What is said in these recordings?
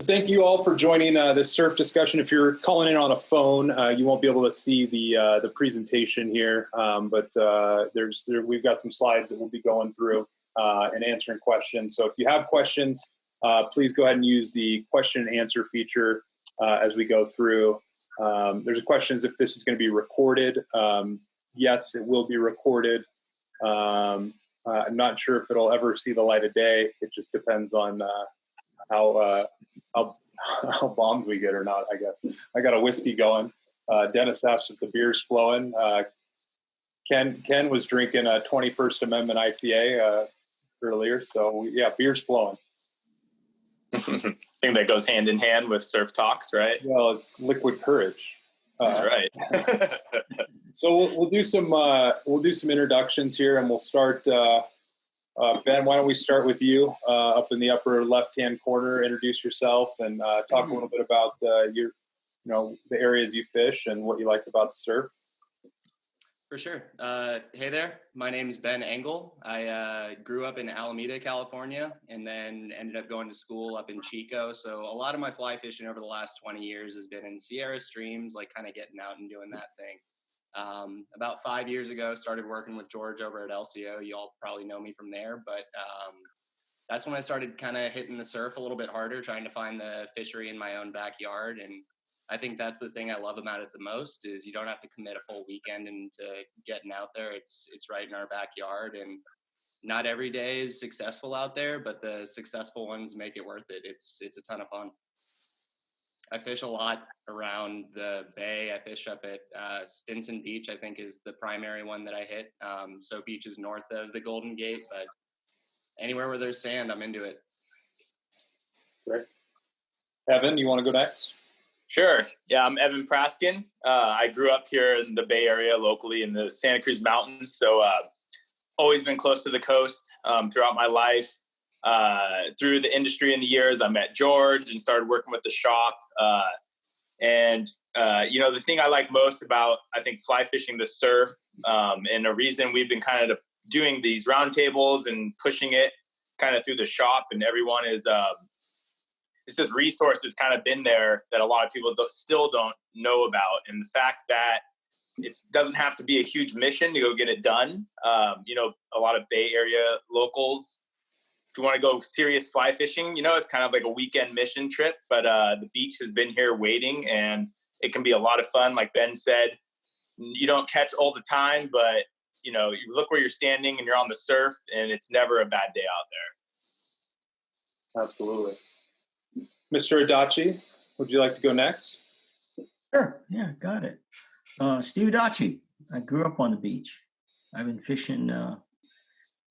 thank you all for joining this surf discussion. If you're calling in on a phone, you won't be able to see the presentation here, but we've got some slides that we'll be going through and answering questions. So if you have questions, please go ahead and use the question and answer feature as we go through. There's a question if this is going to be recorded. Yes, it will be recorded. I'm not sure if it'll ever see the light of day. It just depends on how bombed we get or not, I guess. I got a whiskey going. Dennis asked if the beer's flowing. Ken was drinking a 21st Amendment IPA earlier, so yeah, beer's flowing. I think that goes hand in hand with surf talks, right? Well, it's liquid courage. That's right. So we'll do some introductions here, and we'll start. Ben, why don't we start with you up in the upper left-hand corner? Introduce yourself and talk a little bit about the areas you fish and what you like about surf. For sure. Hey there, my name is Ben Engle. I grew up in Alameda, California, and then ended up going to school up in Chico. So a lot of my fly fishing over the last 20 years has been in Sierra streams, like kind of getting out and doing that thing. About 5 years ago, started working with George over at LCO. You all probably know me from there, but that's when I started kind of hitting the surf a little bit harder, trying to find the fishery in my own backyard. And I think that's the thing I love about it the most is you don't have to commit a full weekend into getting out there. It's right in our backyard, and not every day is successful out there, but the successful ones make it worth it. It's a ton of fun. I fish a lot around the bay. I fish up at Stinson Beach, I think is the primary one that I hit. So Beach is north of the Golden Gate, but anywhere where there's sand, I'm into it. Great. Evan, you want to go next? Sure. Yeah, I'm Evan Praskin. I grew up here in the Bay Area locally in the Santa Cruz Mountains. So always been close to the coast throughout my life. Through the industry in the years, I met George and started working with the shop. The thing I like most about, I think, fly fishing the surf, and a reason we've been kind of doing these roundtables and pushing it kind of through the shop and everyone is, it's this resource that's kind of been there that a lot of people still don't know about. And the fact that it doesn't have to be a huge mission to go get it done. A lot of Bay Area locals, if you want to go serious fly fishing, it's kind of like a weekend mission trip, but the beach has been here waiting and it can be a lot of fun. Like Ben said, you don't catch all the time, but you look where you're standing and you're on the surf and it's never a bad day out there. Absolutely. Mr. Adachi, would you like to go next? Sure. Yeah, got it. Steve Adachi. I grew up on the beach. I've been fishing.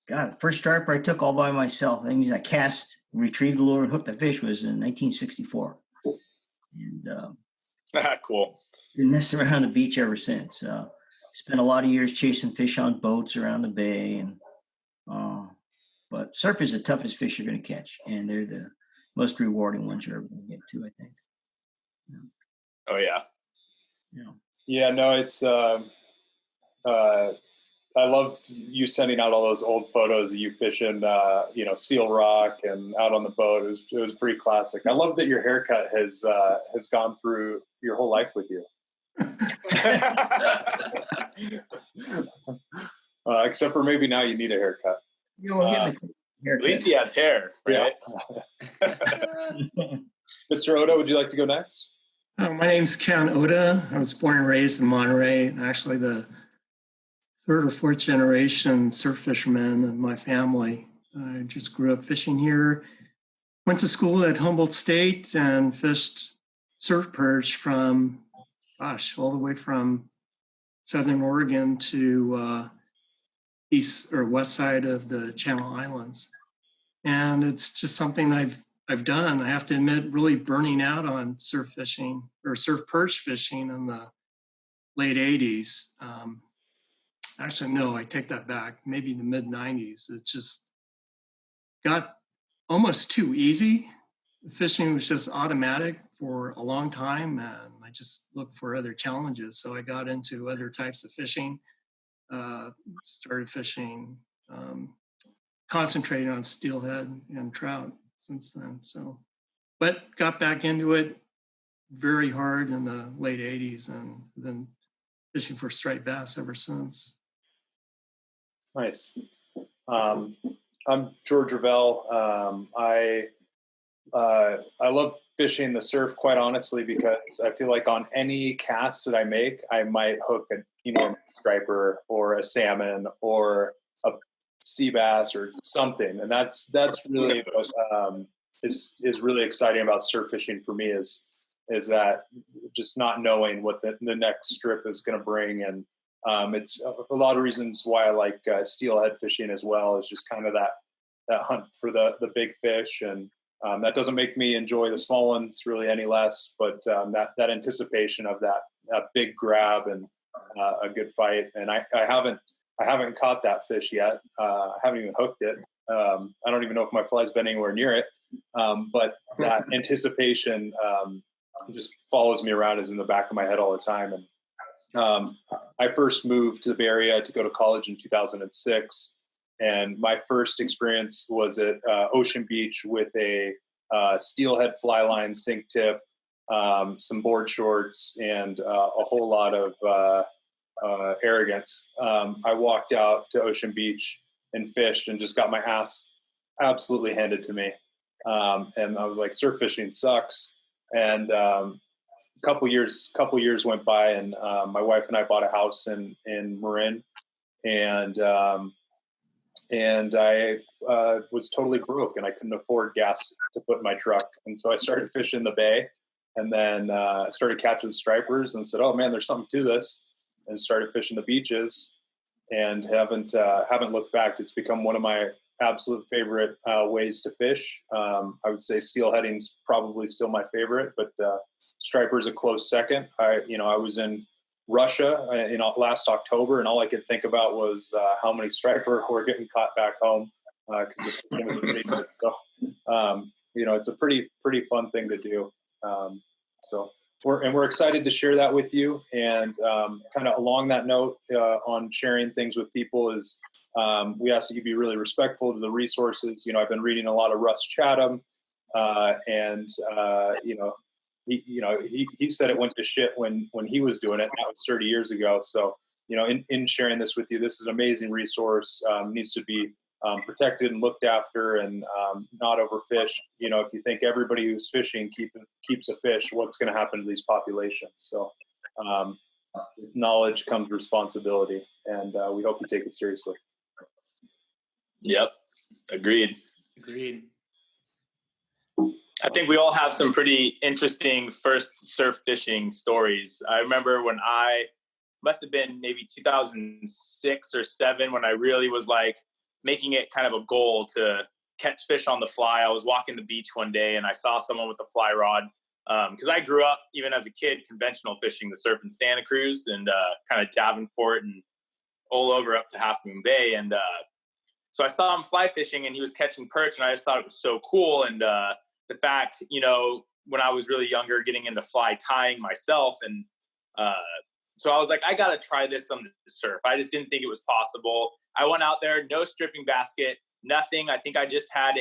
The first striper I took all by myself. That means I cast, retrieved the lure, and hooked the fish was in 1964. And cool. Been messing around the beach ever since. Spent a lot of years chasing fish on boats around the bay, but surf is the toughest fish you're going to catch, and they're the most rewarding ones you're ever going to get to, I think. Yeah. Oh yeah. Yeah. No, it's. I love you sending out all those old photos of you fishing, Seal Rock and out on the boat. It was pretty classic. I love that your haircut has gone through your whole life with you. Except for maybe now you need a haircut. Haircut. At least he has hair, right? Yeah. Mr. Oda, would you like to go next? My name's Ken Oda. I was born and raised in Monterey, and actually the third or fourth generation surf fisherman in my family. I just grew up fishing here. Went to school at Humboldt State and fished surf perch from, all the way from Southern Oregon to east or west side of the Channel Islands. And it's just something I've done. I have to admit, really burning out on surf fishing or surf perch fishing in the late 80s. Actually, no, I take that back. Maybe the mid 90s. It just got almost too easy. Fishing was just automatic for a long time, and I just looked for other challenges. So I got into other types of fishing. Started fishing, concentrating on steelhead and trout since then. So but got back into it very hard in the late 80s and been fishing for striped bass ever since. Nice. I'm George Revel. I love fishing the surf, quite honestly, because I feel like on any cast that I make, I might hook a striper or a salmon or a sea bass or something, and that's really what is really exciting about surf fishing for me is that just not knowing what the next strip is going to bring, and it's a lot of reasons why I like steelhead fishing as well. Is just kind of that hunt for the big fish, and that doesn't make me enjoy the small ones really any less, but that anticipation of that big grab and a good fight. And I haven't caught that fish yet. I haven't even hooked it. I don't even know if my fly's been anywhere near it. But that anticipation just follows me around, is in the back of my head all the time. And I first moved to the Bay Area to go to college in 2006. And my first experience was at Ocean Beach with a steelhead fly line sink tip, some board shorts, and a whole lot of arrogance. I walked out to Ocean Beach and fished and just got my ass absolutely handed to me. And I was like, surf fishing sucks. And a couple years went by, and my wife and I bought a house in Marin, and I was totally broke, and I couldn't afford gas to put in my truck. And so I started fishing the bay, and then started catching stripers, and said, oh man, there's something to this, and started fishing the beaches, and haven't looked back. It's become one of my absolute favorite ways to fish. I would say steelheading's probably still my favorite, but striper's a close second. I was in Russia last October, and all I could think about was how many striper were getting caught back home, because it's a pretty fun thing to do. So we're excited to share that with you, and kind of along that note on sharing things with people is we ask that you be really respectful to the resources. I've been reading a lot of Russ Chatham, and he said it went to shit when he was doing it. That was 30 years ago. So, in sharing this with you, this is an amazing resource. Needs to be protected and looked after, and not overfished. If you think everybody who's fishing keeps a fish, what's going to happen to these populations? So, with knowledge comes responsibility, and we hope you take it seriously. Yep. Agreed. I think we all have some pretty interesting first surf fishing stories. I remember when I must have been maybe 2006 or 7 when I really was like making it kind of a goal to catch fish on the fly. I was walking the beach one day and I saw someone with a fly rod, because I grew up, even as a kid, conventional fishing the surf in Santa Cruz and kind of Davenport and all over up to Half Moon Bay. And so I saw him fly fishing, and he was catching perch, and I just thought it was so cool. And the fact, when I was really younger, getting into fly tying myself. And so I was like, I got to try this on the surf. I just didn't think it was possible. I went out there, no stripping basket, nothing. I think I just had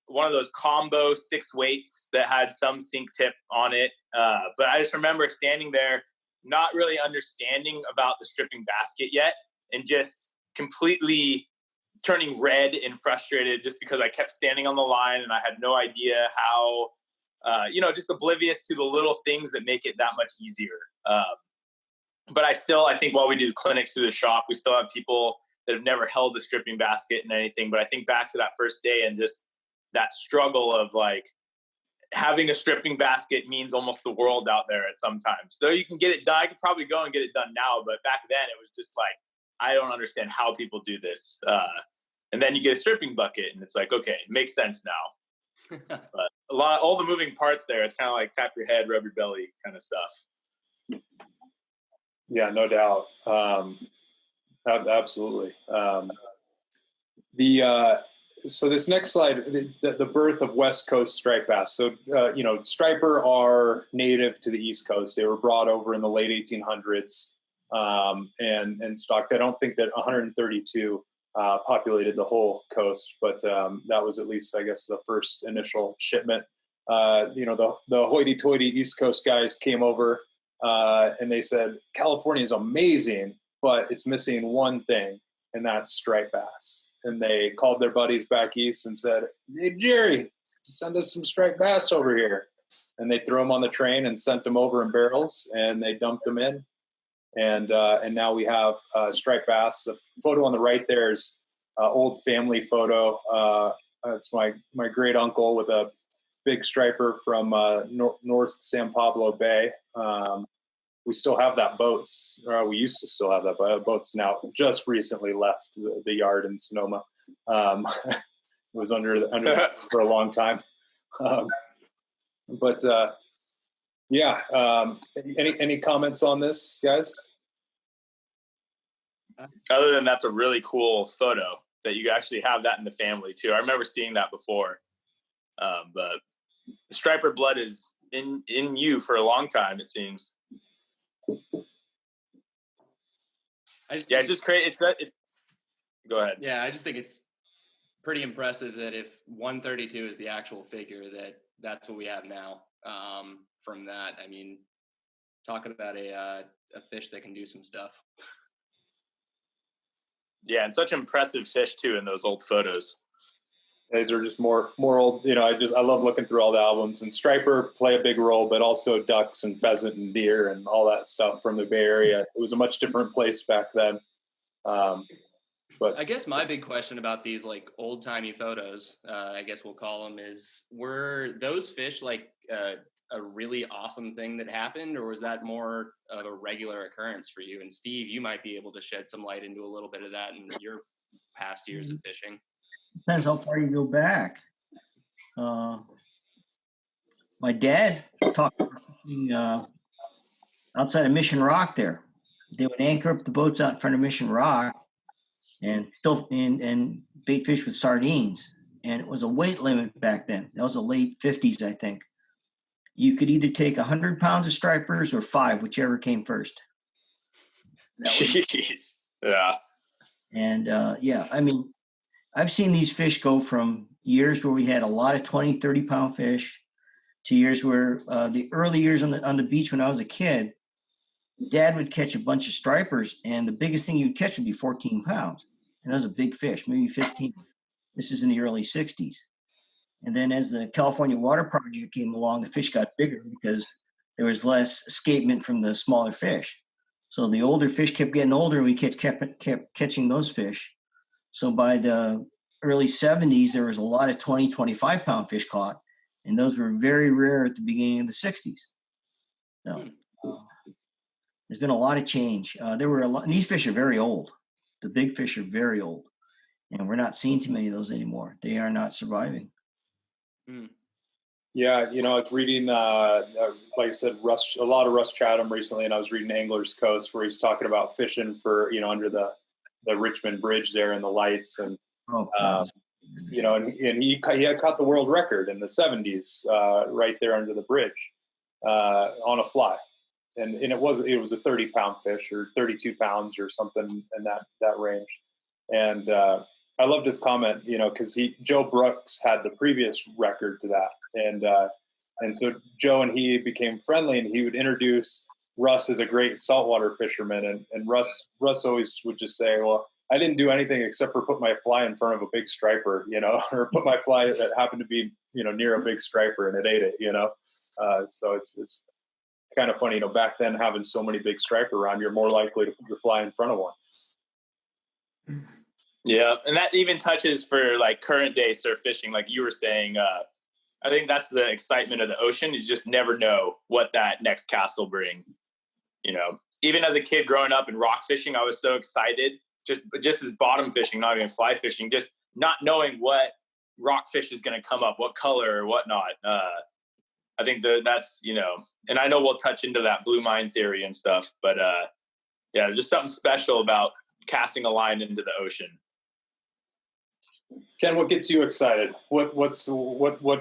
one of those combo 6 weights that had some sink tip on it. But I just remember standing there, not really understanding about the stripping basket yet, and just completely turning red and frustrated just because I kept standing on the line and I had no idea how, just oblivious to the little things that make it that much easier. But I think while we do clinics through the shop, we still have people that have never held the stripping basket and anything. But I think back to that first day and just that struggle of like having a stripping basket means almost the world out there at some times. So you can get it done. I could probably go and get it done now, but back then it was just like, I don't understand how people do this. And then you get a stripping bucket and it's like, okay, it makes sense now. But all the moving parts there, it's kind of like tap your head, rub your belly kind of stuff. Yeah, no doubt. Absolutely. So this next slide, the birth of West Coast striped bass. So, striper are native to the East Coast. They were brought over in the late 1800s and stocked. I don't think that 132 populated the whole coast, but that was at least, I guess, the first initial shipment. the hoity-toity East Coast guys came over and they said, California is amazing, but it's missing one thing, and that's striped bass. And they called their buddies back east and said, hey, Jerry, send us some striped bass over here. And they threw them on the train and sent them over in barrels, and they dumped them in. And now we have striped bass. The photo on the right there is old family photo. It's my great uncle with a big striper from North San Pablo Bay. We still have that boat. We used to still have that boat's now just recently left the yard in Sonoma. It was under for a long time. Any comments on this, guys? Other than that's a really cool photo that you actually have that in the family too. I remember seeing that before. The striper blood is in you for a long time, it seems. It's just crazy. Go ahead. Yeah, I just think it's pretty impressive that if 132 is the actual figure, that's what we have now. From that, I mean, talking about a fish that can do some stuff. Yeah, and such impressive fish too in those old photos. These are just more old. I love looking through all the albums, and striper play a big role, but also ducks and pheasant and deer and all that stuff from the Bay Area. It was a much different place back then. But I guess my big question about these like old timey photos, I guess we'll call them, is were those fish like a really awesome thing that happened, or was that more of a regular occurrence for you? And Steve, you might be able to shed some light into a little bit of that in your past years of fishing. Depends how far you go back. My dad talked outside of Mission Rock there. They would anchor up the boats out in front of Mission Rock and bait fish with sardines. And it was a weight limit back then. That was the late 50s, I think. You could either take 100 pounds of stripers or 5, whichever came first. Jeez. Yeah. And I mean, I've seen these fish go from years where we had a lot of 20, 30-pound fish to years where the early years on the beach when I was a kid, Dad would catch a bunch of stripers, and the biggest thing you'd catch would be 14 pounds. And that was a big fish, maybe 15. This is in the early 60s. And then as the California Water Project came along, the fish got bigger because there was less escapement from the smaller fish. So the older fish kept getting older, and we kept catching those fish. So by the early 70s, there was a lot of 20, 25-pound fish caught, and those were very rare at the beginning of the 60s. So there's been a lot of change. There were and these fish are very old. The big fish are very old, and we're not seeing too many of those anymore. They are not surviving. Yeah, I was reading, like I said, a lot of Russ Chatham recently, and I was reading Angler's Coast where he's talking about fishing for, under the Richmond Bridge there and the lights, and and he had caught the world record in the 70s right there under the bridge on a fly, and it was a 30-pound fish or 32 pounds or something in that range, and I loved his comment, because Joe Brooks had the previous record to that, and so Joe and he became friendly, and he would introduce Russ as a great saltwater fisherman, and Russ always would just say, well, I didn't do anything except for put my fly in front of a big striper, or put my fly that happened to be, near a big striper, and it ate it, so it's kind of funny, back then having so many big striper around, you're more likely to put your fly in front of one. Yeah, and that even touches for like current day surf fishing, like you were saying. I think that's the excitement of the ocean. You just never know what that next cast will bring. Even as a kid growing up and rock fishing, I was so excited. Just as bottom fishing, not even fly fishing, just not knowing what rock fish is going to come up, what color or whatnot. I think that's and I know we'll touch into that blue mine theory and stuff, but yeah, just something special about casting a line into the ocean. Ken, what gets you excited? What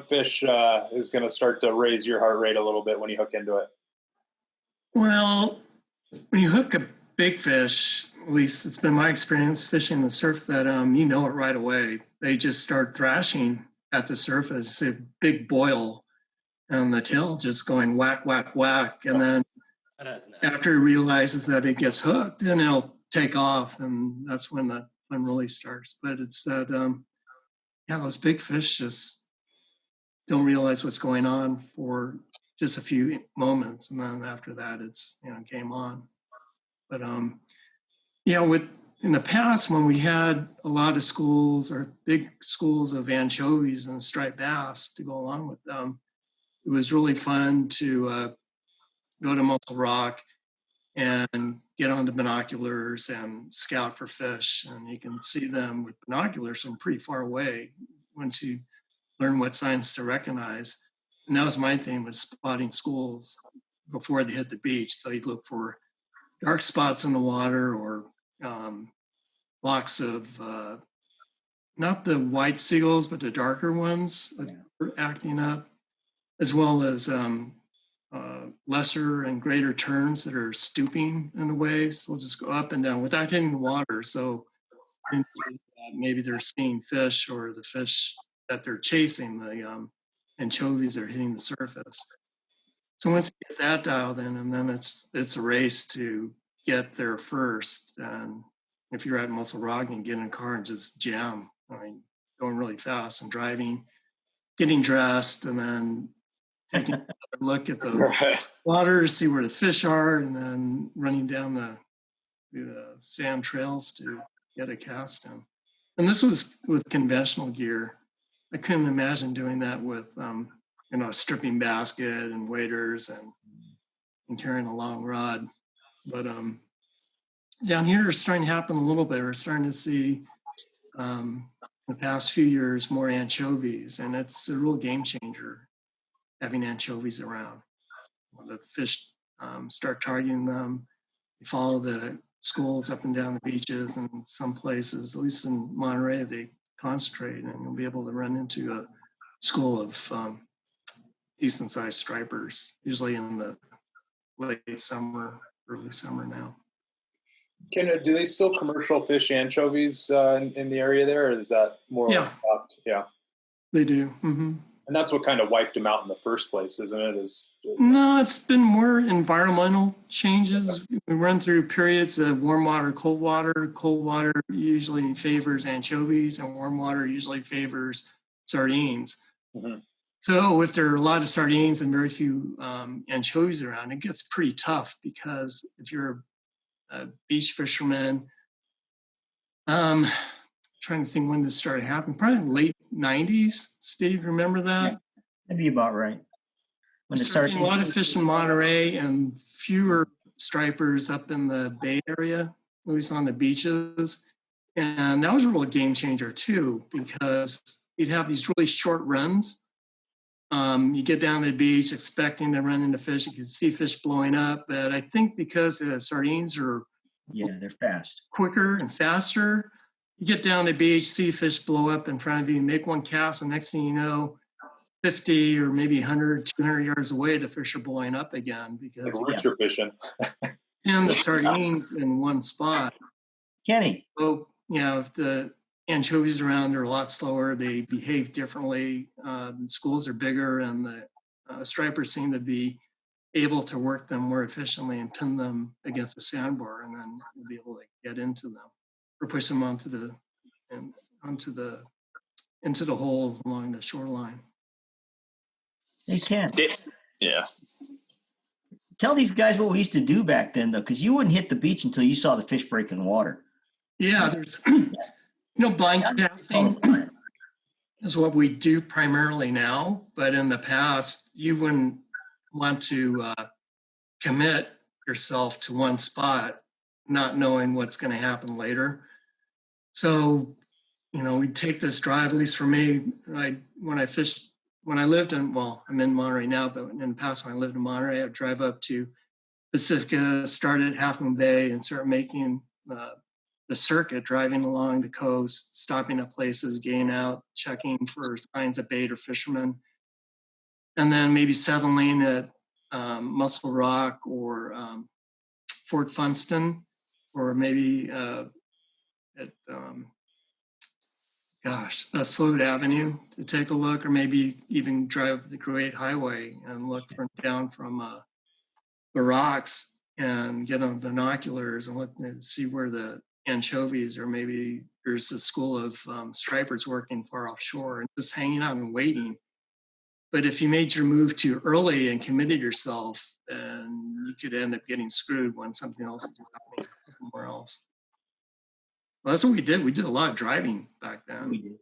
fish is going to start to raise your heart rate a little bit when you hook into it? Well, when you hook a big fish, at least it's been my experience fishing the surf, that you know it right away. They just start thrashing at the surface, a big boil, and the tail just going whack, whack, whack. And then That nice. after he realizes that it gets hooked, then it'll take off, and that's when the fun really starts. But it's that, yeah, those big fish just don't realize what's going on for just a few moments, and then after that, it's game on. But in the past, when we had a lot of schools or big schools of anchovies and striped bass to go along with them, it was really fun to go to Muscle Rock and get on the binoculars and scout for fish. And you can see them with binoculars from pretty far away once you learn what signs to recognize. And that was my thing, was spotting schools before they hit the beach. So you'd look for dark spots in the water, or blocks of, not the white seagulls, but the darker ones that were acting up, as well as lesser and greater terns that are stooping in the waves. They'll just go up and down without hitting the water. So maybe they're seeing fish, or the fish that they're chasing, the anchovies, are hitting the surface. So once you get that dialed in, and then it's a race to get there first. And if you're at Muscle Rock and get in a car and just jam, going really fast and driving, getting dressed, and then taking a look at the water to see where the fish are, and then running down the sand trails to get a cast in. And this was with conventional gear. I couldn't imagine doing that with a stripping basket and waders and carrying a long rod. But down here, it's starting to happen a little bit. We're starting to see in the past few years more anchovies, and it's a real game changer having anchovies around. When the fish start targeting them, you follow the schools up and down the beaches, and some places, at least in Monterey, they concentrate, and you'll be able to run into a school of decent sized stripers, usually in the late summer, early summer now. Do they still commercial fish anchovies in the area there, or is that more or less stopped? Yeah, they do. Mm-hmm. And that's what kind of wiped them out in the first place, isn't it? No, it's been more environmental changes. We run through periods of warm water, cold water. Cold water usually favors anchovies, and warm water usually favors sardines. Mm-hmm. So if there are a lot of sardines and very few anchovies around, it gets pretty tough, because if you're a beach fisherman, trying to think when this started happening, probably late 90s. Steve, remember that? Yeah, that'd be about right. When it started, a lot of fish in Monterey and fewer stripers up in the Bay Area, at least on the beaches. And that was a real game changer too, because you'd have these really short runs. You get down to the beach expecting to run into fish. You can see fish blowing up, but I think because the sardines are they're fast, quicker and faster, you get down the beach, see fish blow up in front of you, make one cast, and next thing you know, 50 or maybe 100, 200 yards away, the fish are blowing up again, because you're fishing. and the sardines in one spot. Kenny. So, if the anchovies around, they're a lot slower. They behave differently. The schools are bigger, and the stripers seem to be able to work them more efficiently and pin them against the sandbar, and then you'll be able to get into them or push them into the holes along the shoreline. They can. Yeah. Tell these guys what we used to do back then, though, because you wouldn't hit the beach until you saw the fish break in water. Yeah, there's blind casting is what we do primarily now, but in the past, you wouldn't want to commit yourself to one spot, not knowing what's going to happen later. So, we'd take this drive, at least for me, when I lived in, I'm in Monterey now, but in the past when I lived in Monterey, I'd drive up to Pacifica, start at Half Moon Bay, and start making the circuit, driving along the coast, stopping at places, getting out, checking for signs of bait or fishermen, and then maybe settling at Muscle Rock or Fort Funston, or maybe at Sloat Avenue to take a look, or maybe even drive the Great Highway and look down from the rocks and get on binoculars and look and see where the anchovies, or maybe there's a school of stripers working far offshore and just hanging out and waiting. But if you made your move too early and committed yourself, then you could end up getting screwed when something else is happening somewhere else. Well, that's what we did. We did a lot of driving back then. We did.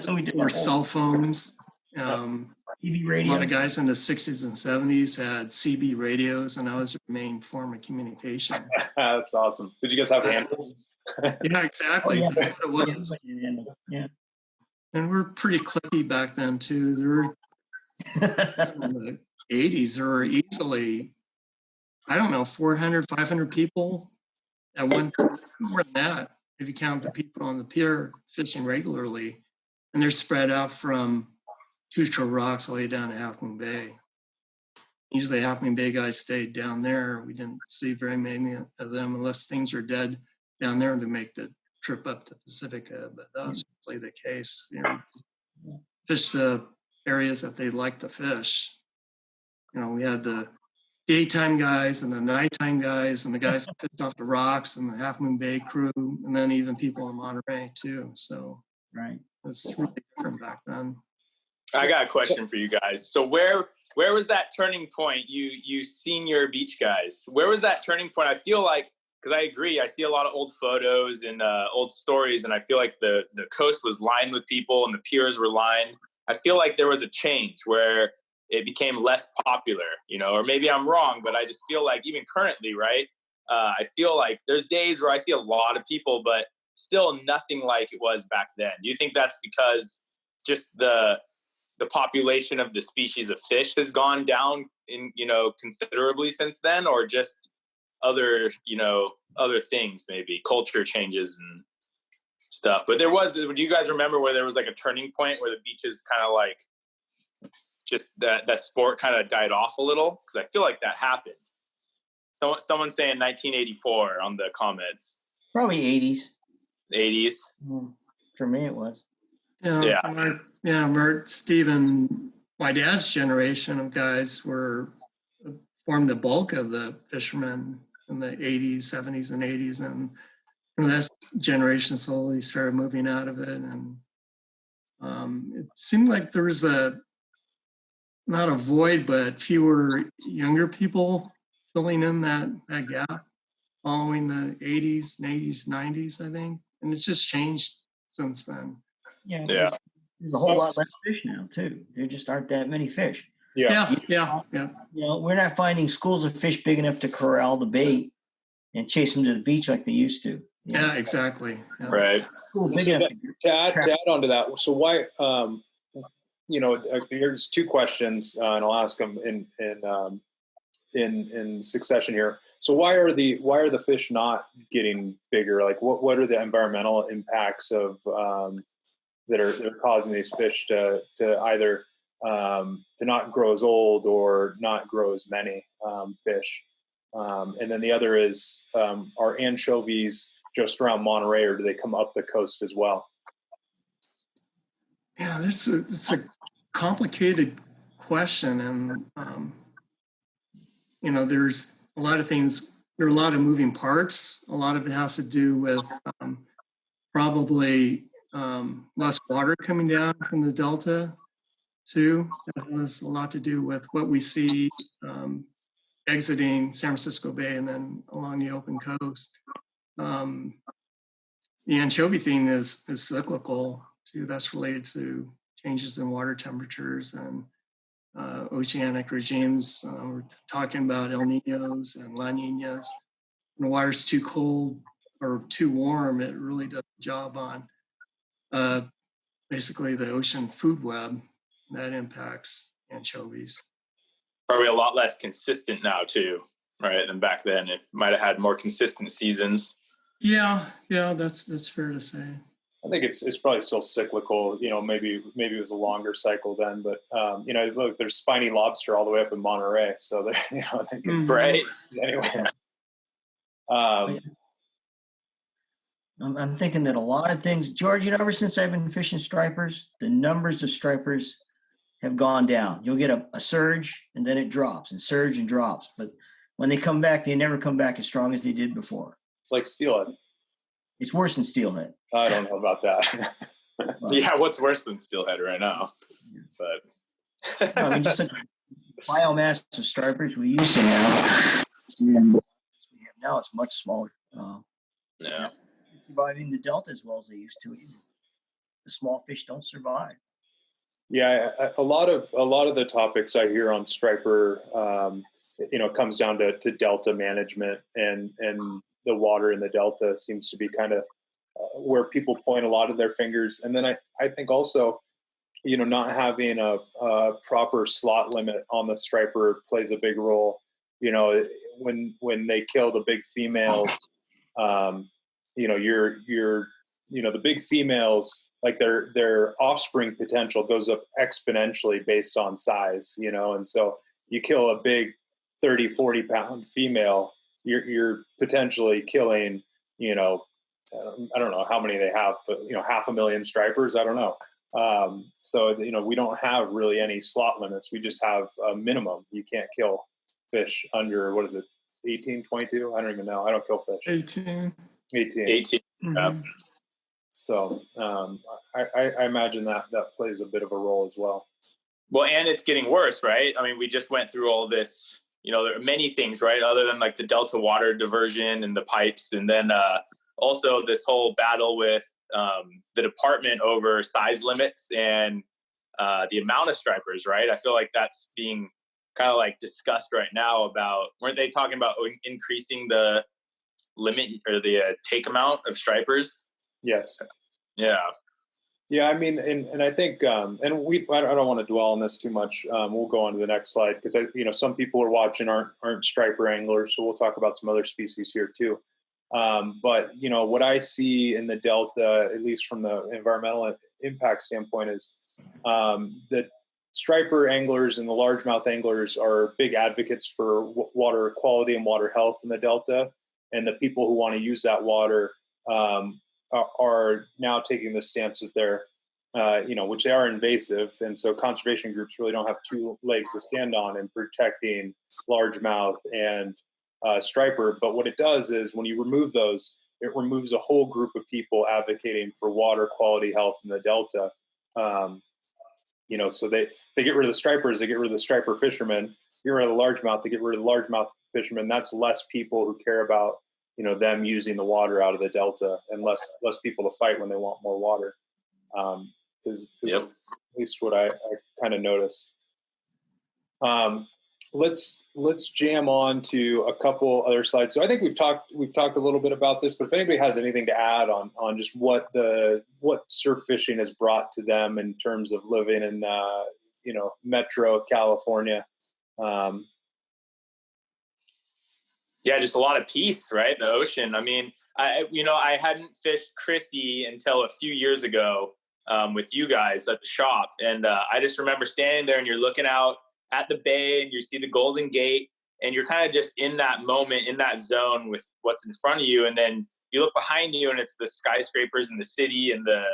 We did. Or cell phones. TV A radio. lot of guys in the 60s and 70s had CB radios, and that was their main form of communication. That's awesome. Did you guys have handles? Yeah, exactly. Oh, yeah. That's what it was. Yeah. And we're pretty clippy back then, too. There were, in the 80s, there were easily, 400, 500 people at one time. More than that, if you count the people on the pier fishing regularly. And they're spread out from Neutral Rocks all the way down to Half Moon Bay. Usually Half Moon Bay guys stayed down there. We didn't see very many of them unless things were dead down there to make the trip up to Pacifica, but that was usually the case. Fish the areas that they like to fish. We had the daytime guys and the nighttime guys and the guys that fished off the rocks and the Half Moon Bay crew, and then even people in Monterey too. So right, it's really different back then. I got a question for you guys. So where was that turning point? You senior beach guys, where was that turning point? I feel like, because I agree, I see a lot of old photos and old stories, and I feel like the coast was lined with people and the piers were lined. I feel like there was a change where it became less popular, or maybe I'm wrong, but I just feel like even currently, right? I feel like there's days where I see a lot of people, but still nothing like it was back then. Do you think that's because just the population of the species of fish has gone down considerably since then, or just other things, maybe culture changes and stuff? But do you guys remember where there was like a turning point where the beaches kind of like just that sport kind of died off a little? Because I feel like that happened. Someone saying 1984 on the comments. Probably 80s. 80s. For me, it was. Stephen, my dad's generation of guys formed the bulk of the fishermen in the 80s, 70s, and 80s, and that generation slowly started moving out of it, and it seemed like there was not a void, but fewer younger people filling in that gap following the 80s, 90s, I think, and it's just changed since then. Yeah. There's a whole lot less fish now too. There just aren't that many fish. Yeah. We're not finding schools of fish big enough to corral the bait and chase them to the beach like they used to. Yeah, exactly. Yeah. Right. Big enough to add on to that, so why? Here's two questions, and I'll ask them in succession here. So why are the fish not getting bigger? Like, what are the environmental impacts of that are causing these fish to either to not grow as old or not grow as many fish? And then the other is, are anchovies just around Monterey, or do they come up the coast as well? Yeah, it's a complicated question, and there's a lot of things. There are a lot of moving parts. A lot of it has to do with probably less water coming down from the delta, too. That has a lot to do with what we see exiting San Francisco Bay and then along the open coast. The anchovy thing is cyclical, too. That's related to changes in water temperatures and oceanic regimes. We're talking about El Niños and La Niñas. When the water's too cold or too warm, it really does a job on basically the ocean food web that impacts anchovies. Probably a lot less consistent now too, right? Than back then. It might have had more consistent seasons. Yeah, that's fair to say. I think it's probably still cyclical. Maybe it was a longer cycle then, but look, there's spiny lobster all the way up in Monterey, so I think right. Anyway. I'm thinking that a lot of things, George, ever since I've been fishing stripers, the numbers of stripers have gone down. You'll get a surge and then it drops and surge and drops. But when they come back, they never come back as strong as they did before. It's like steelhead. It's worse than steelhead. I don't know about that. Yeah, what's worse than steelhead right now? But I mean, just like biomass of stripers we used to have, and we have now it's much smaller. yeah. Surviving the delta as well as they used to. The small fish don't survive. Yeah, a lot of the topics I hear on striper, comes down to delta management, and the water in the delta seems to be kind of where people point a lot of their fingers. And then I think also, not having a proper slot limit on the striper plays a big role. When they kill the big females, the big females, like their offspring potential goes up exponentially based on size, and so you kill a big 30, 40 pound female, you're potentially killing, I don't know how many they have, but 500,000 stripers. I don't know. So we don't have really any slot limits. We just have a minimum. You can't kill fish under, what is it, 18, 22? I don't even know. I don't kill fish. 18. 18. Mm-hmm. Yeah. So I imagine that plays a bit of a role as well. Well, and it's getting worse, right? I mean, we just went through all this, there are many things, right? Other than like the delta water diversion and the pipes. And then also this whole battle with the department over size limits and the amount of stripers, right? I feel like that's being kind of like discussed right now about, weren't they talking about increasing the limit or the take amount of stripers? Yes. Yeah. Yeah, I mean, and I think, I don't want to dwell on this too much. We'll go on to the next slide because some people are watching aren't striper anglers, so we'll talk about some other species here too. But what I see in the delta, at least from the environmental impact standpoint, is that striper anglers and the largemouth anglers are big advocates for water quality and water health in the delta, and the people who want to use that water are now taking the stance that they're, which they are invasive. And so conservation groups really don't have two legs to stand on in protecting largemouth and striper. But what it does is when you remove those, it removes a whole group of people advocating for water quality health in the delta. So they get rid of the stripers, they get rid of the striper fishermen, get rid of the largemouth, they get rid of the largemouth fishermen. That's less people who care about them using the water out of the delta, and less people to fight when they want more water. Is Yep. At least what I kind of notice. Let's jam on to a couple other slides. So I think we've talked a little bit about this, but if anybody has anything to add on just what surf fishing has brought to them in terms of living in Metro California. Yeah, just a lot of peace, right? The ocean. I mean, I hadn't fished Chrissy until a few years ago with you guys at the shop. And I just remember standing there and you're looking out at the bay and you see the Golden Gate and you're kind of just in that moment, in that zone with what's in front of you. And then you look behind you and it's the skyscrapers and the city and the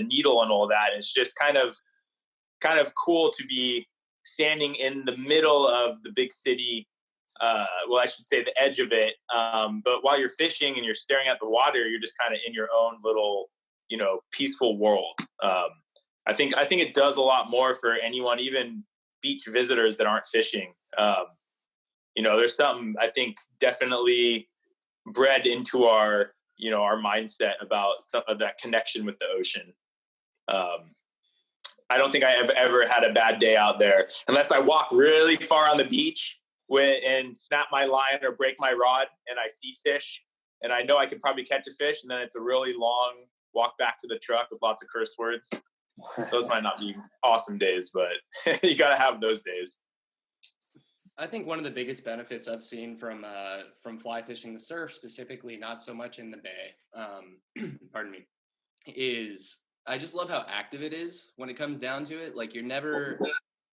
needle and all that. It's just kind of cool to be standing in the middle of the big city. Well, I should say the edge of it. But while you're fishing and you're staring at the water, you're just kind of in your own little, peaceful world. I think it does a lot more for anyone, even beach visitors that aren't fishing. There's something I think definitely bred into our mindset about some of that connection with the ocean. I don't think I have ever had a bad day out there unless I walk really far on the beach and snap my line or break my rod and I see fish and I know I could probably catch a fish, and then it's a really long walk back to the truck with lots of curse words. Those might not be awesome days, but you got to have those days. I think one of the biggest benefits I've seen from fly fishing the surf, specifically, not so much in the bay, pardon me, is I just love how active it is when it comes down to it. Like you're never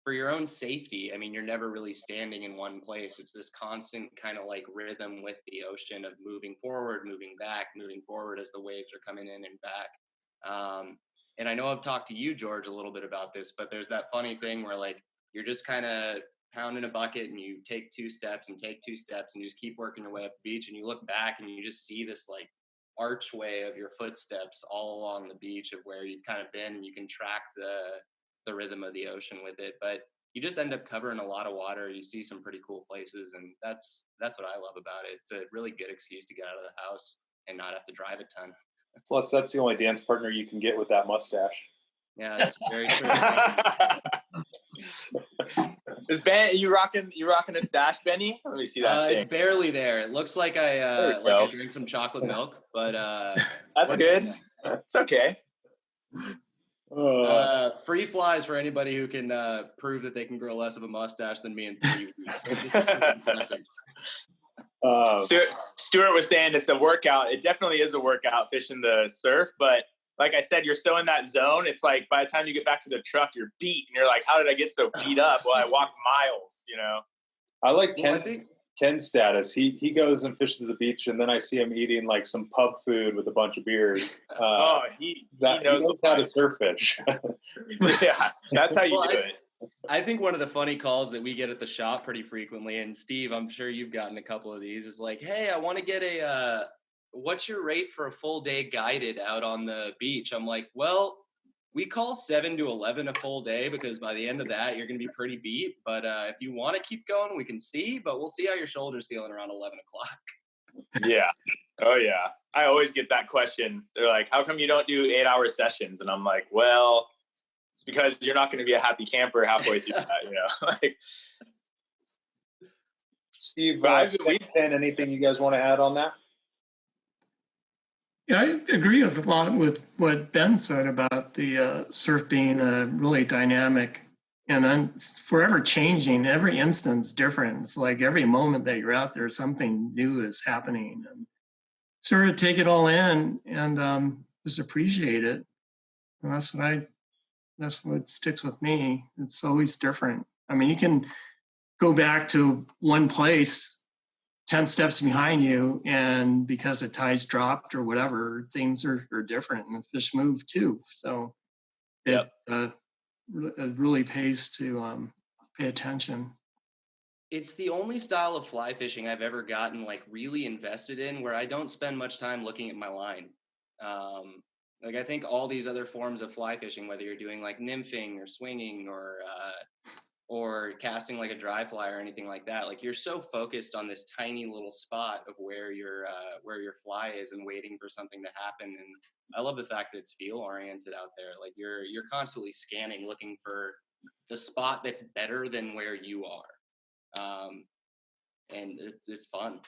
for your own safety, I mean, you're never really standing in one place. It's this constant kind of like rhythm with the ocean of moving forward, moving back, moving forward as the waves are coming in and back. And I know I've talked to you, George, a little bit about this, but there's that funny thing where like you're just kind of pounding a bucket and you take 2 steps and take 2 steps and you just keep working your way up the beach, and you look back and you just see this like archway of your footsteps all along the beach of where you've kind of been, and you can track the rhythm of the ocean with it. But you just end up covering a lot of water. You see some pretty cool places, and that's what I love about it. It's a really good excuse to get out of the house and not have to drive a ton. Plus, that's the only dance partner you can get with that mustache. Yeah, that's very true. Is Ben, you rocking a stash, Benny? Let me see that thing. It's barely there. It looks like I drank some chocolate milk, but that's good. Yeah. It's okay. Free flies for anybody who can prove that they can grow less of a mustache than me in 3 weeks. Stuart was saying it's a workout. It definitely is a workout fishing the surf, but like I said, you're so in that zone. It's like by the time you get back to the truck, you're beat, and you're like, "How did I get so beat up?" Well, I walked miles, you know. I like Ken's status. He goes and fishes the beach, and then I see him eating like some pub food with a bunch of beers. He knows how to surf fish. Yeah, that's how you do it. I think one of the funny calls that we get at the shop pretty frequently, and Steve, I'm sure you've gotten a couple of these, is like, "Hey, I want to get what's your rate for a full day guided out on the beach?" I'm like, well, we call 7 to 11 a full day because by the end of that, you're going to be pretty beat. But if you want to keep going, we can see, but we'll see how your shoulder's feeling around 11 o'clock. Yeah. Oh, yeah. I always get that question. They're like, how come you don't do 8-hour sessions? And I'm like, well, it's because you're not going to be a happy camper halfway through that, you know? Like, Steve, Ken, anything you guys want to add on that? Yeah, I agree with a lot with what Ben said about the surf being really dynamic and forever changing. Every instance different. It's like every moment that you're out there, something new is happening, and sort of take it all in and just appreciate it. And that's what sticks with me. It's always different. I mean, you can go back to one place 10 steps behind you, and because the tide's dropped or whatever, things are different, and the fish move too. So it really pays to pay attention. It's the only style of fly fishing I've ever gotten like really invested in where I don't spend much time looking at my line. Like I think all these other forms of fly fishing, whether you're doing like nymphing or swinging or casting like a dry fly or anything like that, like you're so focused on this tiny little spot of where your fly is and waiting for something to happen. And I love the fact that it's feel oriented out there. Like you're constantly scanning, looking for the spot that's better than where you are. And it's fun.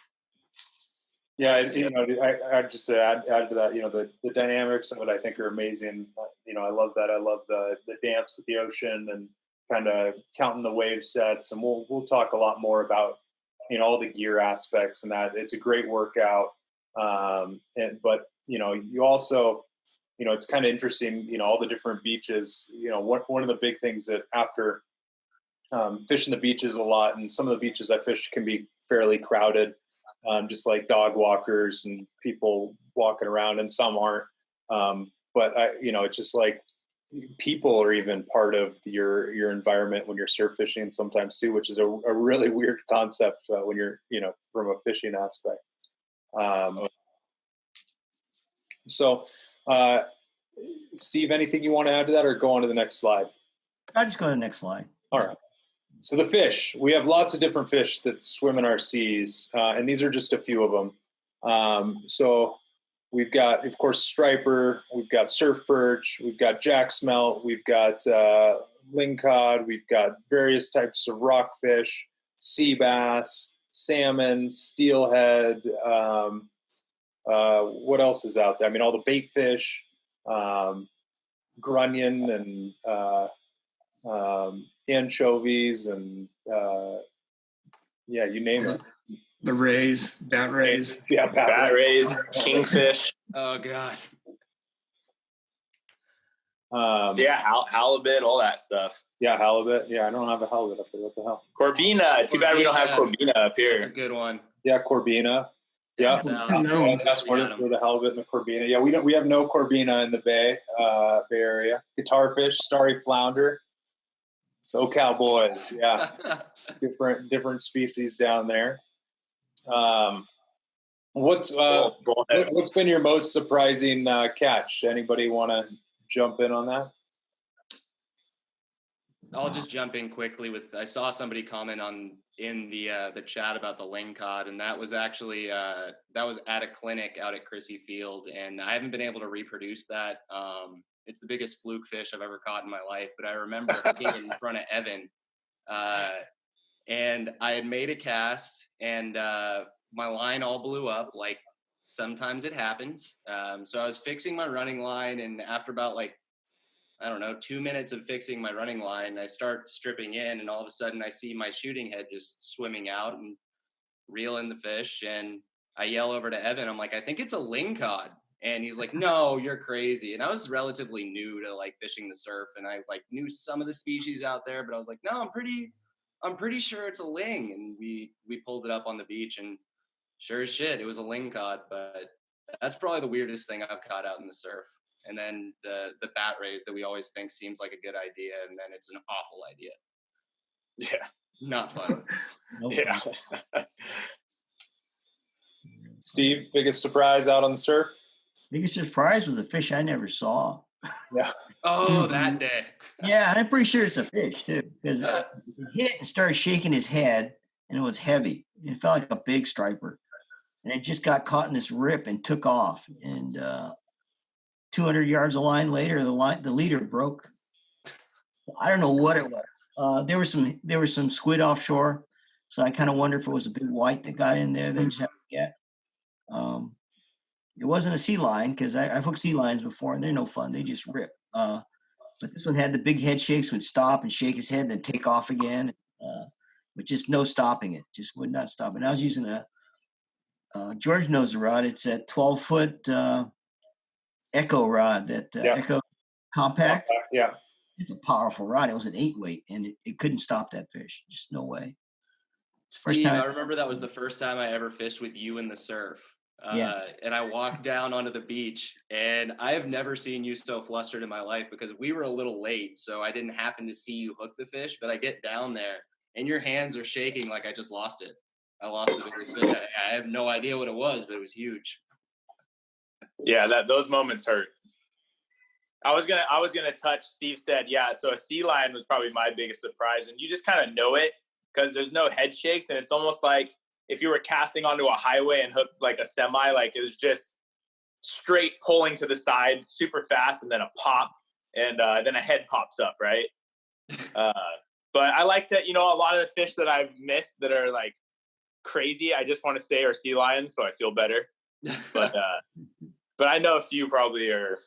Yeah, I just to add to that, you know, the dynamics of it I think are amazing. You know, I love that. I love the dance with the ocean and kind of counting the wave sets, and we'll talk a lot more about, you know, all the gear aspects and that. It's a great workout. But you know, you also, you know, it's kind of interesting, you know, all the different beaches. You know, one of the big things that after fishing the beaches a lot, and some of the beaches I fish can be fairly crowded, just like dog walkers and people walking around, and some aren't. But you know, it's just like people are even part of your environment when you're surf fishing sometimes too, which is a really weird concept when you're, you know, from a fishing aspect. So Steve, anything you want to add to that, or go on to the next slide? I'll just go to the next slide. All right. So the fish, we have lots of different fish that swim in our seas, and these are just a few of them. So we've got, of course, striper, we've got surf perch, we've got jack smelt, we've got lingcod, we've got various types of rockfish, sea bass, salmon, steelhead. What else is out there? I mean, all the bait fish, grunion, and anchovies, and yeah, you name it. The rays, bat rays. Yeah, bat rays, kingfish. Oh God. Yeah, halibut, all that stuff. Yeah, halibut. Yeah, I don't have a halibut up there. What the hell? Corbina. Too bad we don't have corbina up That's a here. good one. Yeah, corbina. Yeah, No. that's for the halibut and the corbina. Yeah, we have no corbina in the Bay Area. Guitarfish, starry flounder, SoCal boys. Yeah, different species down there. What's been your most surprising catch? Anybody want to jump in on that? I'll just jump in quickly I saw somebody comment in the chat about the lingcod, and that was actually that was at a clinic out at Chrissy Field, and I haven't been able to reproduce that. It's the biggest fluke fish I've ever caught in my life, but I remember hooking it in front of Evan, and I had made a cast, and my line all blew up, like sometimes it happens. So I was fixing my running line, and after about 2 minutes of fixing my running line, I start stripping in, and all of a sudden I see my shooting head just swimming out and reel in the fish. And I yell over to Evan, I'm like, I think it's a lingcod. And he's like, no, you're crazy. And I was relatively new to fishing the surf, and I knew some of the species out there, but I was like, no, I'm pretty sure it's a ling. And we pulled it up on the beach, and sure as shit, it was a lingcod. But that's probably the weirdest thing I've caught out in the surf. And then the bat raise that we always think seems like a good idea, and then it's an awful idea. Yeah. Not fun. Yeah. Steve, biggest surprise out on the surf? Biggest surprise was a fish I never saw. Yeah. Oh, that day. Yeah, and I'm pretty sure it's a fish too, because it hit and started shaking his head, and it was heavy. It felt like a big striper, and it just got caught in this rip and took off. And 200 yards of line later, the leader broke. I don't know what it was. There were some squid offshore, so I kind of wonder if it was a big white that got in there. They just have to get. It wasn't a sea lion, because I've hooked sea lions before, and they're no fun. They just rip. But this one had the big head shakes, would stop and shake his head, then take off again, with just no stopping it. Just would not stop. And I was using a George knows the rod. It's a 12-foot Echo rod, that Echo compact. Yeah. It's a powerful rod. It was an 8-weight, and it couldn't stop that fish. Just no way. Steve, I remember that was the first time I ever fished with you in the surf. And I walked down onto the beach, and I have never seen you so flustered in my life, because we were a little late, so I didn't happen to see you hook the fish, but I get down there, and your hands are shaking like I just lost it. I lost the very fish. I have no idea what it was, but it was huge. Yeah, those moments hurt. I was gonna touch. Steve said, yeah. So a sea lion was probably my biggest surprise, and you just kind of know it because there's no head shakes, and it's almost like if you were casting onto a highway and hooked like a semi, like it was just straight pulling to the side, super fast, and then a pop, and then a head pops up, right? But I like to, a lot of the fish that I've missed that are like crazy, I just want to say are sea lions, so I feel better. But I know a few probably are.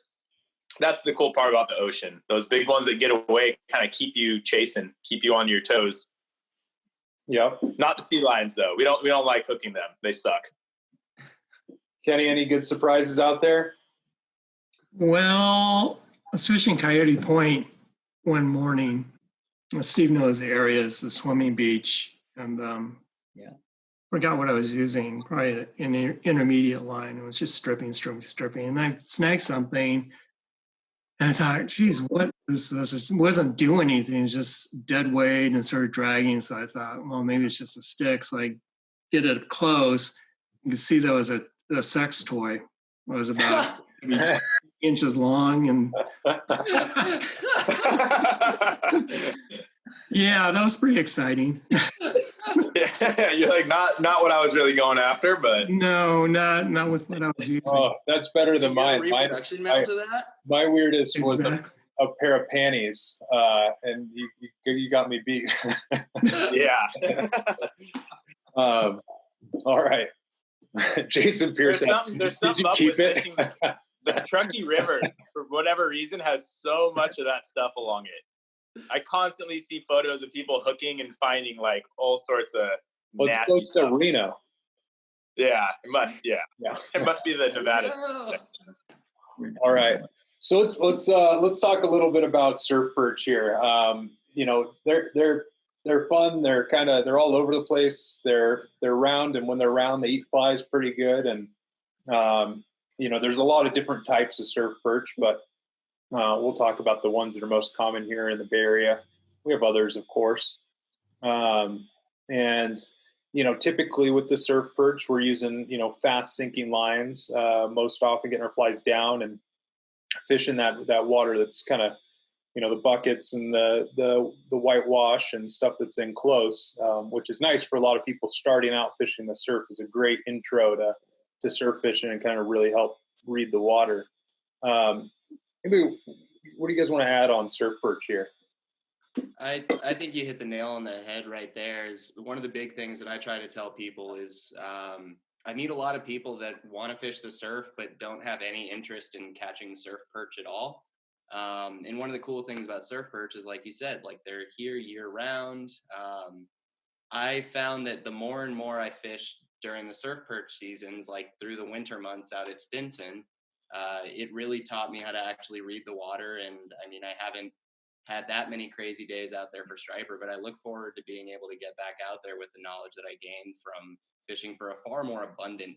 That's the cool part about the ocean. Those big ones that get away kind of keep you chasing, keep you on your toes. Yep. Not the sea lions though. We don't like hooking them. They suck. Kenny, any good surprises out there? Well, I was fishing Coyote Point one morning. Steve knows the area. It's a swimming beach, and forgot what I was using. Probably an intermediate line. It was just stripping, and I snagged something. And I thought, geez, what is this? It wasn't doing anything. It was just dead weight and started dragging. So I thought, well, maybe it's just a stick. So I get it close. You can see that was a sex toy. It was about inches long. And yeah, that was pretty exciting. Yeah, you're like, not what I was really going after, but no, not with what I was using. Oh, that's better than mine. Reproduction mount to that? My weirdest was Exactly. a pair of panties, and you got me beat. yeah. All right, Jason Pearson. There's something up with fishing. The Truckee River, for whatever reason, has so much of that stuff along it. I constantly see photos of people hooking and finding like all sorts of nasty close stuff. to Reno. Yeah, it must. Yeah. It must be the Nevada Yeah. section. All right. So let's talk a little bit about surf perch here. They're fun. They're all over the place. They're round, and when they're round, they eat flies pretty good. And there's a lot of different types of surf perch, but we'll talk about the ones that are most common here in the Bay Area. We have others, of course. And typically with the surf perch, we're using fast sinking lines, most often getting our flies down and fishing that water that's kind of the buckets and the whitewash and stuff that's in close, which is nice for a lot of people starting out fishing the surf. Is a great intro to surf fishing and kind of really help read the water. Maybe what do you guys want to add on surf perch here? I think you hit the nail on the head right there. Is one of the big things that I try to tell people is I meet a lot of people that want to fish the surf but don't have any interest in catching surf perch at all. And one of the cool things about surf perch is, like you said, like they're here year round. I found that the more and more I fished during the surf perch seasons, like through the winter months out at Stinson, it really taught me how to actually read the water. And I mean, I haven't had that many crazy days out there for striper, but I look forward to being able to get back out there with the knowledge that I gained from fishing for a far more abundant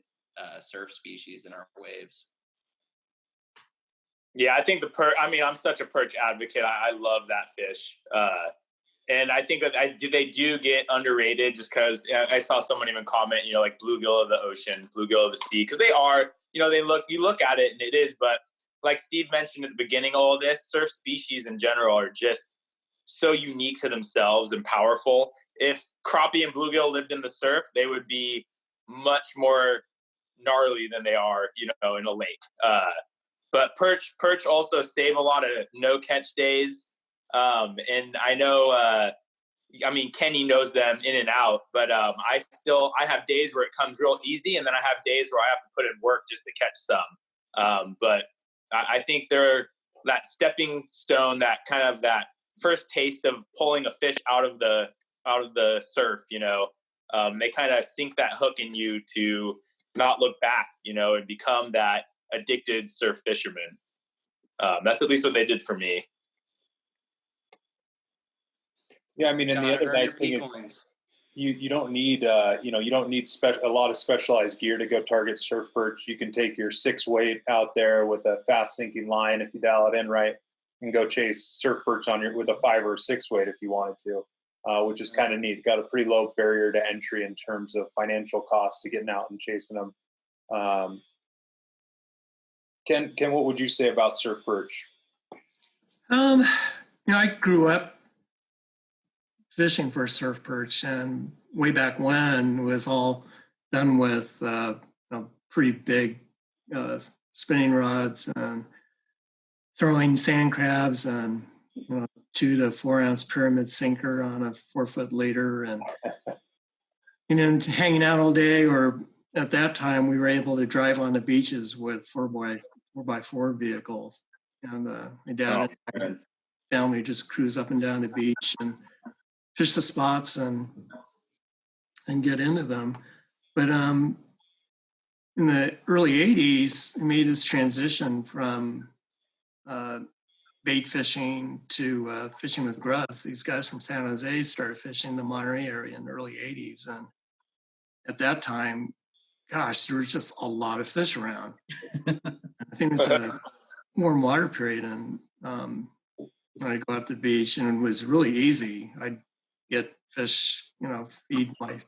surf species in our waves. Yeah, I think the perch. I mean, I'm such a perch advocate. I love that fish, and I think that they do get underrated just because I saw someone even comment, like bluegill of the ocean, bluegill of the sea, because they are, you look at it and it is, but like Steve mentioned at the beginning, all of this, surf species in general are just so unique to themselves and powerful. If crappie and bluegill lived in the surf, they would be much more gnarly than they are, in a lake. But perch also save a lot of no catch days. And I know, Kenny knows them in and out, but I have days where it comes real easy, and then I have days where I have to put in work just to catch some. But I think they're that stepping stone, that kind of that first taste of pulling a fish out of the surf. They kind of sink that hook in you to not look back, and become that addicted surf fisherman. That's at least what they did for me. Yeah, I mean, and the other nice thing is you don't need a lot of specialized gear to go target surf perch. You can take your 6 weight out there with a fast sinking line if you dial it in right, and go chase surf perch with a 5 or 6 weight if you wanted to, which is kind of neat. Got a pretty low barrier to entry in terms of financial costs to getting out and chasing them. Ken, what would you say about surf perch? I grew up fishing for surf perch, and way back when was all done with pretty big spinning rods and throwing sand crabs and 2 to 4 ounce pyramid sinker on a 4-foot leader, and hanging out all day. Or at that time, we were able to drive on the beaches with 4x4 vehicles, and my dad and family just cruise up and down the beach and fish the spots and get into them. But in the early 80s, I made this transition from bait fishing to fishing with grubs. These guys from San Jose started fishing the Monterey area in the early 80s. And at that time, gosh, there was just a lot of fish around. I think it was a warm water period. And when I'd go out to the beach, and it was really easy. I'd get fish, feed my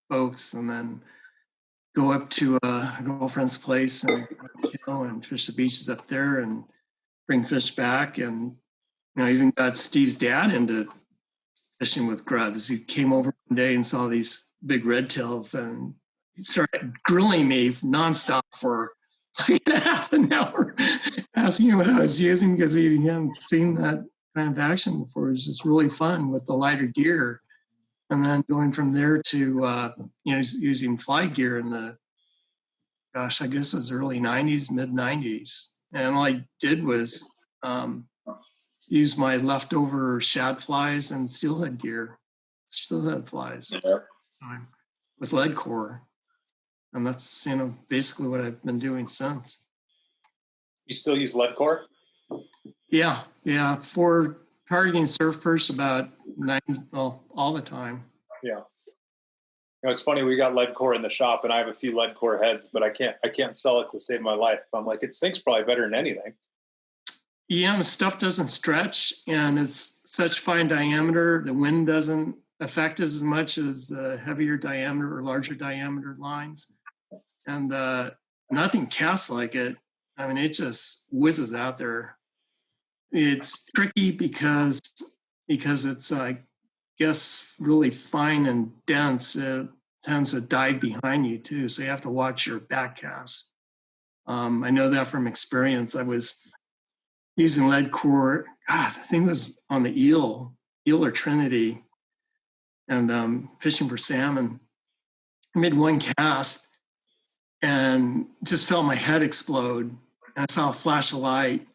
folks, and then go up to a girlfriend's place and fish the beaches up there and bring fish back. And I even got Steve's dad into fishing with grubs. He came over one day and saw these big red tails, and he started grilling me nonstop for like half an hour, asking me what I was using, because he hadn't seen that kind of action before. It was just really fun with the lighter gear. And then going from there to, using fly gear in the, I guess it was early 90s, mid 90s. And all I did was use my leftover shad flies and steelhead flies with lead core. And that's, basically what I've been doing since. You still use lead core? Yeah. For targeting surf perch, about all the time. Yeah. It's funny. We got lead core in the shop, and I have a few lead core heads, but I can't sell it to save my life. I'm like, it sinks probably better than anything. Yeah, the stuff doesn't stretch, and it's such fine diameter. The wind doesn't affect as much as the heavier diameter or larger diameter lines, and nothing casts like it. I mean, it just whizzes out there. It's tricky because it's, I guess, really fine and dense. It tends to dive behind you too, so you have to watch your back cast. I know that from experience. I was using lead core. God, the thing was on the eel or Trinity, and fishing for salmon. I made one cast and just felt my head explode. And I saw a flash of light.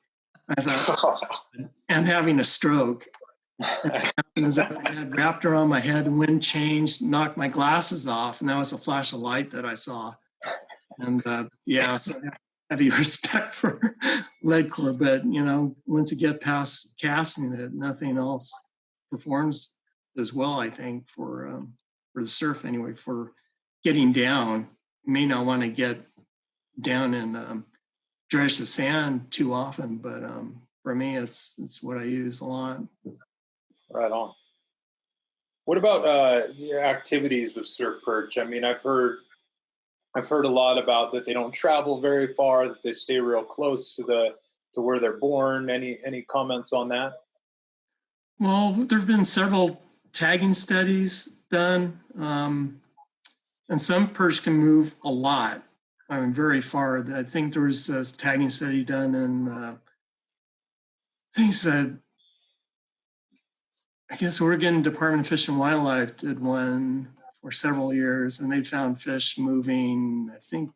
I thought, I'm having a stroke. And I had wrapped around my head, the wind changed, knocked my glasses off, and that was a flash of light that I saw. And so I have respect for lead core, but once you get past casting it, nothing else performs as well. I think for the surf anyway. For getting down, you may not want to get down and dredge the sand too often, but for me, it's what I use a lot. Right on. What about the activities of surf perch? I mean, I've heard a lot about that they don't travel very far, that they stay real close to where they're born. Any comments on that? Well, there have been several tagging studies done, and some perch can move a lot. I mean, very far. I think there was a tagging study done in, I guess Oregon Department of Fish and Wildlife did one for several years, and they found fish moving, I think,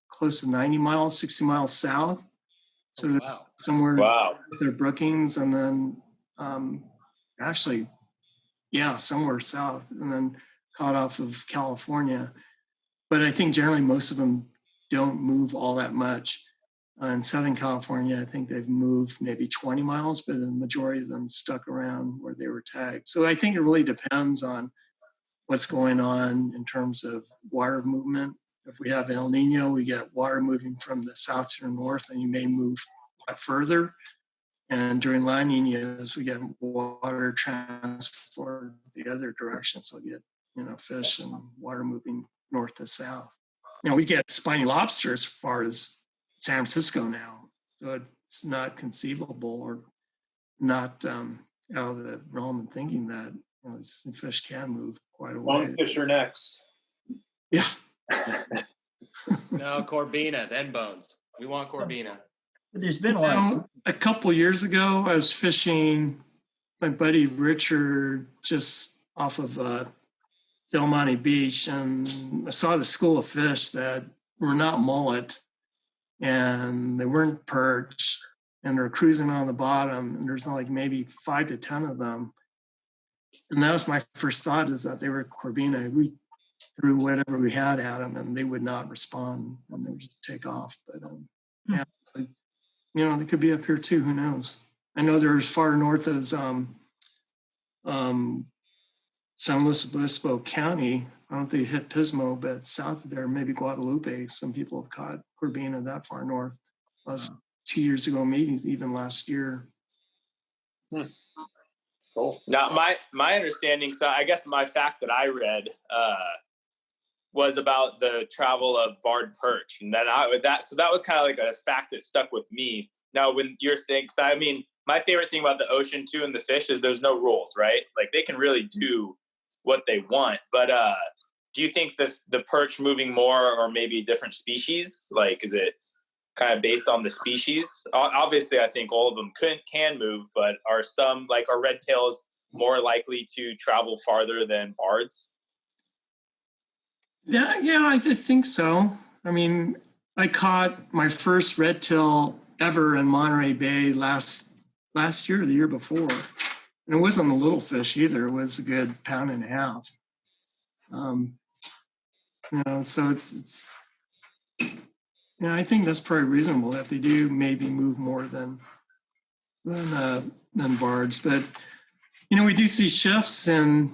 close to 90 miles, 60 miles south. So Wow. somewhere with their Brookings, and then somewhere south, and then caught off of California. But I think generally most of them don't move all that much. In Southern California, I think they've moved maybe 20 miles, but the majority of them stuck around where they were tagged. So I think it really depends on what's going on in terms of water movement. If we have El Nino, we get water moving from the south to the north, and you may move a lot further. And during La Ninas, we get water transport the other direction. So you get, fish and water moving north to south. We get spiny lobster as far as San Francisco now. So it's not conceivable or not out of the realm of thinking that fish can move quite a way. Bonefish are next. Yeah. No, Corbina, then bones. We want Corbina. There's been a lot. A couple years ago, I was fishing my buddy Richard just off of Del Monte Beach, and I saw the school of fish that were not mullet, and they weren't perch, and they're cruising on the bottom, and there's like maybe 5 to 10 of them. And that was my first thought, is that they were Corbina. We threw whatever we had at them, and they would not respond, and they would just take off. But they could be up here too. Who knows? I know they're as far north as San Luis Obispo County. I don't know if they hit Pismo, but south of there, maybe Guadalupe, some people have caught Corbina that far north. That was 2 years ago, maybe even last year. That's cool. Now, my understanding, so I guess my fact that I read was about the travel of barred perch, and then so that was kind of like a fact that stuck with me. Now, when you're saying, my favorite thing about the ocean too and the fish is there's no rules, right? Like they can really do what they want. But do you think the perch moving more, or maybe different species? Like, is it kind of based on the species? Obviously, I think all of them can move, but are some, like, are red tails more likely to travel farther than bards? Yeah, I think so. I mean, I caught my first red tail ever in Monterey Bay last year, the year before. And it wasn't a little fish either. It was a good 1.5 pounds. So it's I think that's probably reasonable that they do maybe move more than than bards. But we do see shifts in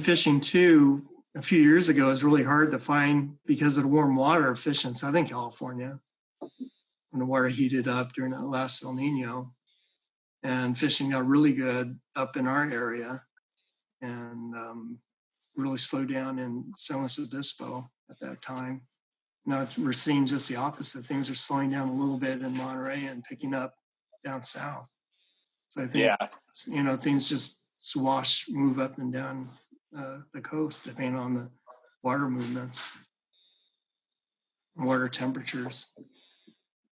fishing too. A few years ago, it was really hard to find because of the warm water fish in Southern California when the water heated up during that last El Nino, and fishing got really good up in our area, and really slowed down in San Luis Obispo at that time. Now we're seeing just the opposite. Things are slowing down a little bit in Monterey and picking up down south. So I think, things just move up and down the coast depending on the water movements, water temperatures.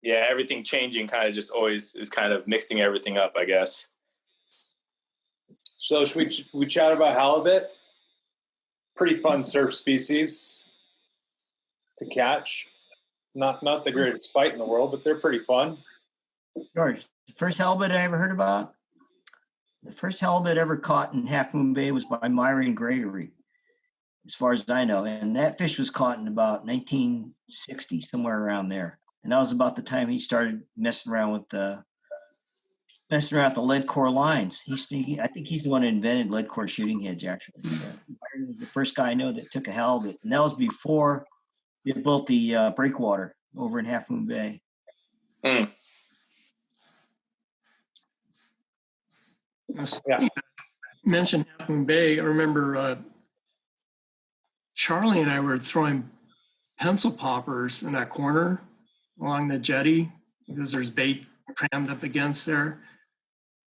Yeah, everything changing kind of just always is kind of mixing everything up, I guess. So should we chat about halibut? Pretty fun surf species to catch. Not the greatest fight in the world, but they're pretty fun. George, the first halibut I ever heard about, the first halibut ever caught in Half Moon Bay was by Myron Gregory, as far as I know. And that fish was caught in about 1960, somewhere around there. And that was about the time he started messing around with the lead core lines. I think he's the one who invented lead core shooting heads, actually. Myron was the first guy I know that took a halibut. And that was before they built the breakwater over in Half Moon Bay. Mm. Yeah. Mentioned Half Moon Bay. I remember Charlie and I were throwing pencil poppers in that corner along the jetty because there's bait crammed up against there.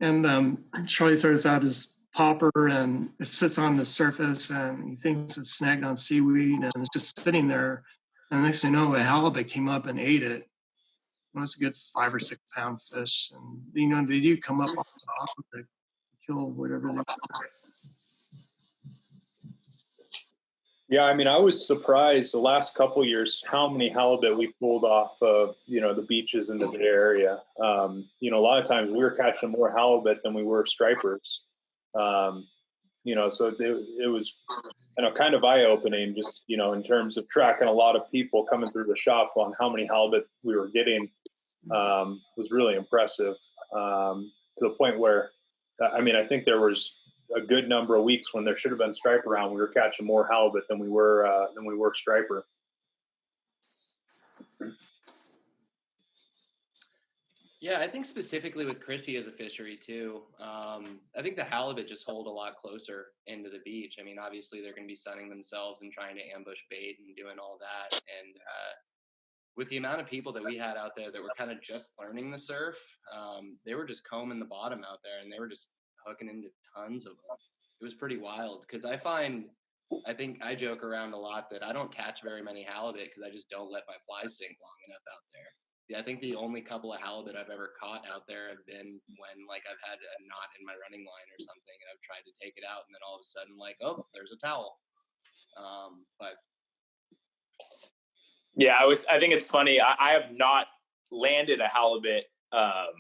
And Charlie throws out his popper and it sits on the surface and he thinks it's snagged on seaweed and it's just sitting there. And next thing you know, a halibut came up and ate it. It was a good 5 or 6 pound fish. And, they do come up on top of it, kill whatever they Yeah, I mean, I was surprised the last couple of years how many halibut we pulled off of, the beaches in the Bay Area. A lot of times we were catching more halibut than we were stripers. So it was, kind of eye-opening just, in terms of tracking a lot of people coming through the shop on how many halibut we were getting was really impressive to the point where, I think there was a good number of weeks when there should have been striper around. We were catching more halibut than we were striper. Yeah, I think specifically with Chrissy as a fishery too, I think the halibut just hold a lot closer into the beach. I mean, obviously they're going to be sunning themselves and trying to ambush bait and doing all that. And with the amount of people that we had out there that were kind of just learning the surf, they were just combing the bottom out there and they were just hooking into tons of them. It was pretty wild because I think I joke around a lot that I don't catch very many halibut because I just don't let my flies sink long enough out there. Yeah, I think the only couple of halibut I've ever caught out there have been when I've had a knot in my running line or something and I've tried to take it out and then all of a sudden oh, there's a towel. But yeah, I think it's funny. I have not landed a halibut out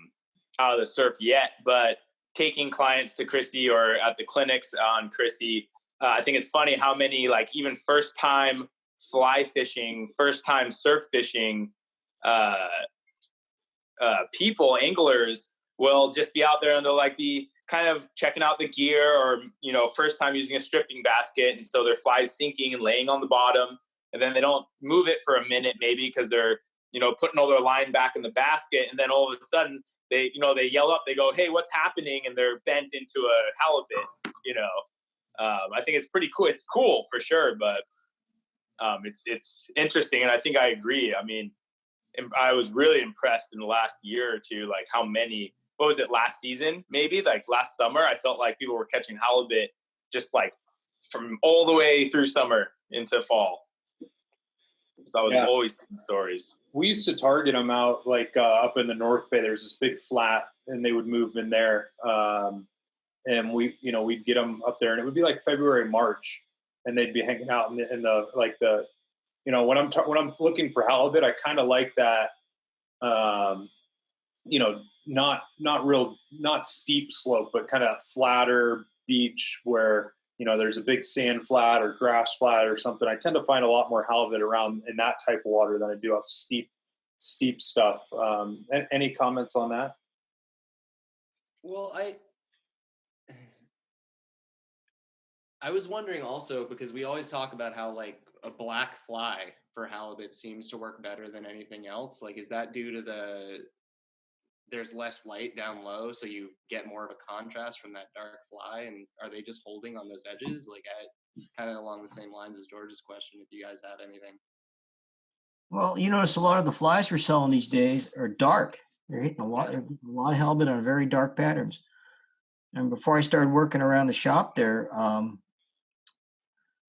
of the surf yet, but taking clients to Chrissy or at the clinics on Chrissy, I think it's funny how many even first time fly fishing, first time surf fishing people, anglers will just be out there and they'll be kind of checking out the gear or, first time using a stripping basket. And so their fly's sinking and laying on the bottom. And then they don't move it for a minute, maybe because they're, putting all their line back in the basket. And then all of a sudden they yell up, they go, "Hey, what's happening?" And they're bent into a halibut, I think it's pretty cool. It's cool for sure, but it's interesting. And I think I agree. I mean, I was really impressed in the last year or two, how many, what was it, last season, maybe last summer, I felt like people were catching halibut just from all the way through summer into fall. So I was always seeing stories. We used to target them out up in the North Bay. There's this big flat and they would move in there. And we'd get them up there and it would be February, March, and they'd be hanging out in the when I'm looking for halibut, I kind of like that, not steep slope, but kind of flatter beach where, there's a big sand flat or grass flat or something. I tend to find a lot more halibut around in that type of water than I do off steep stuff. Any comments on that? Well, I was wondering also, because we always talk about how like a black fly for halibut seems to work better than anything else. Like, is that due to there's less light down low, so you get more of a contrast from that dark fly? And are they just holding on those edges? Like, kind of along the same lines as George's question, if you guys have anything. Well, you notice a lot of the flies we're selling these days are dark. They're hitting a lot of halibut on very dark patterns. And before I started working around the shop there,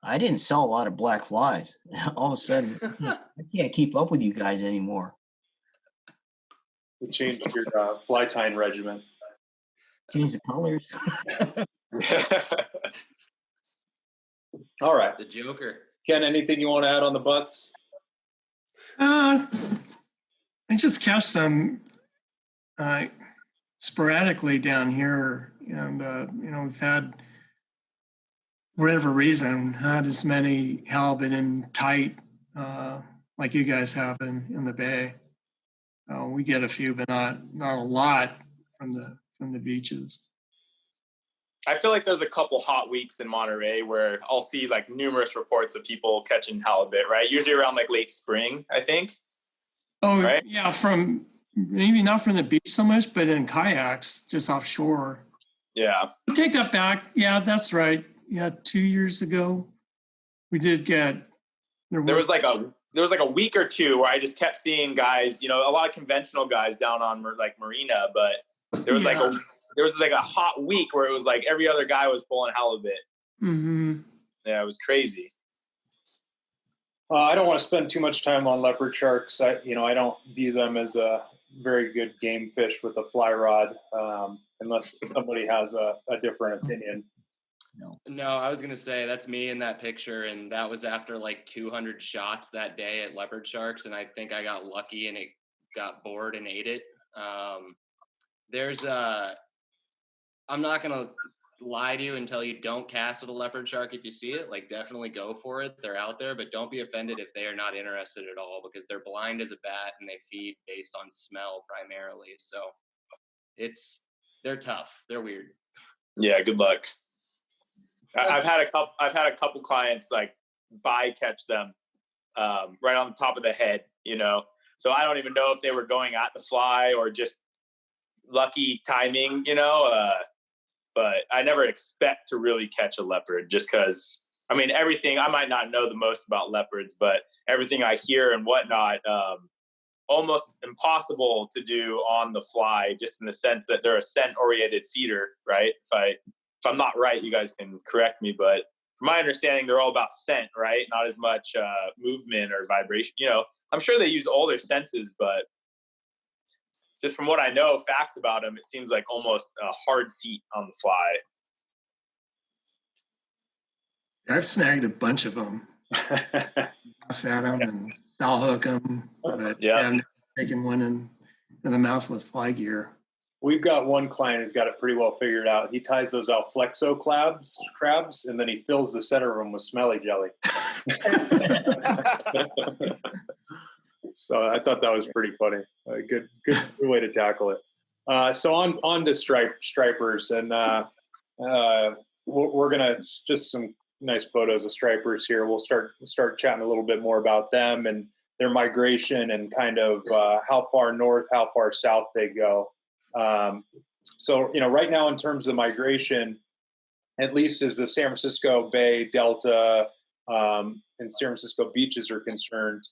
I didn't sell a lot of black flies. All of a sudden, I can't keep up with you guys anymore. You changed your fly tying regimen. Change the colors. All right. The Joker. Ken, anything you want to add on the butts? I just catch them sporadically down here, and we've had, for whatever reason, not as many halibut in tight like you guys have in the bay. We get a few, but not a lot from the beaches. I feel like there's a couple hot weeks in Monterey where I'll see like numerous reports of people catching halibut, right? Usually around like late spring, I think. Oh, right? Yeah, maybe not from the beach so much, but in kayaks just offshore. Yeah. I'll take that back. Yeah, that's right. Yeah, 2 years ago, we did get. There was like a week or two where I just kept seeing guys, a lot of conventional guys down on like Marina, but there was like a hot week where it was like every other guy was pulling halibut. Mm-hmm. Yeah, it was crazy. I don't want to spend too much time on leopard sharks. I don't view them as a very good game fish with a fly rod, unless somebody has a different opinion. No, I was going to say that's me in that picture. And that was after like 200 shots that day at leopard sharks. And I think I got lucky and it got bored and ate it. I'm not going to lie to you and tell you don't cast at a leopard shark if you see it. Like, definitely go for it. They're out there, but don't be offended if they are not interested at all, because they're blind as a bat and they feed based on smell primarily. So they're tough. They're weird. Yeah, good luck. I've had a couple clients like catch them right on the top of the head, so I don't even know if they were going at the fly or just lucky timing, but I never expect to really catch a leopard, just because, everything, I might not know the most about leopards, but everything I hear and whatnot, almost impossible to do on the fly, just in the sense that they're a scent-oriented feeder, right? If I'm not right, you guys can correct me, but from my understanding, they're all about scent, right? Not as much movement or vibration. I'm sure they use all their senses, but just from what I know, facts about them, it seems like almost a hard feat on the fly. I've snagged a bunch of them. Toss at them and foul hook them, but I've never taken one in the mouth with fly gear. We've got one client who's got it pretty well figured out. He ties those Alflexo crabs, and then he fills the center of them with smelly jelly. So I thought that was pretty funny. Good way to tackle it. So on to stripers, and we're gonna just some nice photos of stripers here. We'll start chatting a little bit more about them and their migration and kind of how far north, how far south they go. So right now in terms of migration, at least as the San Francisco Bay Delta and San Francisco beaches are concerned,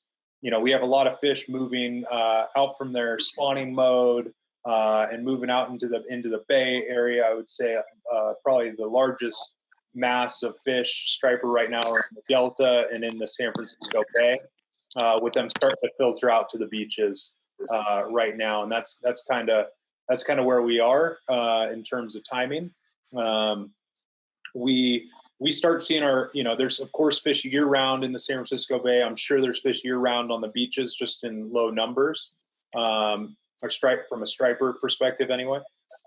we have a lot of fish moving out from their spawning mode and moving out into the Bay area. I would say probably the largest mass of fish striper right now are in the Delta and in the San Francisco Bay, with them starting to filter out to the beaches right now, and that's kind of where we are in terms of timing. We start seeing there's of course fish year round in the San Francisco Bay. I'm sure there's fish year round on the beaches, just in low numbers, from a striper perspective anyway.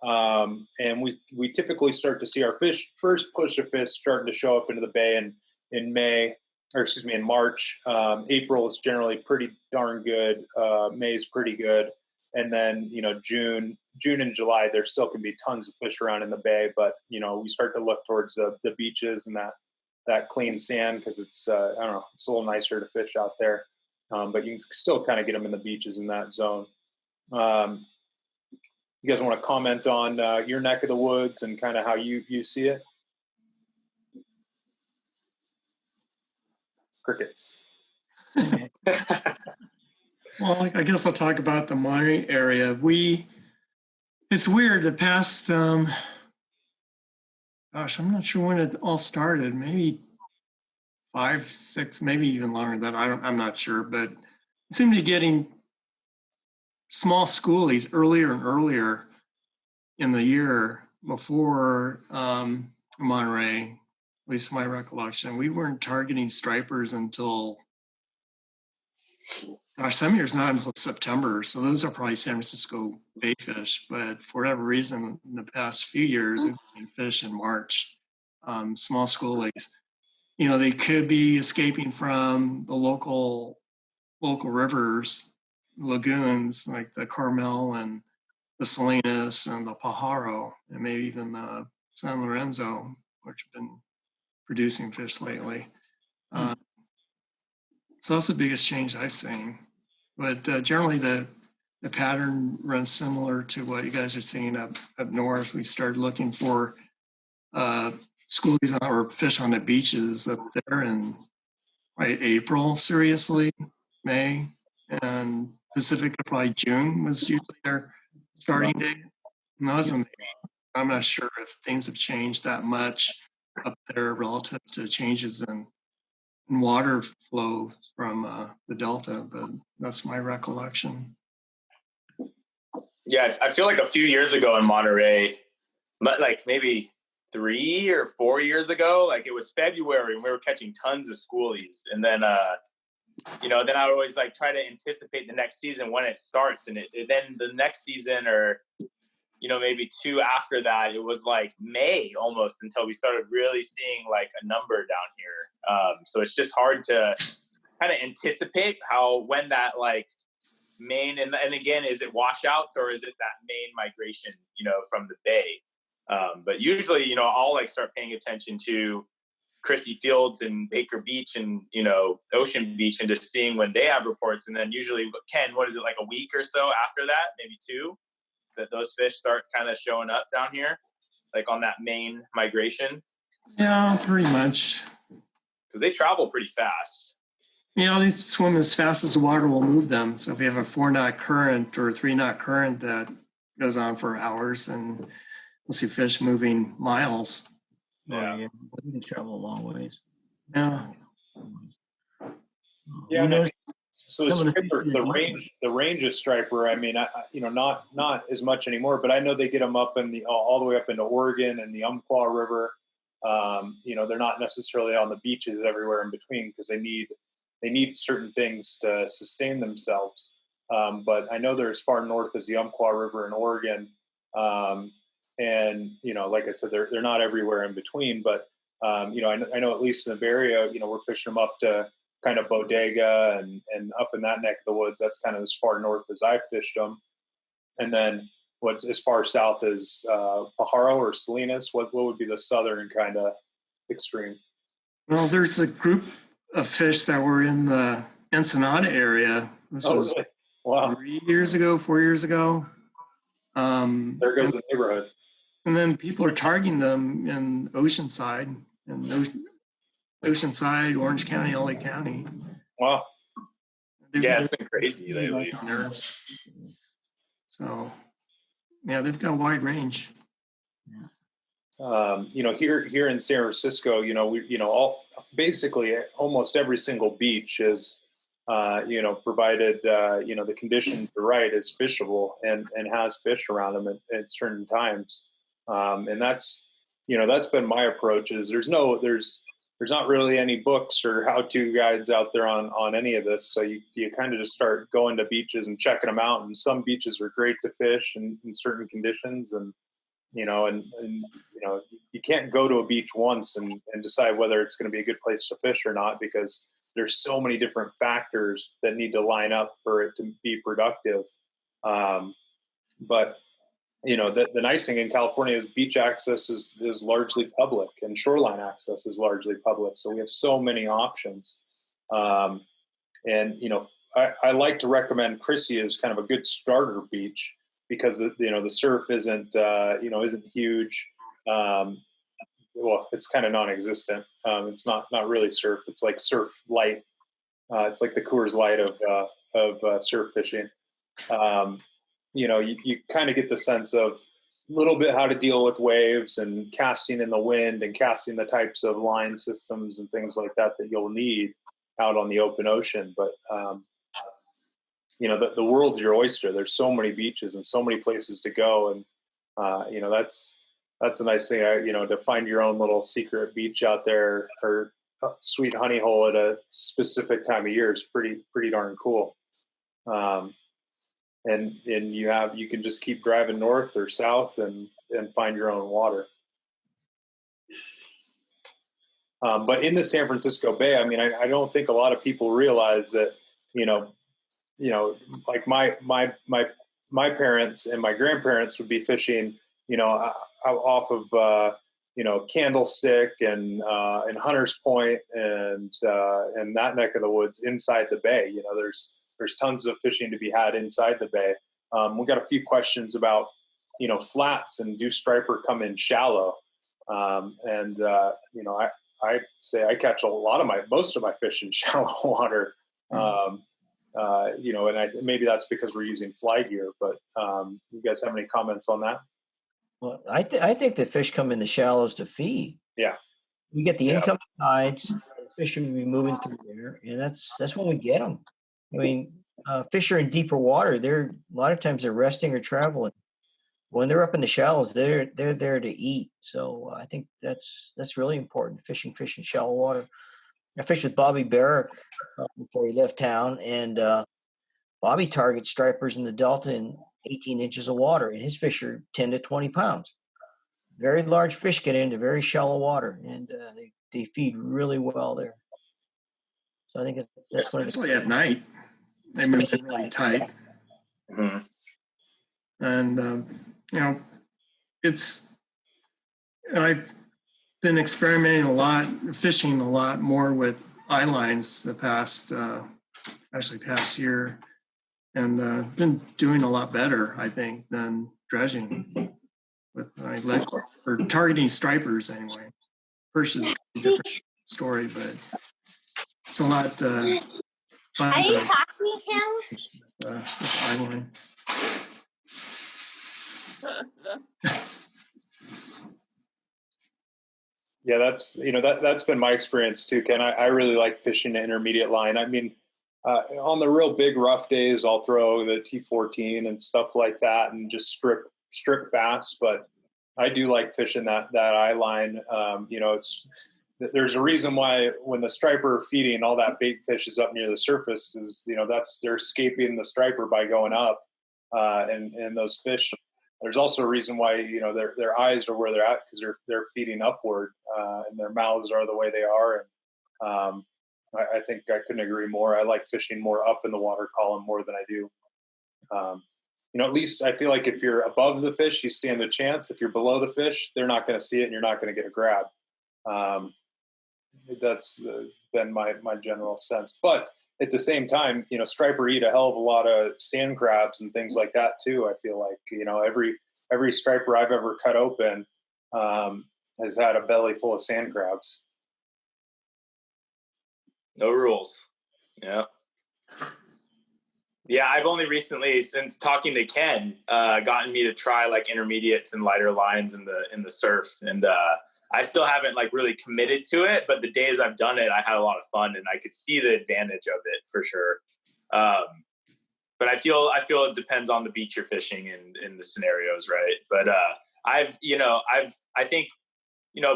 And we typically start to see our first push of fish starting to show up into the Bay in March. April is generally pretty darn good. May is pretty good. And then, June and July, there still can be tons of fish around in the bay, but, we start to look towards the beaches and that clean sand because it's, I don't know, it's a little nicer to fish out there. But you can still kind of get them in the beaches in that zone. You guys want to comment on your neck of the woods and kind of how you see it? Crickets. Well, I guess I'll talk about the Monterey area. It's weird, the past, gosh, I'm not sure when it all started, maybe 5, 6, maybe even longer than that. I'm not sure, but it seemed to be getting small schoolies earlier and earlier in the year before Monterey, at least my recollection. We weren't targeting stripers until, some years not until September. So those are probably San Francisco bay fish. But for whatever reason, in the past few years, we've seen fish in March, small schoolies. They could be escaping from the local rivers, lagoons like the Carmel and the Salinas and the Pajaro, and maybe even the San Lorenzo, which have been producing fish lately. So that's the biggest change I've seen. But generally, the pattern runs similar to what you guys are seeing up north. We started looking for schoolies or fish on the beaches up there in April, seriously, May, and Pacific, probably June was usually their starting date. And that was amazing. I'm not sure if things have changed that much up there relative to changes in water flow from the Delta, but that's my recollection. Yeah, I feel like a few years ago in Monterey, but like maybe 3 or 4 years ago, like it was February and we were catching tons of schoolies. And then, then I would always like try to anticipate the next season when it starts. And then the next season or, maybe 2 after that, it was like May almost until we started really seeing like a number down here. So it's just hard to kind of anticipate when that like main, and again, is it washouts or is it that main migration, from the bay? But usually, I'll like start paying attention to Christie Fields and Baker Beach and, Ocean Beach and just seeing when they have reports. And then usually, Ken, what is it, like a week or so after that, maybe 2, that those fish start kind of showing up down here, like on that main migration? Yeah, pretty much. Because they travel pretty fast. They swim as fast as the water will move them. So if you have a 4-knot current or a 3-knot current that goes on for hours, and you'll see fish moving miles. Yeah. We can travel a long ways. Yeah. Yeah. So the range of striper, I mean, not as much anymore, but I know they get them up in all the way up into Oregon and the Umpqua River. They're not necessarily on the beaches everywhere in between because they need certain things to sustain themselves. But I know they're as far north as the Umpqua River in Oregon. And, like I said, they're not everywhere in between, but, I know at least in the Bay Area, we're fishing them up to kind of Bodega and up in that neck of the woods. That's kind of as far north as I've fished them. And then what's as far south as Pajaro or Salinas, what would be the southern kind of extreme? Well, there's a group of fish that were in the Ensenada area. This was really? Wow. 3 years ago, 4 years ago. There goes the neighborhood. And then people are targeting them in Oceanside, Orange County, LA County. Wow. Yeah, it's been crazy lately. So, yeah, they've got a wide range. Here in San Francisco, basically almost every single beach is, provided, the conditions are right, is fishable and has fish around them at certain times. And that's been my approach. Is there's not really any books or how-to guides out there on any of this. So you kind of just start going to beaches and checking them out. And some beaches are great to fish in certain conditions. And, you can't go to a beach once and decide whether it's going to be a good place to fish or not, because there's so many different factors that need to line up for it to be productive. But the nice thing in California is beach access is largely public, and shoreline access is largely public. So we have so many options. I like to recommend Chrissy as kind of a good starter beach because the surf isn't huge. Well, it's kind of non-existent. It's not really surf. It's like surf light. It's like the Coors Light of surf fishing. You kind of get the sense of a little bit how to deal with waves and casting in the wind and casting the types of line systems and things like that you'll need out on the open ocean. But the world's your oyster. There's so many beaches and so many places to go, and that's a nice thing. To find your own little secret beach out there or sweet honey hole at a specific time of year is pretty darn cool. And you can just keep driving north or south and find your own water. But in the San Francisco Bay, I mean, I don't think a lot of people realize that, like my parents and my grandparents would be fishing, off of, Candlestick and Hunters Point and that neck of the woods inside the bay. There's tons of fishing to be had inside the bay. We got a few questions about, flats, and do striper come in shallow? I say I catch most of my fish in shallow water. And maybe that's because we're using fly gear, but you guys have any comments on that? Well, I think the fish come in the shallows to feed. Yeah. We get the incoming tides, the fish will be moving through there, and that's when we get them. I mean, fish are in deeper water. A lot of times they're resting or traveling. When they're up in the shallows, they're there to eat. So I think that's really important. Fishing in shallow water. I fished with Bobby Barrick before he left town, and Bobby targets stripers in the Delta in 18 inches of water, and his fish are 10 to 20 pounds. Very large fish get into very shallow water, and they feed really well there. So I think that's one of the, especially at night. They move really tight. Mm-hmm. And, I've been experimenting a lot, fishing a lot more with eye lines the past year, and been doing a lot better, I think, than dredging with my leg or targeting stripers anyway. Perch is a different story, but it's a lot fun. Are you talking to him? This eye line. Yeah, that's been my experience too, Ken. I really like fishing the intermediate line. I mean, on the real big rough days, I'll throw the T14 and stuff like that and just strip fast. But I do like fishing that eye line. There's a reason why when the striper are feeding, all that bait fish is up near the surface is, they're escaping the striper by going up, and those fish. There's also a reason why, their eyes are where they're at, because they're feeding upward, and their mouths are the way they are. And I think I couldn't agree more. I like fishing more up in the water column more than I do. At least I feel like if you're above the fish, you stand a chance. If you're below the fish, they're not going to see it, and you're not going to get a grab. That's been my general sense. But at the same time, striper eat a hell of a lot of sand crabs and things like that too. I feel like, every striper I've ever cut open has had a belly full of sand crabs. No rules. Yeah. Yeah, I've only recently, since talking to Ken, gotten me to try like intermediates and lighter lines in the surf. And I still haven't like really committed to it, but the days I've done it, I had a lot of fun, and I could see the advantage of it for sure. But I feel it depends on the beach you're fishing and in the scenarios, right? But I think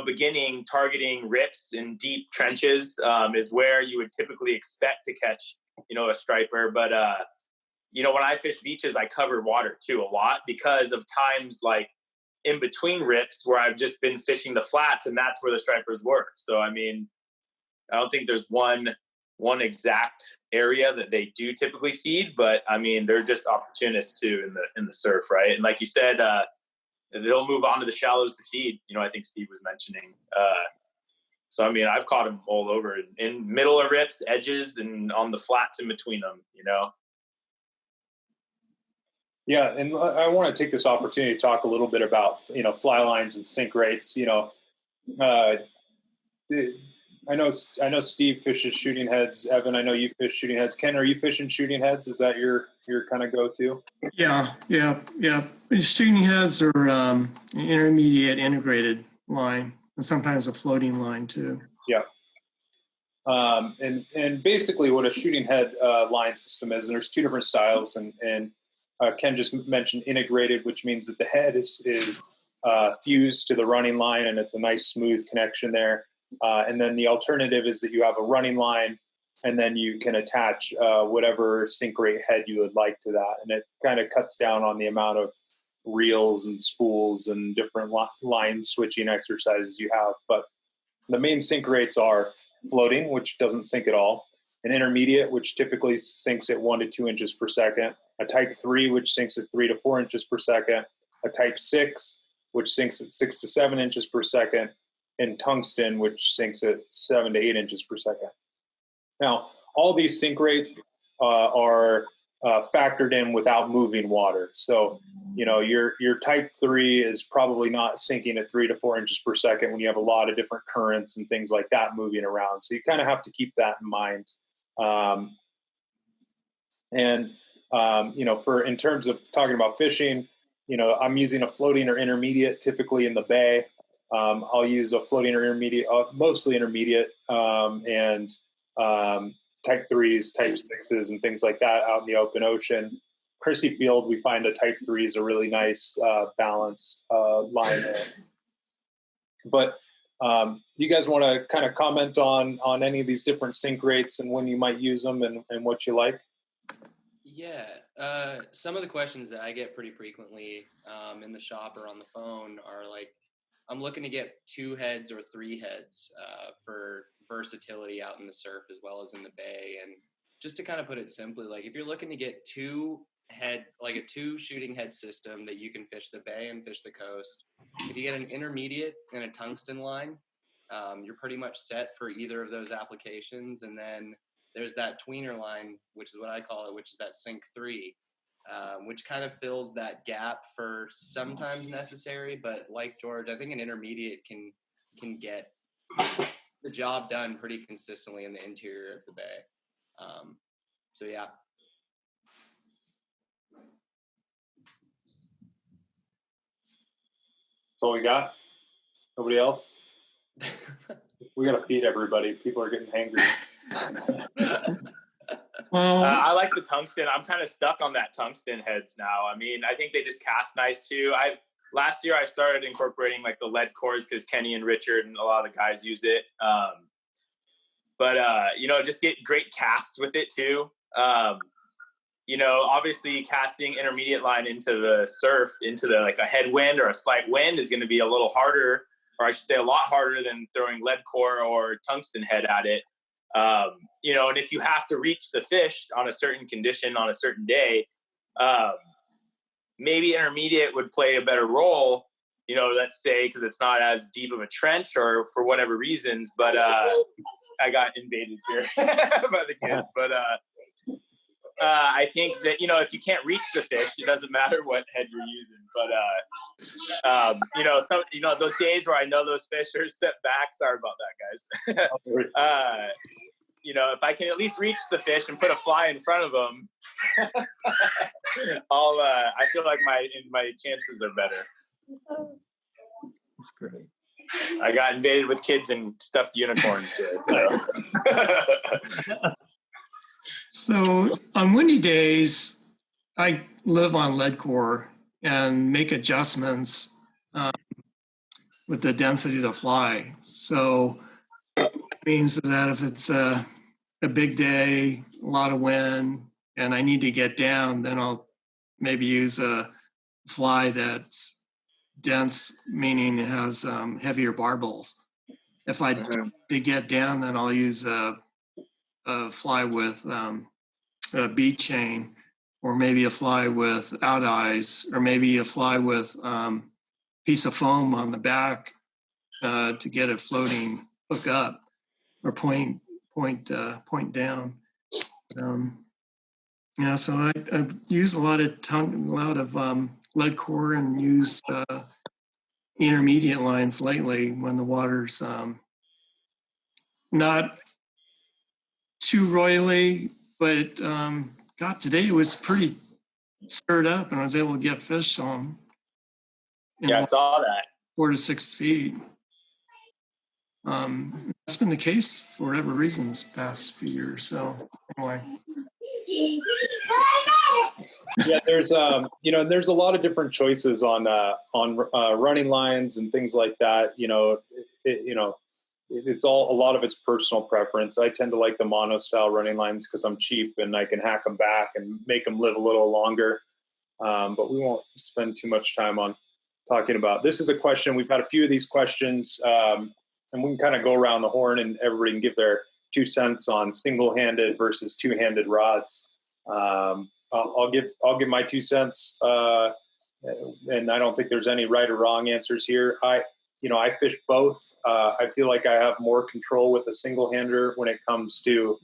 beginning targeting rips in deep trenches is where you would typically expect to catch a striper. But when I fish beaches, I cover water too a lot because of times like in between rips where I've just been fishing the flats, and that's where the stripers were. So, I mean, I don't think there's one one exact area that they do typically feed, but I mean, they're just opportunists too in the surf, right? And like you said, they'll move on to the shallows to feed. I think Steve was mentioning. So I mean, I've caught them all over in middle of rips, edges, and on the flats in between them. Yeah, and I want to take this opportunity to talk a little bit about fly lines and sink rates. I know Steve fishes shooting heads. Evan, I know you fish shooting heads. Ken, are you fishing shooting heads? Is that your kind of go-to? Yeah. Shooting heads are an intermediate integrated line, and sometimes a floating line too. Yeah. And basically what a shooting head line system is, and there's two different styles, and Ken just mentioned integrated, which means that the head is fused to the running line, and it's a nice smooth connection there. And then the alternative is that you have a running line, and then you can attach whatever sink rate head you would like to that. And it kind of cuts down on the amount of reels and spools and different line switching exercises you have. But the main sink rates are floating, which doesn't sink at all, an intermediate, which typically sinks at 1 to 2 inches per second, a type 3, which sinks at 3 to 4 inches per second, a type 6, which sinks at 6 to 7 inches per second, and tungsten, which sinks at 7 to 8 inches per second. Now, all these sink rates are factored in without moving water. So, your type 3 is probably not sinking at 3 to 4 inches per second when you have a lot of different currents and things like that moving around. So you kind of have to keep that in mind. In terms of talking about fishing, I'm using a floating or intermediate typically in the bay. I'll use a floating or intermediate, mostly intermediate, and type 3s, type 6s, and things like that out in the open ocean. Crissy Field, we find a type 3 is a really nice balance line there. But you guys want to kind of comment on any of these different sink rates and when you might use them and what you like? Yeah, some of the questions that I get pretty frequently in the shop or on the phone are like, I'm looking to get 2 heads or 3 heads for versatility out in the surf as well as in the bay. And just to kind of put it simply, like if you're looking to get 2 shooting head system that you can fish the bay and fish the coast, if you get an intermediate and a tungsten line, you're pretty much set for either of those applications. And then there's that tweener line, which is what I call it, which is that sink 3. Which kind of fills that gap for sometimes necessary, but like George, I think an intermediate can get the job done pretty consistently in the interior of the bay. So yeah. That's all we got. Nobody else? We got to feed everybody. People are getting hangry. Well, I like the tungsten. I'm kind of stuck on that tungsten heads now. I mean, I think they just cast nice too. Last year I started incorporating like the lead cores because Kenny and Richard and a lot of the guys use it. Just get great cast with it too. Obviously casting intermediate line into the surf, into the like a headwind or a slight wind is going to be a little harder, or I should say a lot harder than throwing lead core or tungsten head at it. And if you have to reach the fish on a certain condition on a certain day, maybe intermediate would play a better role, let's say, because it's not as deep of a trench or for whatever reasons, but I got invaded here by the kids. But I think that, if you can't reach the fish, it doesn't matter what head you're using. But, those days where I know those fish are set back, sorry about that, guys. If I can at least reach the fish and put a fly in front of them, I feel like my chances are better. That's great. I got invaded with kids and stuffed unicorns today. So on windy days, I live on lead core and make adjustments with the density of the fly. So it means that if it's a big day, a lot of wind, and I need to get down, then I'll maybe use a fly that's dense, meaning it has heavier barbels. If I to get down, then I'll use a a fly with a bead chain, or maybe a fly without eyes, or maybe a fly with piece of foam on the back to get it floating, hook up, or point down. Yeah, so I use a lot of lead core and use intermediate lines lately when the water's not too roily, but God, today it was pretty stirred up, and I was able to get fish on. Yeah, I saw that. 4 to 6 feet. That's been the case for whatever reason this past few years. So anyway. Yeah, there's there's a lot of different choices on running lines and things like that. It's all, a lot of it's personal preference. I tend to like the mono style running lines because I'm cheap and I can hack them back and make them live a little longer. But we won't spend too much time on talking about. This is a question. We've had a few of these questions, and we can kind of go around the horn and everybody can give their 2 cents on single-handed versus two-handed rods. I'll give my 2 cents, and I don't think there's any right or wrong answers here. I fish both. I feel like I have more control with a single-hander when it comes to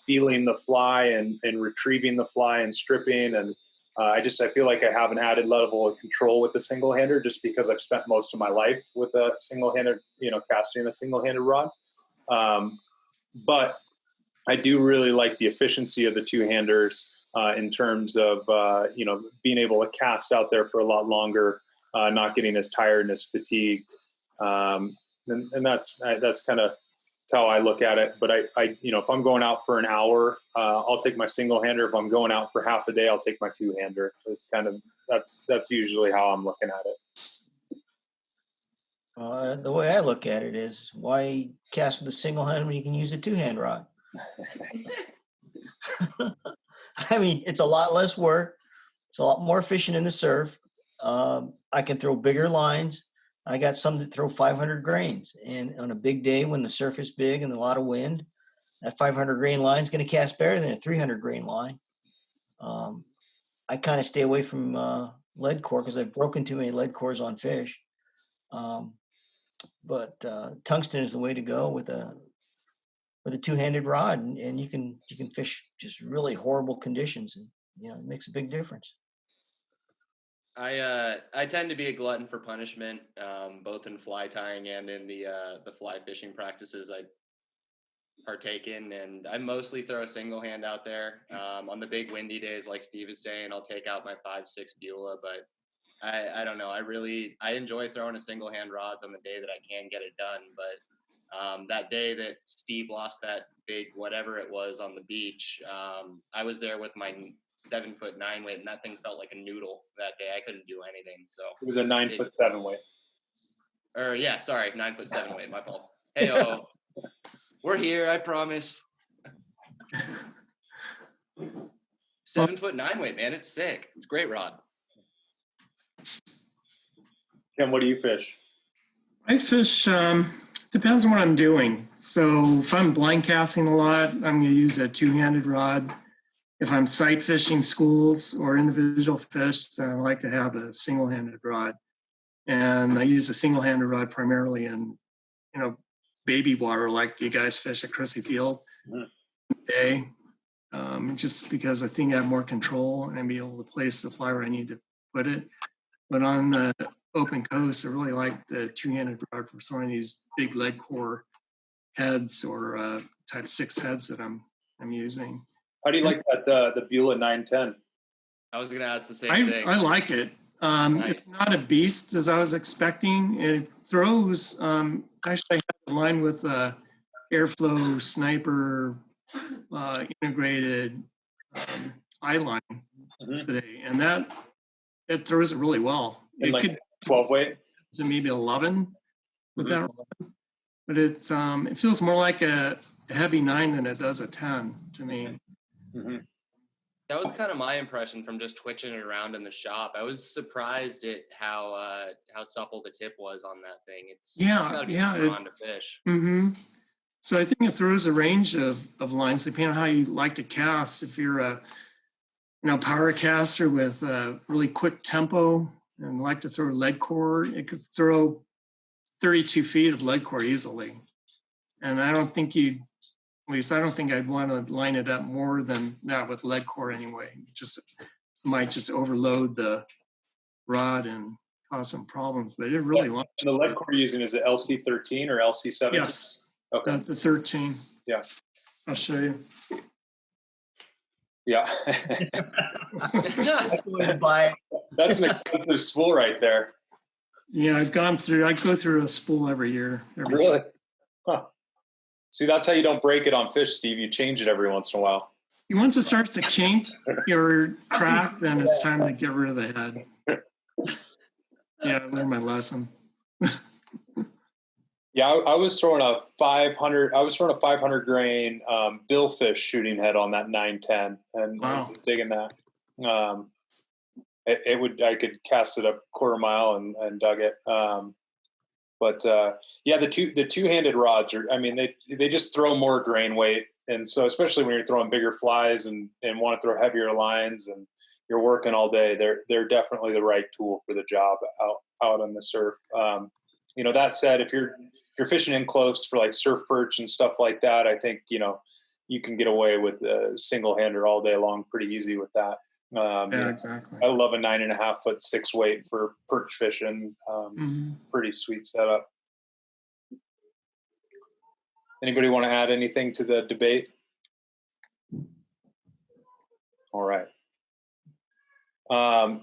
feeling the fly and retrieving the fly and stripping. And I feel like I have an added level of control with the single-hander just because I've spent most of my life with a single-handed, casting a single-handed rod. But I do really like the efficiency of the two-handers in terms of, being able to cast out there for a lot longer, not getting as tired and as fatigued. And that's kind of how I look at it. But if I'm going out for an hour, I'll take my single-hander. If I'm going out for half a day, I'll take my two-hander. That's usually how I'm looking at it. The way I look at it is, why cast with a single hand when you can use a two-hand rod? I mean, it's a lot less work. It's a lot more efficient in the surf. I can throw bigger lines. I got some that throw 500 grains. And on a big day when the surf is big and a lot of wind, that 500 grain line is going to cast better than a 300 grain line. I kind of stay away from lead core because I've broken too many lead cores on fish. But tungsten is the way to go with a two-handed rod, and you can fish just really horrible conditions, and it makes a big difference. I tend to be a glutton for punishment, both in fly tying and in the fly fishing practices I partake in, and I mostly throw a single hand out there. On the big windy days, like Steve is saying, I'll take out my 5.6 Beulah, but I don't know. I enjoy throwing a single hand rods on the day that I can get it done. But that day that Steve lost that big whatever it was on the beach, I was there with my 7'9" weight, and that thing felt like a noodle that day. I couldn't do anything. So it was a 9'7" weight. 9'7" weight. My fault. Hey, we're here. I promise. 7'9" weight, man. It's sick. It's a great rod. Ken, what do you fish? I fish, depends on what I'm doing. So if I'm blind casting a lot, I'm going to use a two-handed rod. If I'm sight fishing schools or individual fish, then I like to have a single-handed rod. And I use a single-handed rod primarily in, baby water, like you guys fish at Crissy Field today. Just because I think I have more control and be able to place the fly where I need to put it. But on the open coast, I really like the two-handed rod for throwing these big lead core heads or type 6 heads that I'm using. How do you like that the Beulah 910? I was going to ask the same thing. I like it. Nice. It's not a beast as I was expecting. It throws, actually I have a line with Airflow Sniper integrated eye line today, and that it throws it really well. And it like could 12 weight to maybe 11 with that rod, but it feels more like a heavy 9 than it does a 10 to me. That was kind of my impression from just twitching it around in the shop. I was surprised at how supple the tip was on that thing. It's gotta be fun to fish. So I think it throws a range of lines depending on how you like to cast. If you're a power caster with a really quick tempo and like to throw lead core, it could throw 32 feet of lead core easily. And I don't think I'd want to line it up more than that with lead core anyway. Might just overload the rod and cause some problems, but it really launches. The lead core you're using, is it LC13 or LC17? Yes. Okay. The 13. Yeah. I'll show you. Yeah. That's the way to buy it. That's an expensive spool right there. Yeah, I go through a spool every year. Really? Huh. See, that's how you don't break it on fish, Steve. You change it every once in a while. Once it starts to kink or crack, then it's time to get rid of the head. Yeah, I learned my lesson. Yeah, I was throwing a 500. I was throwing a 500 grain billfish shooting head on that 910, and wow. I was digging that. I could cast it a quarter mile and dug it. But the two-handed rods are. I mean, they just throw more grain weight, and so especially when you're throwing bigger flies and want to throw heavier lines and you're working all day, they're definitely the right tool for the job out on the surf. That said, if you're fishing in close for like surf perch and stuff like that, I think you can get away with a single hander all day long pretty easy with that. Yeah, exactly. I love a 9.5 foot 6 weight for perch fishing. Pretty sweet setup. Anybody want to add anything to the debate? All right.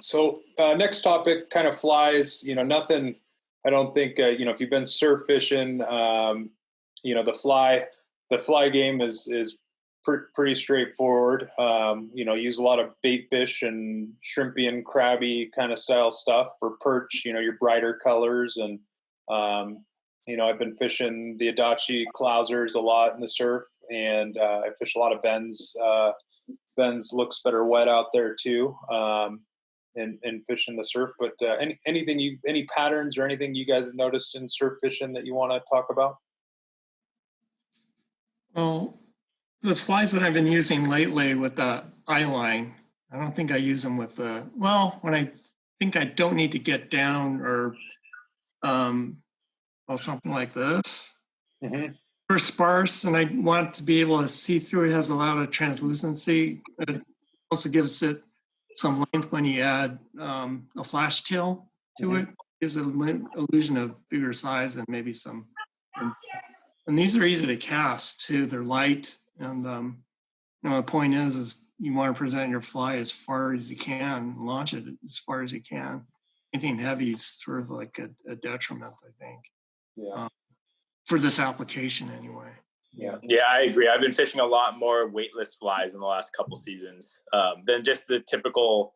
So next topic, kind of flies. Nothing. I don't think if you've been surf fishing, the fly game is pretty straightforward. Use a lot of bait fish and shrimpy and crabby kind of style stuff for perch. Your brighter colors and I've been fishing the Adachi clousers a lot in the surf, and I fish a lot of bends. Bends looks better wet out there too. And fishing the surf, but any patterns or anything you guys have noticed in surf fishing that you want to talk about? Well, the flies that I've been using lately with the eye line, I don't think I use them with when I think I don't need to get down or something like this. Mm-hmm. For sparse, and I want to be able to see through it. Has a lot of translucency. It also gives it some length when you add a flash tail to it. Gives an illusion of bigger size and maybe some. And these are easy to cast too. They're light, and the point is you want to present your fly as far as you can, launch it as far as you can. Anything heavy is sort of like a detriment, I think. Yeah. For this application, anyway. Yeah, I agree. I've been fishing a lot more weightless flies in the last couple seasons than just the typical,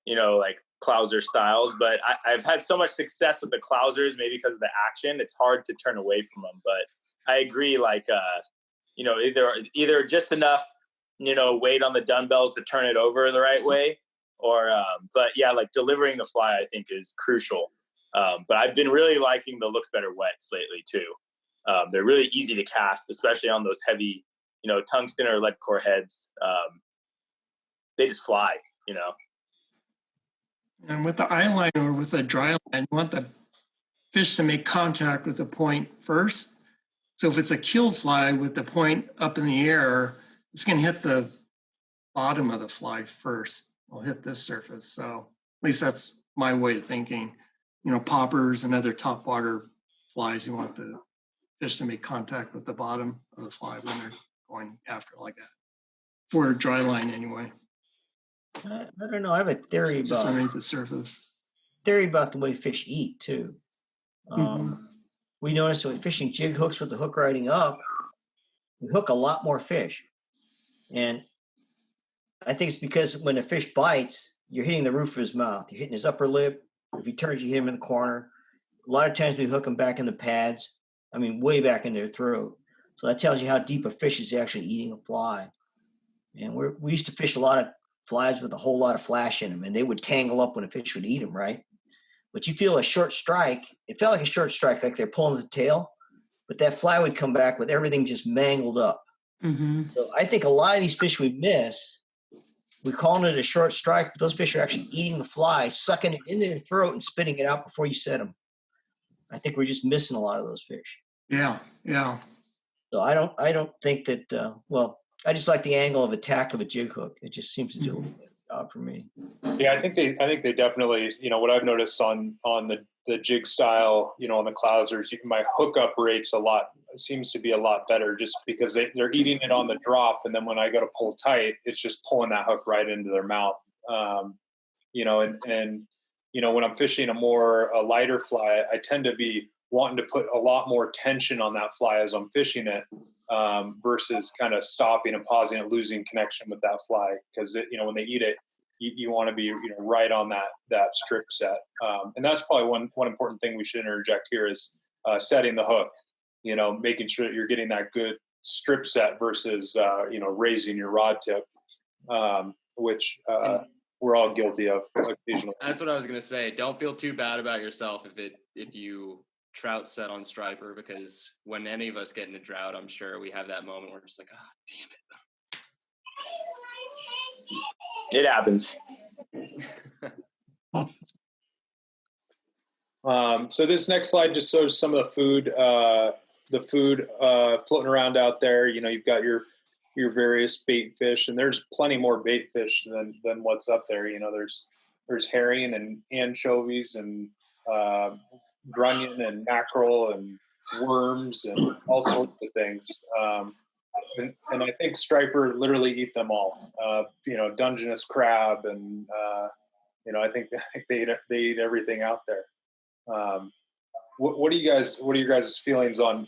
like clouser styles. But I've had so much success with the clousers, maybe because of the action. It's hard to turn away from them. But I agree, like, either just enough, weight on the dumbbells to turn it over the right way, or, but yeah, like delivering the fly, I think is crucial. But I've been really liking the looks better wets lately too. They're really easy to cast, especially on those heavy, tungsten or lead core heads. They just fly, And with the eye line or with the dry line, you want the fish to make contact with the point first. So if it's a keeled fly with the point up in the air, it's going to hit the bottom of the fly first. It'll hit this surface. So at least that's my way of thinking. Poppers and other topwater flies, you want the fish to make contact with the bottom of the fly when they're going after like that. For a dry line anyway. I don't know. I have a theory just underneath the surface. Theory about the way fish eat too. We notice with fishing jig hooks with the hook riding up, we hook a lot more fish. And I think it's because when a fish bites, you're hitting the roof of his mouth. You're hitting his upper lip. If he turns, you hit him in the corner. A lot of times we hook them back in the pads. I mean, way back in their throat. So that tells you how deep a fish is actually eating a fly. And we used to fish a lot of flies with a whole lot of flash in them, and they would tangle up when a fish would eat them, right? But you feel a short strike. It felt like a short strike, like they're pulling the tail. but that fly would come back with everything just mangled up. Mm-hmm. So I think a lot of these fish we miss, we're calling it a short strike, but those fish are actually eating the fly, sucking it into their throat and spitting it out before you set them. I think we're just missing a lot of those fish. Yeah. So I don't think that, I just like the angle of attack of a jig hook. It just seems to do a little better job for me. Yeah, I think they definitely, what I've noticed on the jig style, on the Clousers, my hookup rate's seems to be a lot better just because they're eating it on the drop. And then when I go to pull tight, it's just pulling that hook right into their mouth. When I'm fishing a lighter fly, I tend to be wanting to put a lot more tension on that fly as I'm fishing it, versus kind of stopping and pausing and losing connection with that fly. Because when they eat it, you want to be right on that strip set. And that's probably one important thing we should interject here is setting the hook. Making sure that you're getting that good strip set versus raising your rod tip, which we're all guilty of occasionally. That's what I was gonna say. Don't feel too bad about yourself if you trout set on striper, because when any of us get in a drought, I'm sure we have that moment where we're just like, damn it. It happens. So this next slide just shows some of the food floating around out there. You've got your various bait fish, and there's plenty more bait fish than what's up there. There's herring and anchovies and grunion and mackerel and worms and all sorts of things. And I think striper literally eat them all. Dungeness crab and I think they eat everything out there. What are your guys' feelings on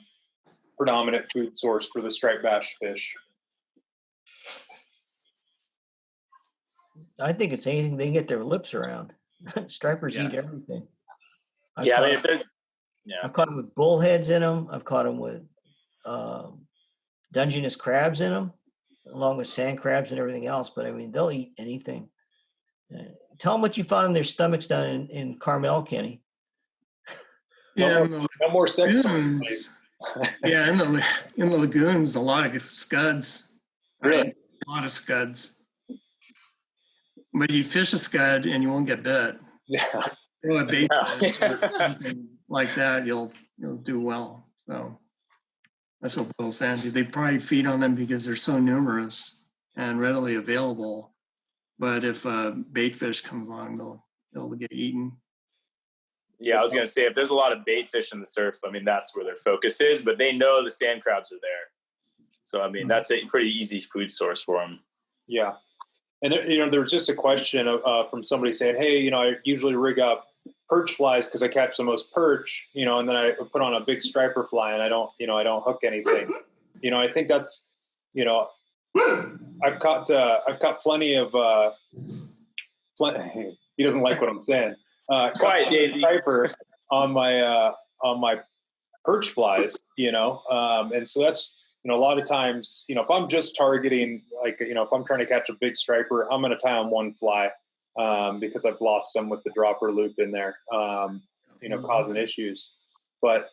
predominant food source for the striped bass fish? I think it's anything they can get their lips around. Stripers eat everything. I've caught them with bullheads in them. I've caught them with Dungeness crabs in them, along with sand crabs and everything else. But I mean, they'll eat anything. Tell them what you found in their stomachs down in Carmel, Kenny. Yeah, no more sex stories. Yeah, in the lagoons, a lot of scuds. Really? A lot of scuds. But you fish a scud and you won't get bit. Yeah. Throw a bait fish or something like that, you'll do well. So that's what boils down to. They probably feed on them because they're so numerous and readily available. But if a bait fish comes along, they'll get eaten. Yeah, I was going to say, if there's a lot of bait fish in the surf, I mean, that's where their focus is, but they know the sand crabs are there. So, I mean, that's a pretty easy food source for them. Yeah. And there was just a question from somebody saying, hey, I usually rig up perch flies because I catch the most perch, and then I put on a big striper fly and I don't hook anything. I think that's, I've caught plenty of, he doesn't like what I'm saying. Quiet, Daisy. Striper on my perch flies, and so that's, a lot of times, if I'm just targeting, if I'm trying to catch a big striper, I'm going to tie on one fly because I've lost them with the dropper loop in there, causing issues. But,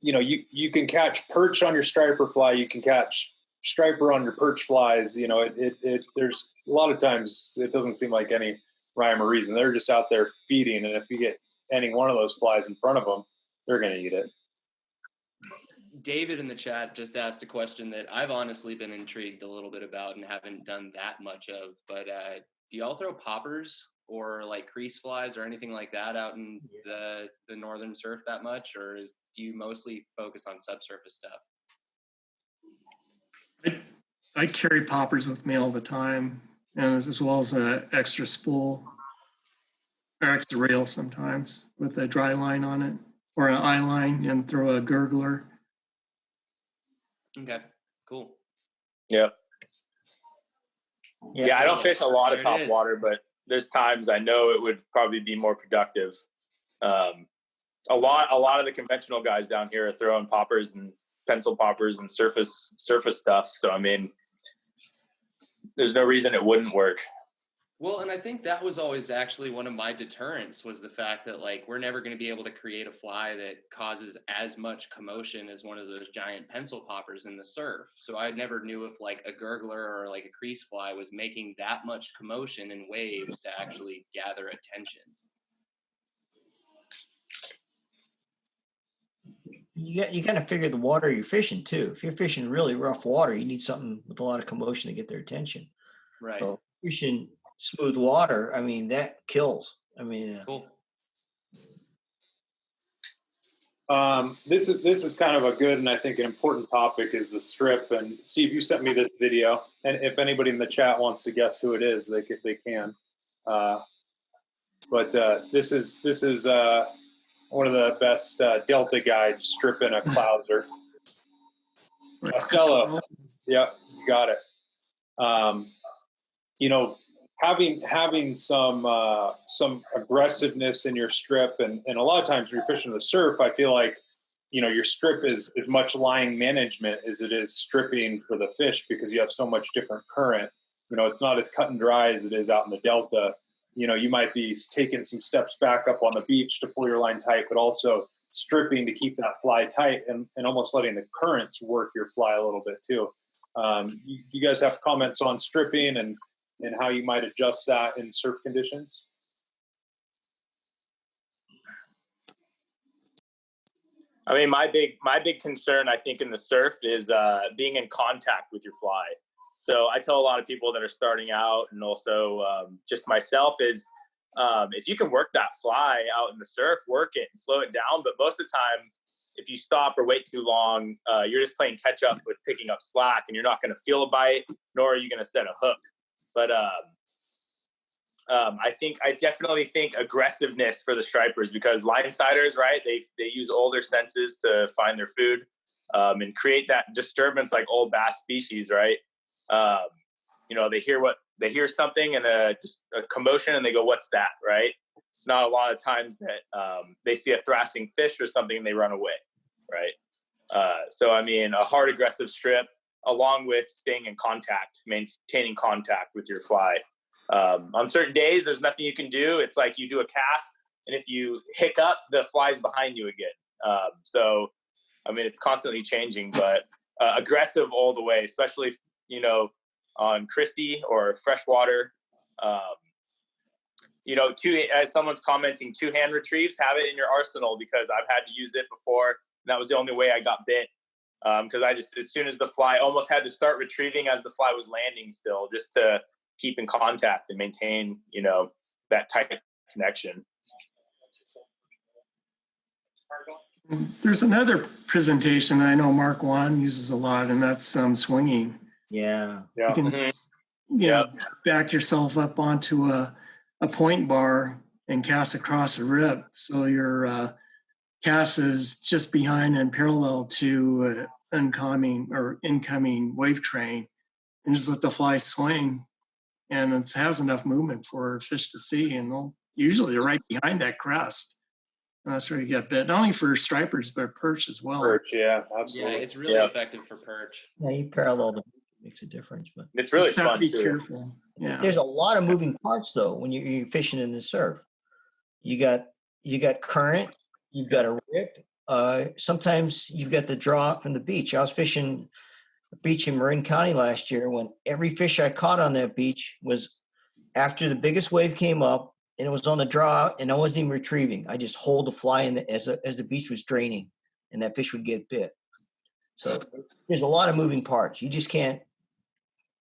you can catch perch on your striper fly. You can catch striper on your perch flies. There's a lot of times it doesn't seem like any rhyme or reason. They're just out there feeding. And if you get any one of those flies in front of them, they're going to eat it. David in the chat just asked a question that I've honestly been intrigued a little bit about and haven't done that much of, but do y'all throw poppers or like crease flies or anything like that out in the northern surf that much, or do you mostly focus on subsurface stuff? I carry poppers with me all the time, and as well as an extra spool or extra reel sometimes with a dry line on it or an eye line, and throw a gurgler. Okay, cool. Yeah, I don't fish a lot of top water, but there's times I know it would probably be more productive. A lot of the conventional guys down here are throwing poppers and pencil poppers and surface stuff. So, I mean, there's no reason it wouldn't work. Well, and I think that was always actually one of my deterrents, was the fact that like we're never going to be able to create a fly that causes as much commotion as one of those giant pencil poppers in the surf. So I never knew if like a gurgler or like a crease fly was making that much commotion in waves to actually gather attention. You got to figure the water you're fishing too. If you're fishing really rough water, you need something with a lot of commotion to get their attention. Right. So fishing smooth water, I mean, that kills. I mean, Cool. This is kind of a good and I think an important topic is the strip. And Steve, you sent me this video, and if anybody in the chat wants to guess who it is, they can. But this is one of the best Delta guides stripping a clouser. Costello, yeah, you got it. You know, having some aggressiveness in your strip, and a lot of times when you're fishing the surf, I feel like, you know, your strip is as much line management as it is stripping for the fish, because you have so much different current. You know, it's not as cut and dry as it is out in the Delta. You know, you might be taking some steps back up on the beach to pull your line tight, but also stripping to keep that fly tight, and almost letting the currents work your fly a little bit too. You guys have comments on stripping and how you might adjust that in surf conditions? I mean, my big concern, I think, in the surf is being in contact with your fly. So I tell a lot of people that are starting out, and also just myself, is if you can work that fly out in the surf, work it and slow it down. But most of the time, if you stop or wait too long, you're just playing catch up with picking up slack, and you're not going to feel a bite, nor are you going to set a hook. But I definitely think aggressiveness for the stripers, because line siders, right? They use all their senses to find their food and create that disturbance like old bass species, right? You know, they hear something and just a commotion, and they go, "What's that?" Right? It's not a lot of times that they see a thrashing fish or something and they run away, right? So I mean, a hard aggressive strip, along with staying in contact, maintaining contact with your fly. On certain days, there's nothing you can do. It's like you do a cast, and if you hiccup, the fly's behind you again. So, I mean, it's constantly changing, but aggressive all the way, especially, you know, on Chrissy or freshwater. You know, as someone's commenting, 2-hand retrieves, have it in your arsenal, because I've had to use it before. And that was the only way I got bit. Because I just, as soon as the fly, almost had to start retrieving as the fly was landing still, just to keep in contact and maintain, you know, that tight connection. There's another presentation I know Mark Wan uses a lot, and that's swinging. yeah. You can just, you know, back yourself up onto a point bar and cast across a rip. So your cast is just behind and parallel to incoming wave train, and just let the fly swing. And it has enough movement for fish to see, and they're right behind that crest. And that's where you get bit, not only for stripers, but perch as well. Perch, yeah, absolutely. Yeah, it's really effective for perch. Yeah, you parallel the makes a difference, but it's really Just have fun to be too. careful. Yeah, there's a lot of moving parts though when you're fishing in the surf. You got current, you've got a rip. Sometimes you've got the draw from the beach. I was fishing a beach in Marin County last year when every fish I caught on that beach was after the biggest wave came up, and it was on the draw, and I wasn't even retrieving. I just hold the fly in as the beach was draining, and that fish would get bit. So there's a lot of moving parts. You just can't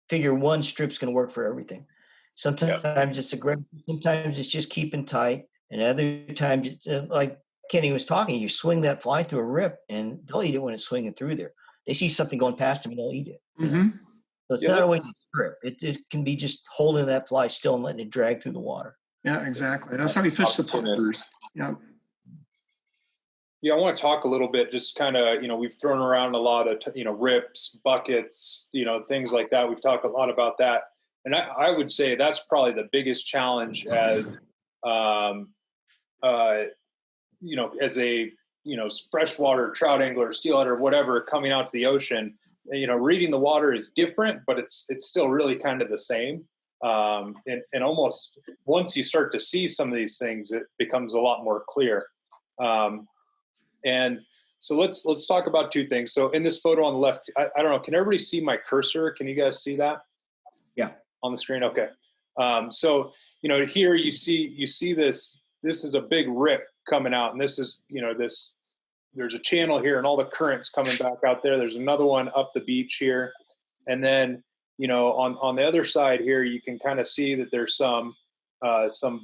figure one strip's going to work for everything. Sometimes it's aggressive, sometimes it's just keeping tight, and other times it's like Kenny was talking. You swing that fly through a rip, and they'll eat it when it's swinging through there. They see something going past them, and they'll eat it. Mm-hmm. So it's not always a strip. It can be just holding that fly still and letting it drag through the water. Yeah, exactly. That's how we fish the poppers. Yeah. Yeah, I want to talk a little bit, just kind of, you know, we've thrown around a lot of, you know, rips, buckets, you know, things like that. We've talked a lot about that. And I would say that's probably the biggest challenge as, you know, as a, you know, freshwater trout angler, steelheader, whatever, coming out to the ocean. You know, reading the water is different, but it's still really kind of the same. And almost once you start to see some of these things, it becomes a lot more clear. And so let's talk about two things. So in this photo on the left, I don't know, can everybody see my cursor? Can you guys see that? Yeah. On the screen? Okay. So, here you see this is a big rip coming out, and this is, there's a channel here and all the currents coming back out there. There's another one up the beach here. And then, on the other side here, you can kind of see that there's some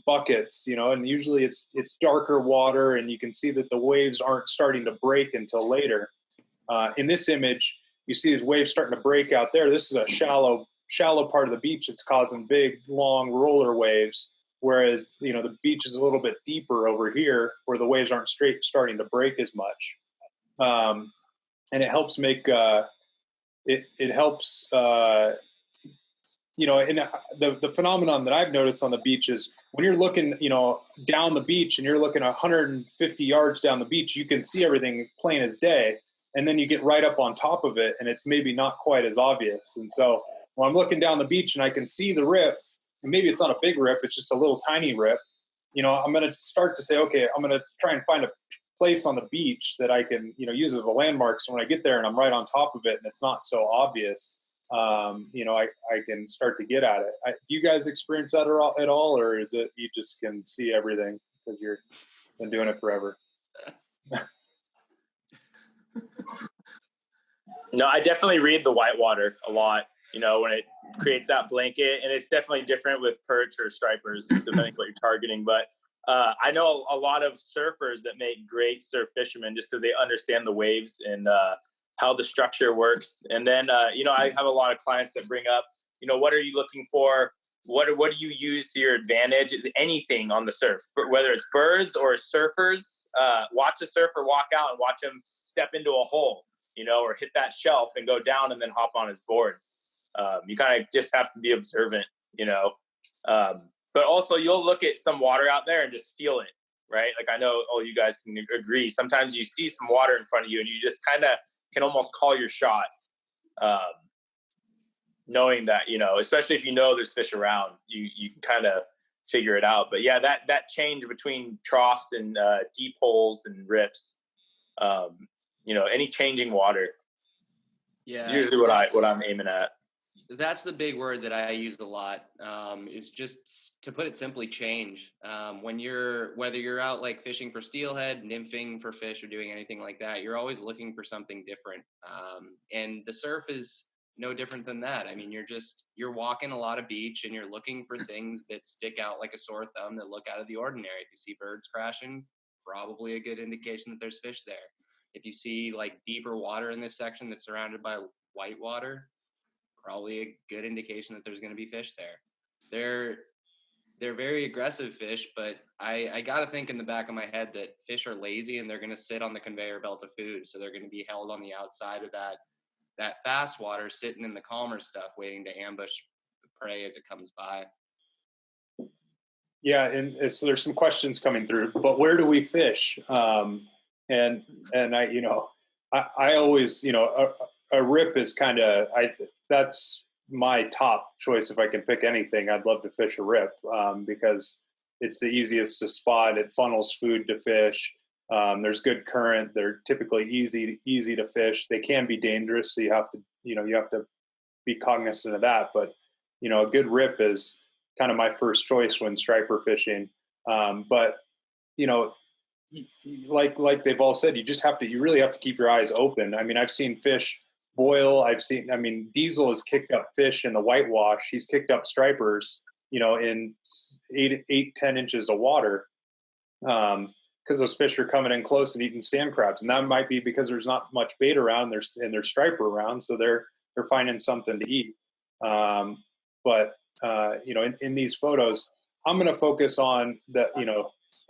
buckets, and usually it's darker water, and you can see that the waves aren't starting to break until later. In this image, you see these waves starting to break out there. This is a shallow part of the beach. It's causing big, long roller waves, whereas, the beach is a little bit deeper over here where the waves aren't starting to break as much. And it helps make, it helps, and the phenomenon that I've noticed on the beach is when you're looking, down the beach and you're looking 150 yards down the beach, you can see everything plain as day. And then you get right up on top of it and it's maybe not quite as obvious. And so when I'm looking down the beach and I can see the rip, and maybe it's not a big rip, it's just a little tiny rip, I'm going to start to say, okay, I'm going to try and find a place on the beach that I can, use as a landmark. So when I get there and I'm right on top of it and it's not so obvious, I can start to get at it. Do you guys experience that at all, or is it you just can see everything because you've been doing it forever? No, I definitely read the whitewater a lot, when it creates that blanket, and it's definitely different with perch or stripers, depending what you're targeting. But I know a lot of surfers that make great surf fishermen just because they understand the waves and how the structure works. And then, I have a lot of clients that bring up, what are you looking for? What do you use to your advantage? Anything on the surf, whether it's birds or surfers, watch a surfer walk out and watch him step into a hole, or hit that shelf and go down and then hop on his board. You kind of just have to be observant, but also you'll look at some water out there and just feel it, right? Like I know all you guys can agree. Sometimes you see some water in front of you and you just kind of can almost call your shot, knowing that, especially if there's fish around, you can kind of figure it out. But yeah, that change between troughs and deep holes and rips, any changing water, is usually what I'm aiming at. That's the big word that I use a lot, is just, to put it simply, change. Whether you're out like fishing for steelhead, nymphing for fish, or doing anything like that, you're always looking for something different. And the surf is no different than that. I mean, you're walking a lot of beach and you're looking for things that stick out like a sore thumb, that look out of the ordinary. If you see birds crashing, probably a good indication that there's fish there. If you see like deeper water in this section that's surrounded by white water, probably a good indication that there's going to be fish there. They're very aggressive fish, but I got to think in the back of my head that fish are lazy and they're going to sit on the conveyor belt of food. So they're going to be held on the outside of that fast water, sitting in the calmer stuff, waiting to ambush the prey as it comes by. Yeah. And so there's some questions coming through, but where do we fish? And I always, a rip is kind of, that's my top choice. If I can pick anything, I'd love to fish a rip, because it's the easiest to spot. It funnels food to fish. There's good current. They're typically easy to fish. They can be dangerous, so you have to be cognizant of that. But a good rip is kind of my first choice when striper fishing. But like they've all said, you really have to keep your eyes open. I mean, I've seen fish boil. Diesel has kicked up fish in the whitewash. He's kicked up stripers, in 10 inches of water, because those fish are coming in close and eating sand crabs. And that might be because there's not much bait around, there's striper around, so they're finding something to eat. But in these photos, I'm going to focus on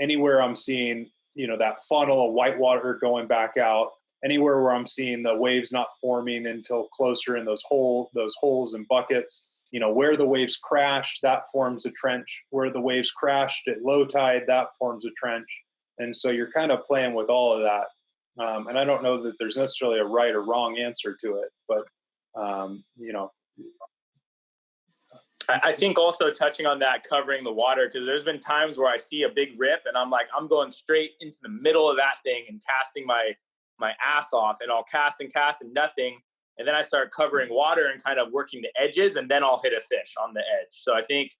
anywhere I'm seeing, that funnel of white water going back out, anywhere where I'm seeing the waves not forming until closer in those holes and buckets, where the waves crash, that forms a trench. Where the waves crashed at low tide, that forms a trench. And so you're kind of playing with all of that. And I don't know that there's necessarily a right or wrong answer to it, but, I think also touching on that, covering the water, because there's been times where I see a big rip and I'm like, I'm going straight into the middle of that thing and casting my ass off, and I'll cast and nothing. And then I start covering water and kind of working the edges, and then I'll hit a fish on the edge. So I think,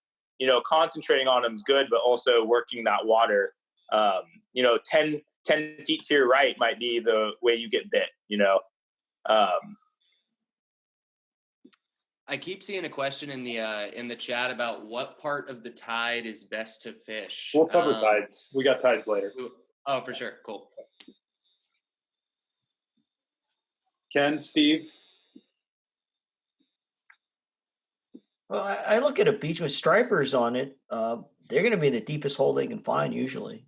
concentrating on them is good, but also working that water, 10 feet to your right might be the way you get bit, I keep seeing a question in the chat about what part of the tide is best to fish. We'll cover tides. We got tides later. Oh, for sure. Cool. Ken, Steve? Well, I look at a beach with stripers on it. They're going to be the deepest hole they can find usually.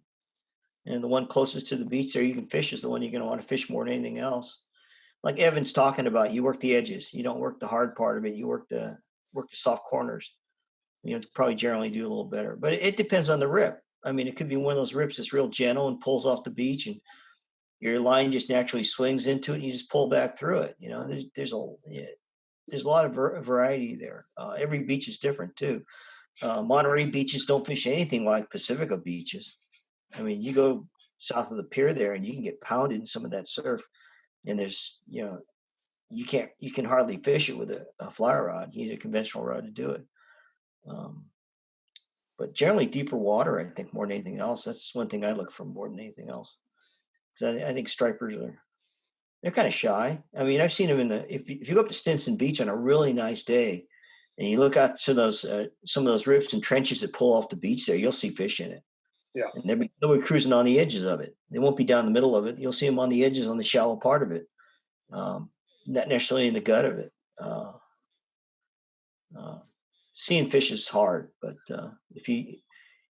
And the one closest to the beach there you can fish is the one you're going to want to fish more than anything else. Like Evan's talking about, you work the edges. You don't work the hard part of it. You work the soft corners. Probably generally do a little better. But it depends on the rip. I mean, it could be one of those rips that's real gentle and pulls off the beach, and your line just naturally swings into it, and you just pull back through it. There's a lot of variety there. Every beach is different too. Monterey beaches don't fish anything like Pacifica beaches. I mean, you go south of the pier there, and you can get pounded in some of that surf. And there's, you can hardly fish it with a fly rod. You need a conventional rod to do it. But generally deeper water, I think, more than anything else. That's one thing I look for more than anything else. Because I think stripers they're kind of shy. I mean, I've seen them if you go up to Stinson Beach on a really nice day, and you look out to those some of those rips and trenches that pull off the beach there, you'll see fish in it. Yeah. And they'll be cruising on the edges of it. They won't be down the middle of it. You'll see them on the edges, on the shallow part of it, not necessarily in the gut of it. Seeing fish is hard, but if you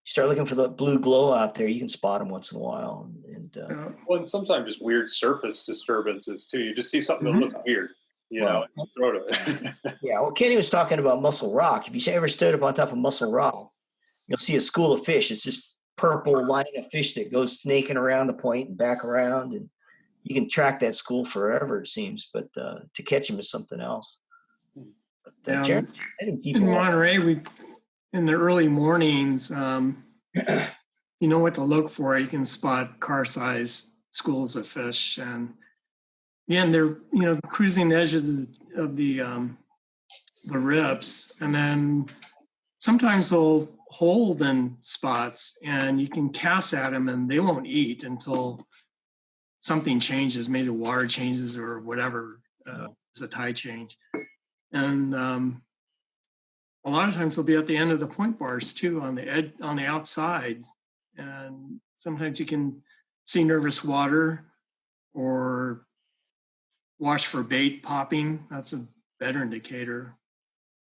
start looking for the blue glow out there, you can spot them once in a while. And sometimes just weird surface disturbances too. You just see something that looks weird, and throw it. Yeah. Well, Kenny was talking about Muscle Rock. If you ever stood up on top of Muscle Rock, you'll see a school of fish. It's this purple line of fish that goes snaking around the point and back around, and you can track that school forever, it seems. But to catch them is something else. But, I think in Monterey, in the early mornings, you know what to look for. You can spot car-sized schools of fish, and again, they're cruising the edges of the rips, and then sometimes they'll hold in spots, and you can cast at them, and they won't eat until something changes, maybe the water changes or whatever. It's a tide change, and a lot of times they'll be at the end of the point bars too, on the outside, and sometimes you can see nervous water or watch for bait popping. That's a better indicator.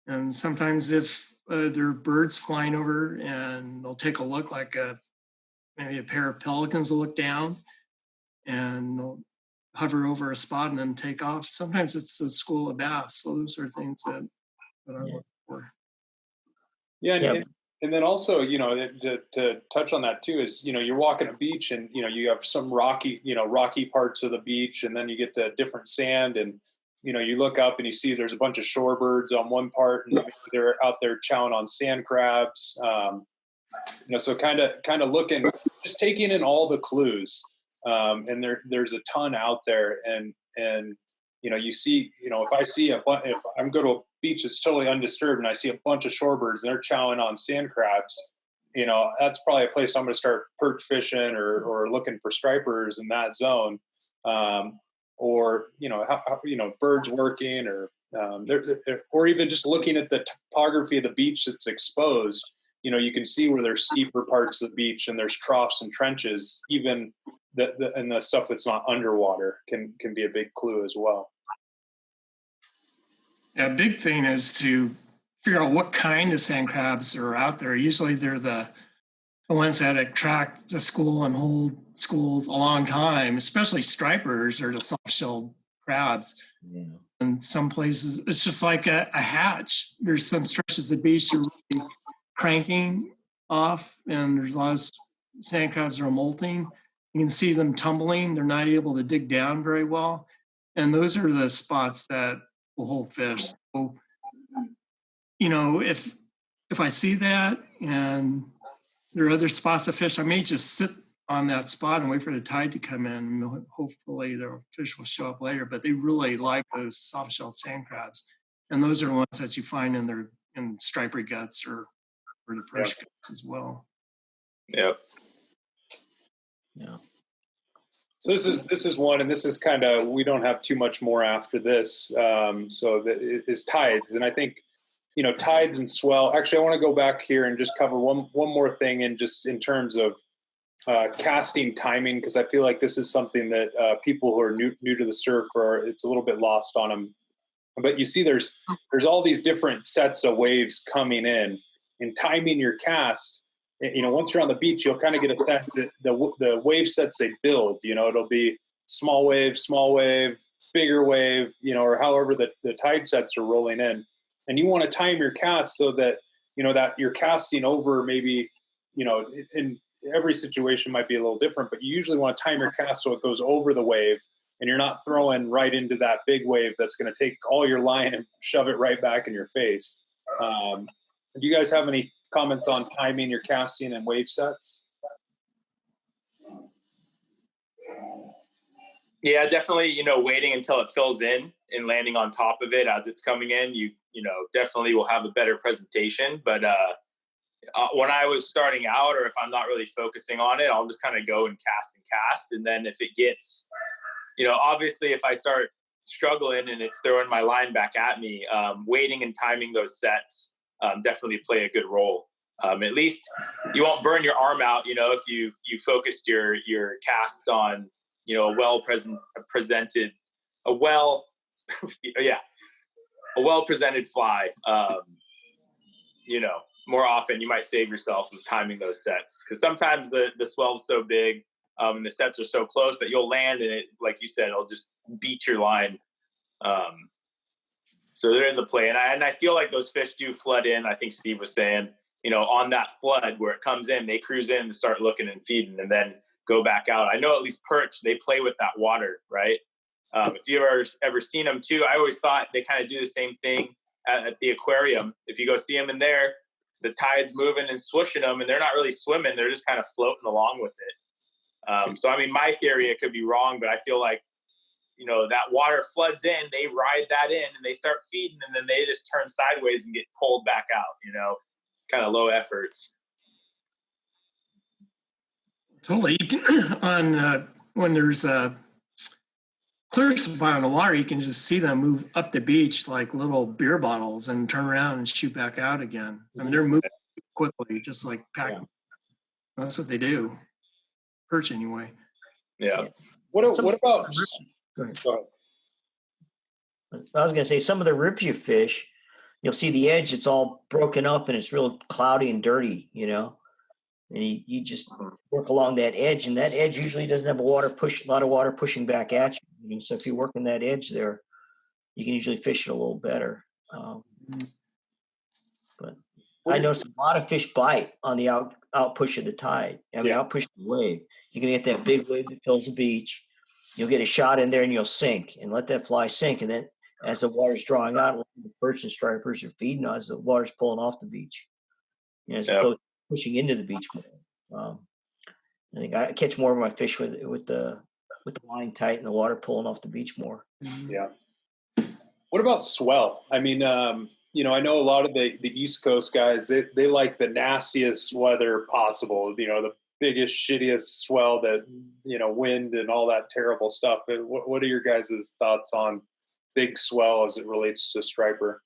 And sometimes if there are birds flying over, and they'll take a look, like maybe a pair of pelicans will look down and they'll hover over a spot and then take off. Sometimes it's a school of bass. So those are things that I look for. Yeah. And then also, to touch on that too is, you're walking a beach, and, you have some rocky parts of the beach, and then you get to different sand, and, you look up and you see there's a bunch of shorebirds on one part, and they're out there chowing on sand crabs. So kind of looking, just taking in all the clues. And there's a ton out there, and you see, if I'm going to a beach that's totally undisturbed and I see a bunch of shorebirds and they're chowing on sand crabs, that's probably a place I'm going to start perch fishing or looking for stripers in that zone. Or birds working, or even just looking at the topography of the beach that's exposed. You can see where there's steeper parts of the beach and there's troughs and trenches. Even the stuff that's not underwater can be a big clue as well. Yeah, big thing is to figure out what kind of sand crabs are out there. Usually they're the ones that attract the school and hold schools a long time, especially stripers or the soft-shelled crabs. Yeah. In some places, it's just like a hatch. There's some stretches of the beach you're really cranking off, and there's a lot of sand crabs that are molting. You can see them tumbling. They're not able to dig down very well. And those are the spots that will hold fish. So, if if I see that and there are other spots of fish, I may just sit on that spot and wait for the tide to come in. And hopefully the fish will show up later, but they really like those soft-shelled sand crabs. And those are the ones that you find in striper guts or the perch guts as well. Yep. Yeah. So this is one, and this is kind of, we don't have too much more after this. So that is tides, and I think, you know, tides and swell. Actually, I want to go back here and just cover one more thing, and just in terms of casting timing, because I feel like this is something that people who are new to the surf it's a little bit lost on them. But you see, there's all these different sets of waves coming in, and timing your cast. You know, once you're on the beach, you'll kind of get a sense that the wave sets they build. You know, it'll be small wave, bigger wave. You know, or however the tide sets are rolling in, and you want to time your cast so that, you know, that you're casting over maybe, you know, in every situation might be a little different, but you usually want to time your cast so it goes over the wave, and you're not throwing right into that big wave that's going to take all your line and shove it right back in your face. Do you guys have any comments on timing your casting and wave sets? Yeah, definitely, you know, waiting until it fills in and landing on top of it as it's coming in, you know, definitely will have a better presentation. But when I was starting out, or if I'm not really focusing on it, I'll just kind of go and cast. And then if it gets, you know, obviously if I start struggling and it's throwing my line back at me, waiting and timing those sets definitely play a good role. At least you won't burn your arm out, you know, if you focused your casts on, you know, a well presented fly. You know, more often you might save yourself from timing those sets, because sometimes the swell's so big and the sets are so close that you'll land and it, like you said, it'll just beat your line. So there is a play, and I feel like those fish do flood in. I think Steve was saying, you know, on that flood where it comes in, they cruise in and start looking and feeding, and then go back out. I know at least perch, they play with that water, right? If you've ever seen them too, I always thought they kind of do the same thing at the aquarium. If you go see them in there, the tide's moving and swooshing them, and they're not really swimming. They're just kind of floating along with it. So, I mean, my theory, it could be wrong, but I feel like, you know, that water floods in, they ride that in, and they start feeding, and then they just turn sideways and get pulled back out, you know, kind of low efforts. Totally. You can, when there's a clear supply on the water, you can just see them move up the beach like little beer bottles and turn around and shoot back out again. I mean, they're moving quickly, just like pack. Yeah. That's what they do. Perch anyway. Yeah. What about? Go ahead. I was going to say, some of the rips you fish, you'll see the edge, it's all broken up and it's real cloudy and dirty, you know, and you just work along that edge, and that edge usually doesn't have a lot of water pushing back at you. I mean, so if you're working that edge there, you can usually fish it a little better. But I noticed a lot of fish bite on the out push of the tide. I mean, out push of the wave. You can get that big wave that fills the beach. You'll get a shot in there and you'll sink, and let that fly sink. And then as the water's drawing out, the perch and stripers are feeding on as the water's pulling off the beach. You know, as opposed to pushing into the beach more. I think I catch more of my fish with the line tight and the water pulling off the beach more. Yeah. What about swell? I mean, you know, I know a lot of the East Coast guys, they like the nastiest weather possible, you know, the biggest, shittiest swell, that, you know, wind and all that terrible stuff. What are your guys' thoughts on big swell as it relates to striper?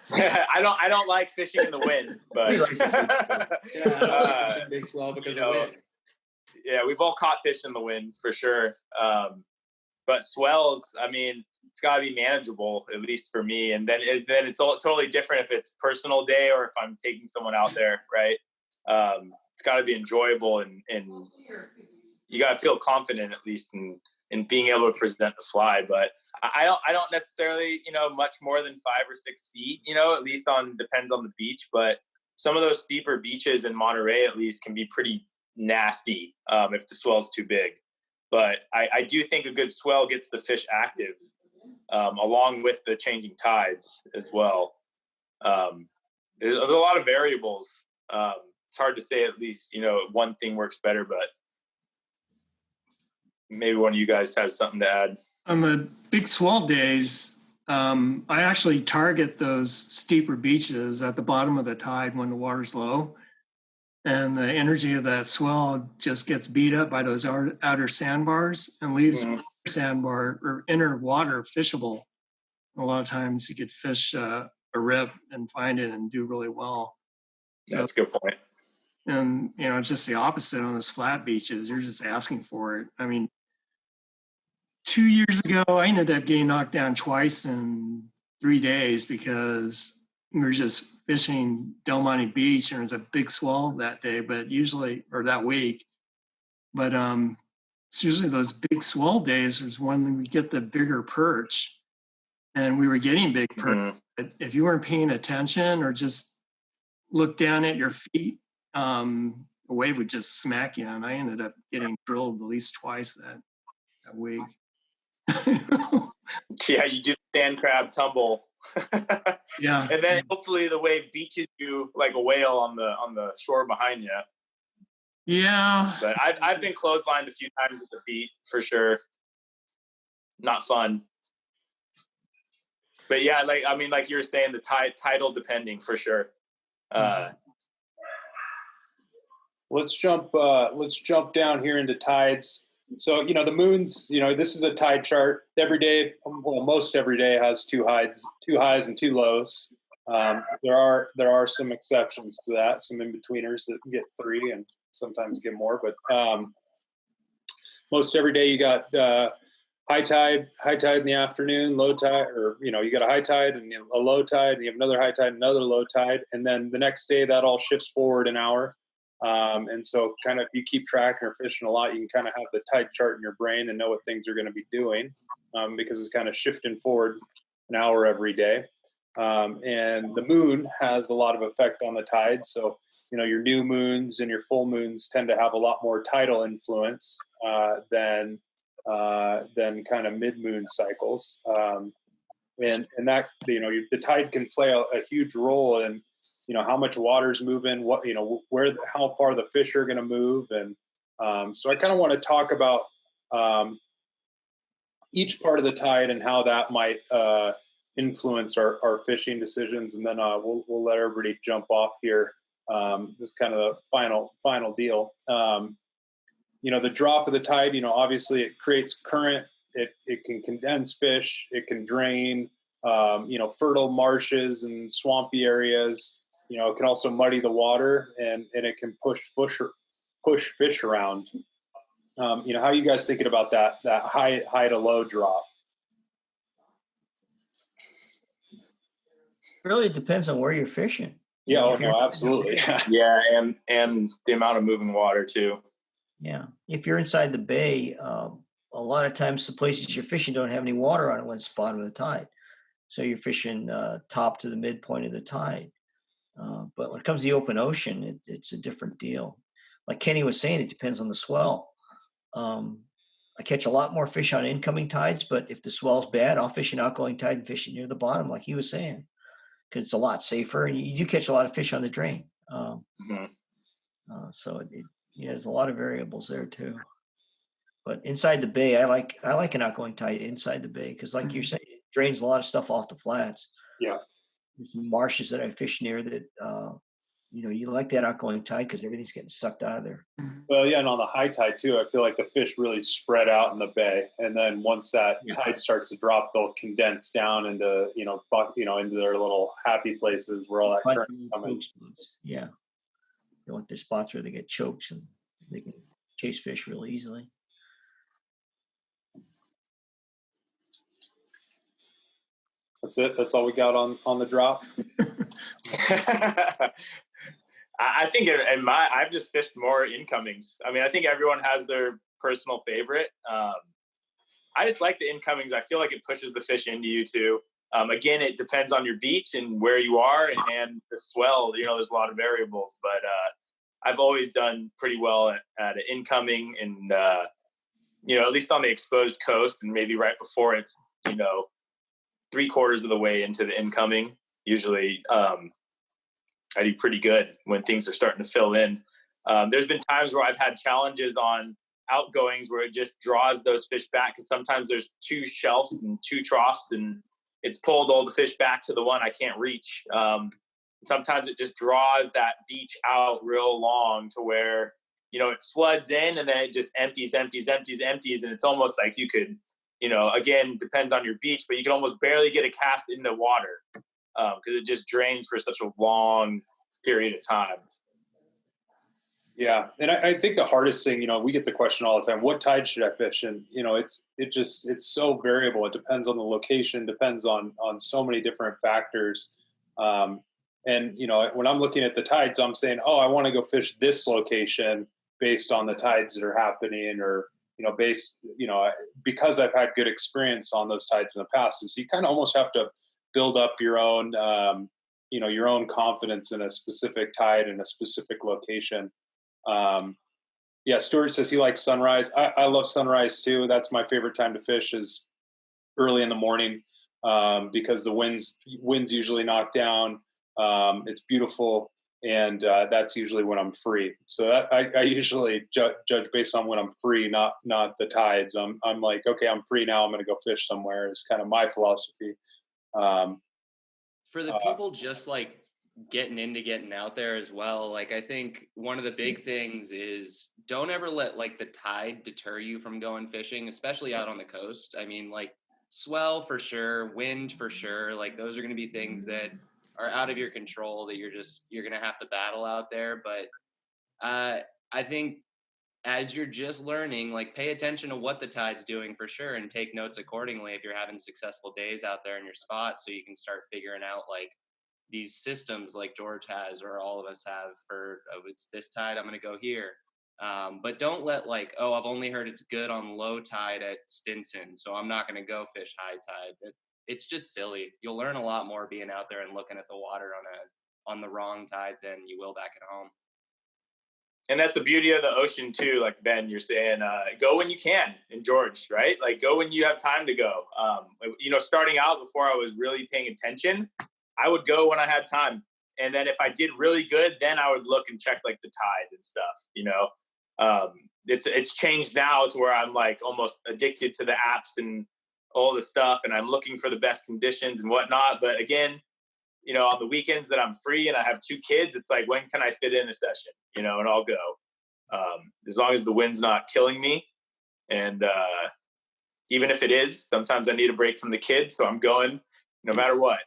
I don't like fishing in the wind, but big swell because of wind. Yeah, we've all caught fish in the wind for sure. But swells, I mean, it's got to be manageable, at least for me. And then it's all totally different if it's personal day or if I'm taking someone out there, right? It's got to be enjoyable, and you got to feel confident, at least in being able to present the fly. But I don't necessarily, you know, much more than 5 or 6 feet, you know, at least depends on the beach. But some of those steeper beaches in Monterey, at least, can be pretty nasty if the swell's too big. But I do think a good swell gets the fish active. along with the changing tides as well. There's a lot of variables. It's hard to say at least, one thing works better, but maybe one of you guys has something to add. On the big swell days, I actually target those steeper beaches at the bottom of the tide when the water's low. And the energy of that swell just gets beat up by those outer sandbars and leaves sandbar or inner water fishable. A lot of times you could fish a rip and find it and do really well. That's a good point. And, it's just the opposite on those flat beaches. You're just asking for it. I mean, 2 years ago, I ended up getting knocked down twice in 3 days because we were just fishing Del Monte Beach and it was a big swell that day, or that week. But it's usually those big swell days is when we get the bigger perch, and we were getting big perch. But if you weren't paying attention or just look down at your feet, a wave would just smack you. And I ended up getting drilled at least twice that week. Yeah, you do the sand crab tumble. Yeah. And then hopefully the wave beaches you like a whale on the shore behind you. Yeah. But I've been clotheslined a few times at the beat for sure. Not fun. But yeah, like you were saying, the tidal depending for sure. Let's jump down here into tides. So, the moons, this is a tide chart. Every day, most every day has two highs and two lows. There are some exceptions to that, some in-betweeners that get 3 and sometimes get more. But most every day you got high tide in the afternoon, low tide, or, you got a high tide and a low tide, and you have another high tide, another low tide. And then the next day that all shifts forward an hour. And so kind of if you keep track or fishing a lot, you can kind of have the tide chart in your brain and know what things are going to be doing because it's kind of shifting forward an hour every day. And the moon has a lot of effect on the tide. So, your new moons and your full moons tend to have a lot more tidal influence than kind of mid-moon cycles. And that, the tide can play a huge role in how much water's moving, how far the fish are going to move. And so I kind of want to talk about each part of the tide and how that might influence our fishing decisions. And then we'll let everybody jump off here. This is kind of the final deal. The drop of the tide, obviously it creates current. It can condense fish. It can drain, fertile marshes and swampy areas. It can also muddy the water and it can push fish around. How are you guys thinking about that high to low drop? Really depends on where you're fishing. Yeah, no, absolutely. Yeah, and the amount of moving water too. Yeah, if you're inside the bay, a lot of times the places you're fishing don't have any water on it when it's bottom of the tide. So you're fishing top to the midpoint of the tide. But when it comes to the open ocean, it's a different deal. Like Kenny was saying, it depends on the swell. I catch a lot more fish on incoming tides, but if the swell's bad, I'll fish an outgoing tide and fish it near the bottom, like he was saying, because it's a lot safer and you do catch a lot of fish on the drain. So there's a lot of variables there too. But inside the bay, I like an outgoing tide inside the bay because, like you're saying, it drains a lot of stuff off the flats. Yeah. There's some marshes that I fish near that, you like that outgoing tide because everything's getting sucked out of there. Well, yeah, and on the high tide too, I feel like the fish really spread out in the bay, and then once that tide starts to drop, they'll condense down into into their little happy places where all that current is coming. Yeah, they want their spots where they get chokes and they can chase fish real easily. That's it. That's all we got on the drop. I think I've just fished more incomings. I mean, I think everyone has their personal favorite. I just like the incomings. I feel like it pushes the fish into you too. Again, it depends on your beach and where you are and the swell. There's a lot of variables, but I've always done pretty well at an incoming and, at least on the exposed coast and maybe right before it's, 3/4 of the way into the incoming. Usually I do pretty good when things are starting to fill in. There's been times where I've had challenges on outgoings where it just draws those fish back, because sometimes there's 2 shelves and 2 troughs, and it's pulled all the fish back to the one I can't reach. Sometimes it just draws that beach out real long to where, it floods in and then it just empties. And it's almost like you could, again, depends on your beach, but you can almost barely get a cast in the water because it just drains for such a long period of time. Yeah. And I think the hardest thing, we get the question all the time, what tide should I fish? And, it's so variable. It depends on the location, depends on so many different factors. And, when I'm looking at the tides, I'm saying, I want to go fish this location based on the tides that are happening, or, because I've had good experience on those tides in the past. And so you kind of almost have to build up your own, your own confidence in a specific tide in a specific location. Stuart says he likes sunrise. I love sunrise too. That's my favorite time to fish, is early in the morning, because the winds usually knock down. It's beautiful, and that's usually when I'm free. So I usually judge based on when I'm free, not the tides. I'm like, okay, I'm free now, I'm going to go fish somewhere, is kind of my philosophy. For the people just like getting out there as well, like I think one of the big things is don't ever let like the tide deter you from going fishing, especially out on the coast. I mean, like swell for sure, wind for sure, like those are going to be things that are out of your control that you're going to have to battle out there. But I think as you're just learning, like pay attention to what the tide's doing for sure, and take notes accordingly if you're having successful days out there in your spot, so you can start figuring out like these systems like George has, or all of us have, for it's this tide, I'm going to go here. But don't let like, I've only heard it's good on low tide at Stinson, so I'm not going to go fish high tide. It's just silly. You'll learn a lot more being out there and looking at the water on the wrong tide than you will back at home. And that's the beauty of the ocean too. Like Ben, you're saying, go when you can. And George, right? Like go when you have time to go. Starting out, before I was really paying attention, I would go when I had time. And then if I did really good, then I would look and check like the tide and stuff, It's changed now to where I'm like almost addicted to the apps and all the stuff, and I'm looking for the best conditions and whatnot. But again, on the weekends that I'm free and I have 2 kids, it's like, when can I fit in a session, and I'll go, as long as the wind's not killing me. And even if it is, sometimes I need a break from the kids. So I'm going no matter what.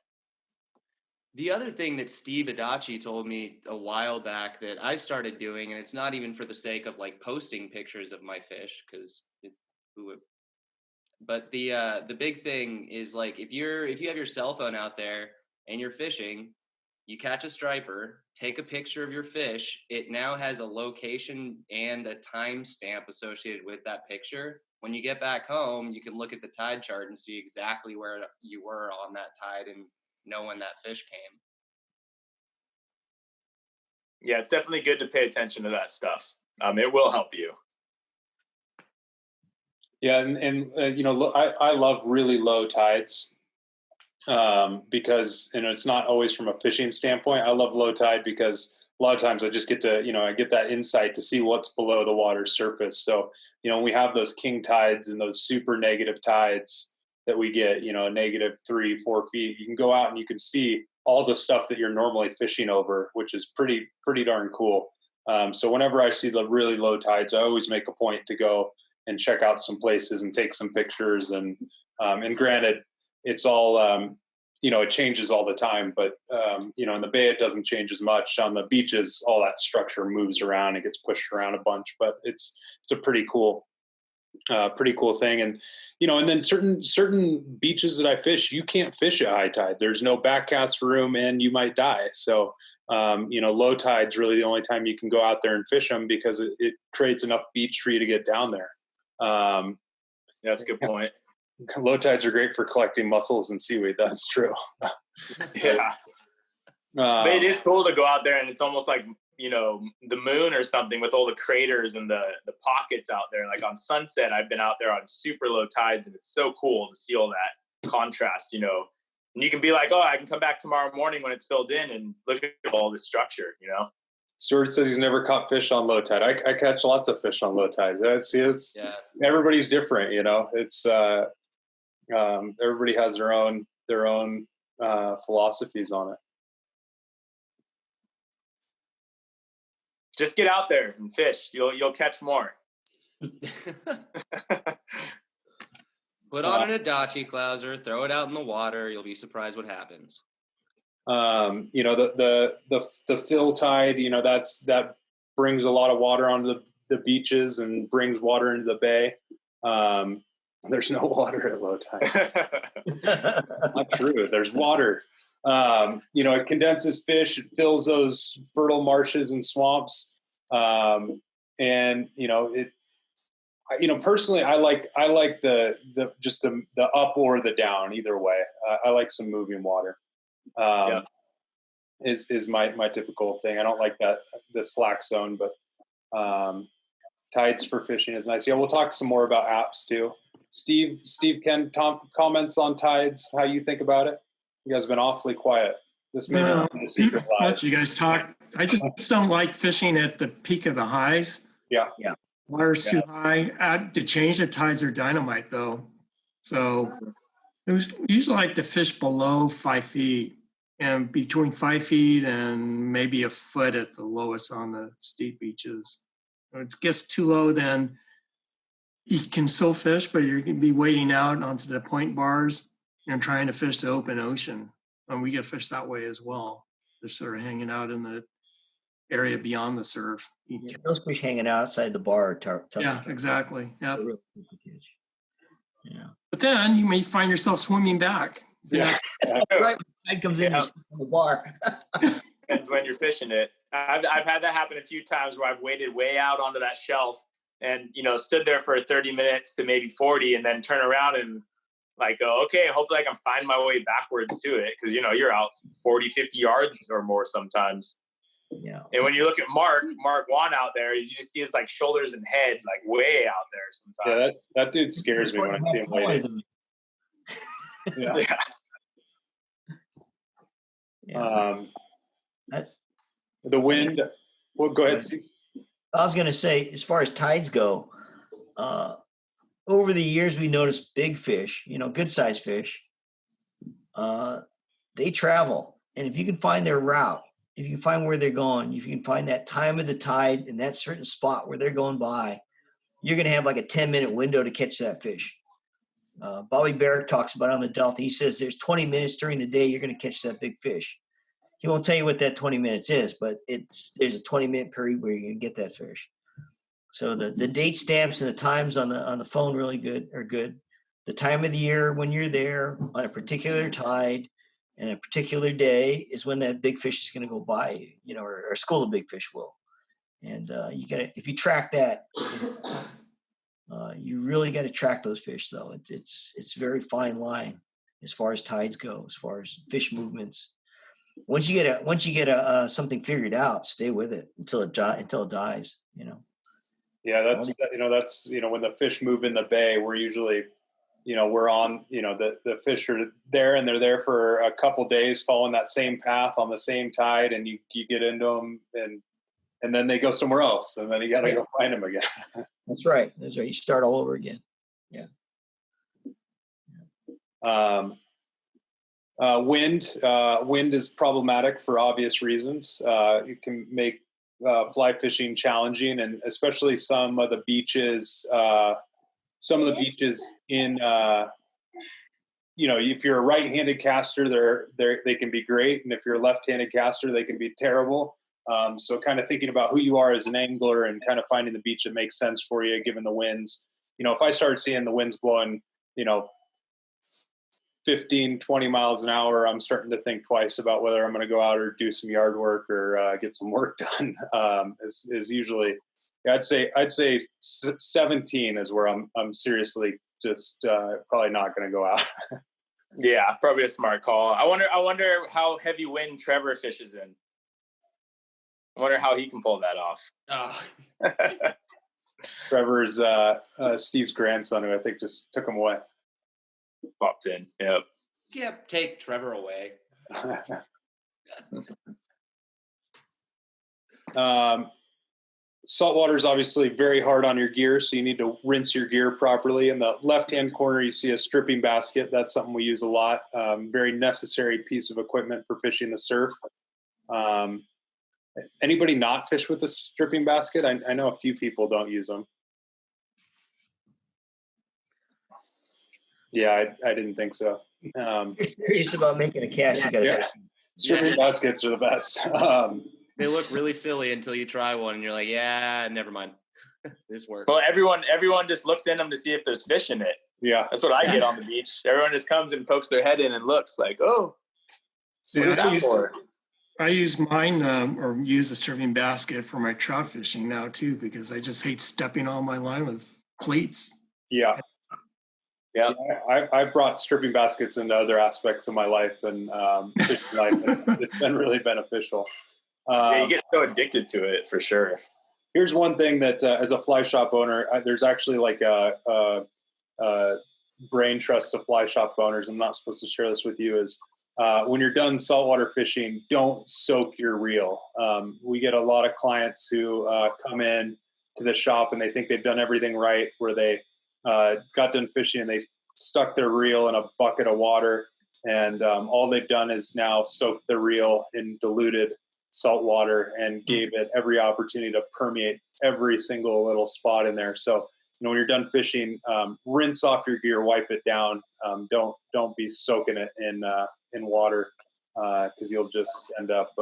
The other thing that Steve Adachi told me a while back that I started doing, and it's not even for the sake of like posting pictures of my fish, but the big thing is like, if you have your cell phone out there and you're fishing, you catch a striper, take a picture of your fish. It now has a location and a timestamp associated with that picture. When you get back home, you can look at the tide chart and see exactly where you were on that tide and know when that fish came. Yeah, it's definitely good to pay attention to that stuff. It will help you. Yeah, and I love really low tides, because it's not always from a fishing standpoint. I love low tide because a lot of times I just get to I get that insight to see what's below the water's surface. So we have those king tides and those super negative tides that we get, -3-4 feet. You can go out and you can see all the stuff that you're normally fishing over, which is pretty darn cool. So whenever I see the really low tides, I always make a point to go and check out some places and take some pictures. And granted, it's all, it changes all the time, but in the bay, it doesn't change as much. On the beaches, all that structure moves around, it gets pushed around a bunch, but it's a pretty cool thing. And and then certain beaches that I fish, you can't fish at high tide. There's no backcast room and you might die. So low tide's really the only time you can go out there and fish them, because it creates enough beach for you to get down there. That's a good point. Low tides are great for collecting mussels and seaweed. That's true. Yeah. But it is cool to go out there, and it's almost like the moon or something, with all the craters and the pockets out there. Like on sunset, I've been out there on super low tides, and it's so cool to see all that contrast, And you can be like, oh, I can come back tomorrow morning when it's filled in and look at all the structure, you know? Stuart says he's never caught fish on low tide. I catch lots of fish on low tide. Everybody's different, you know. It's everybody has their own philosophies on it. Just get out there and fish. You'll catch more. Put on an Adachi clouser, throw it out in the water. You'll be surprised what happens. You know, the fill tide, you know, that brings a lot of water onto the beaches and brings water into the bay. There's no water at low tide. Not true. There's water. You know, it condenses fish. It fills those fertile marshes and swamps. And you know, personally, I like the up or the down, either way. I like some moving water. Is my typical thing. I don't like the slack zone, but tides for fishing is nice. Yeah, we'll talk some more about apps too. Steve, Ken, Tom, comments on tides, how you think about it? You guys have been awfully quiet. This may be the secret live. You guys talk. I just don't like fishing at the peak of the highs. Yeah. Water's too high. To change the tides are dynamite though. So it was usually like to fish below 5 feet and between 5 feet and maybe a foot at the lowest on the steep beaches. When it gets too low, then you can still fish, but you're going to be wading out onto the point bars and trying to fish the open ocean. And we get fish that way as well. They're sort of hanging out in the area beyond the surf. Those fish hanging outside the bar. Yeah, exactly. Yeah. Yeah. But then you may find yourself swimming back. Yeah. Right. Tide comes in on the bar. Depends when you're fishing it. I've had that happen a few times where I've waded way out onto that shelf and, you know, stood there for 30 minutes to maybe 40 and then turn around and like go, okay, hopefully I can find my way backwards to it. Cause you know, you're out 40, 50 yards or more sometimes. Yeah. And when you look at Mark Wan out there, you just see his like shoulders and head like way out there sometimes. Yeah, that dude scares me when I see him wading. The wind. Well, go ahead, Steve. I was going to say, as far as tides go, over the years we noticed big fish, you know, good sized fish. They travel, and if you can find their route, if you can find where they're going, if you can find that time of the tide and that certain spot where they're going by, you're going to have like a 10-minute window to catch that fish. Bobby Barrett talks about on the Delta. He says there's 20 minutes during the day you're going to catch that big fish. He won't tell you what that 20 minutes is, but there's a 20-minute period where you're going to get that fish. So the date stamps and the times on the phone are good. The time of the year when you're there on a particular tide and a particular day is when that big fish is going to go by, you know, or a school of big fish will. And if you track that, you really got to track those fish though. It's very fine line as far as tides go, as far as fish movements. Once you get something figured out, stay with it until it dies, you know. Yeah, that's when the fish move in the bay, we're usually, you know, we're on, you know, the fish are there and they're there for a couple days following that same path on the same tide, and you get into them and then they go somewhere else, and then you got to go find them again. That's right. You start all over again. Yeah. Wind is problematic for obvious reasons. It can make fly fishing challenging, and especially some of the beaches in, you know, if you're a right-handed caster, they can be great. And if you're a left-handed caster, they can be terrible. So kind of thinking about who you are as an angler and kind of finding the beach that makes sense for you, given the winds. You know, if I start seeing the winds blowing, you know, 15, 20 miles an hour, I'm starting to think twice about whether I'm going to go out or do some yard work or get some work done. Is usually, I'd say 17 is where I'm seriously just probably not going to go out. Yeah, probably a smart call. I wonder how heavy wind Trevor fishes in. I wonder how he can pull that off. Oh. Trevor's Steve's grandson, who I think just took him away. Popped in. Yep. Yep, take Trevor away. Saltwater is obviously very hard on your gear, so you need to rinse your gear properly. In the left-hand corner, you see a stripping basket. That's something we use a lot. Very necessary piece of equipment for fishing the surf. Anybody not fish with a stripping basket? I know a few people don't use them. Yeah, I didn't think so. You're serious about making a cast, you got to Yeah. Stripping baskets are the best. They look really silly until you try one and you're like, yeah, never mind. This works. Well, everyone just looks in them to see if there's fish in it. Yeah. That's what I get on the beach. Everyone just comes and pokes their head in and looks like, oh, what is that for? I use mine or use a stripping basket for my trout fishing now too, because I just hate stepping on my line with cleats. Yeah. Yeah. I've brought stripping baskets into other aspects of my life and fishing life. It's been really beneficial. Yeah, you get so addicted to it for sure. Here's one thing that as a fly shop owner, there's actually like a brain trust to fly shop owners. I'm not supposed to share this with you is when you're done saltwater fishing, don't soak your reel. We get a lot of clients who come in to the shop and they think they've done everything right, where they got done fishing and they stuck their reel in a bucket of water, and all they've done is now soak the reel in diluted salt water and gave it every opportunity to permeate every single little spot in there. So, when you're done fishing, rinse off your gear, wipe it down. Don't be soaking it in water because you'll just end up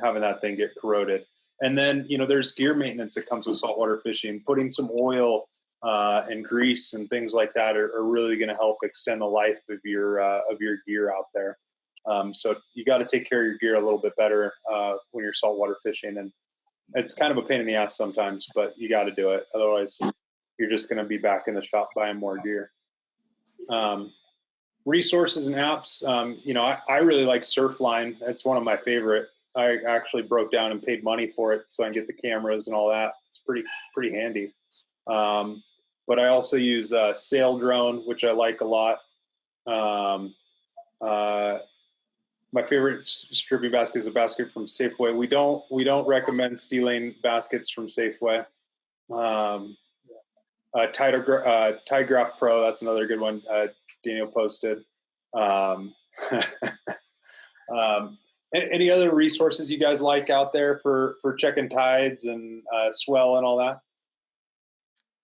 having that thing get corroded. And then, there's gear maintenance that comes with saltwater fishing. Putting some oil and grease and things like that are really going to help extend the life of your gear out there. So you got to take care of your gear a little bit better when you're saltwater fishing, and it's kind of a pain in the ass sometimes, but you got to do it. Otherwise, you're just going to be back in the shop buying more gear. Resources and apps. I really like Surfline. It's one of my favorite. I actually broke down and paid money for it so I can get the cameras and all that. It's pretty handy. But I also use Sail Drone, which I like a lot. My favorite stripping basket is a basket from Safeway. We don't recommend stealing baskets from Safeway. Tidegraph Pro, that's another good one. Daniel posted. Any other resources you guys like out there for checking tides and swell and all that?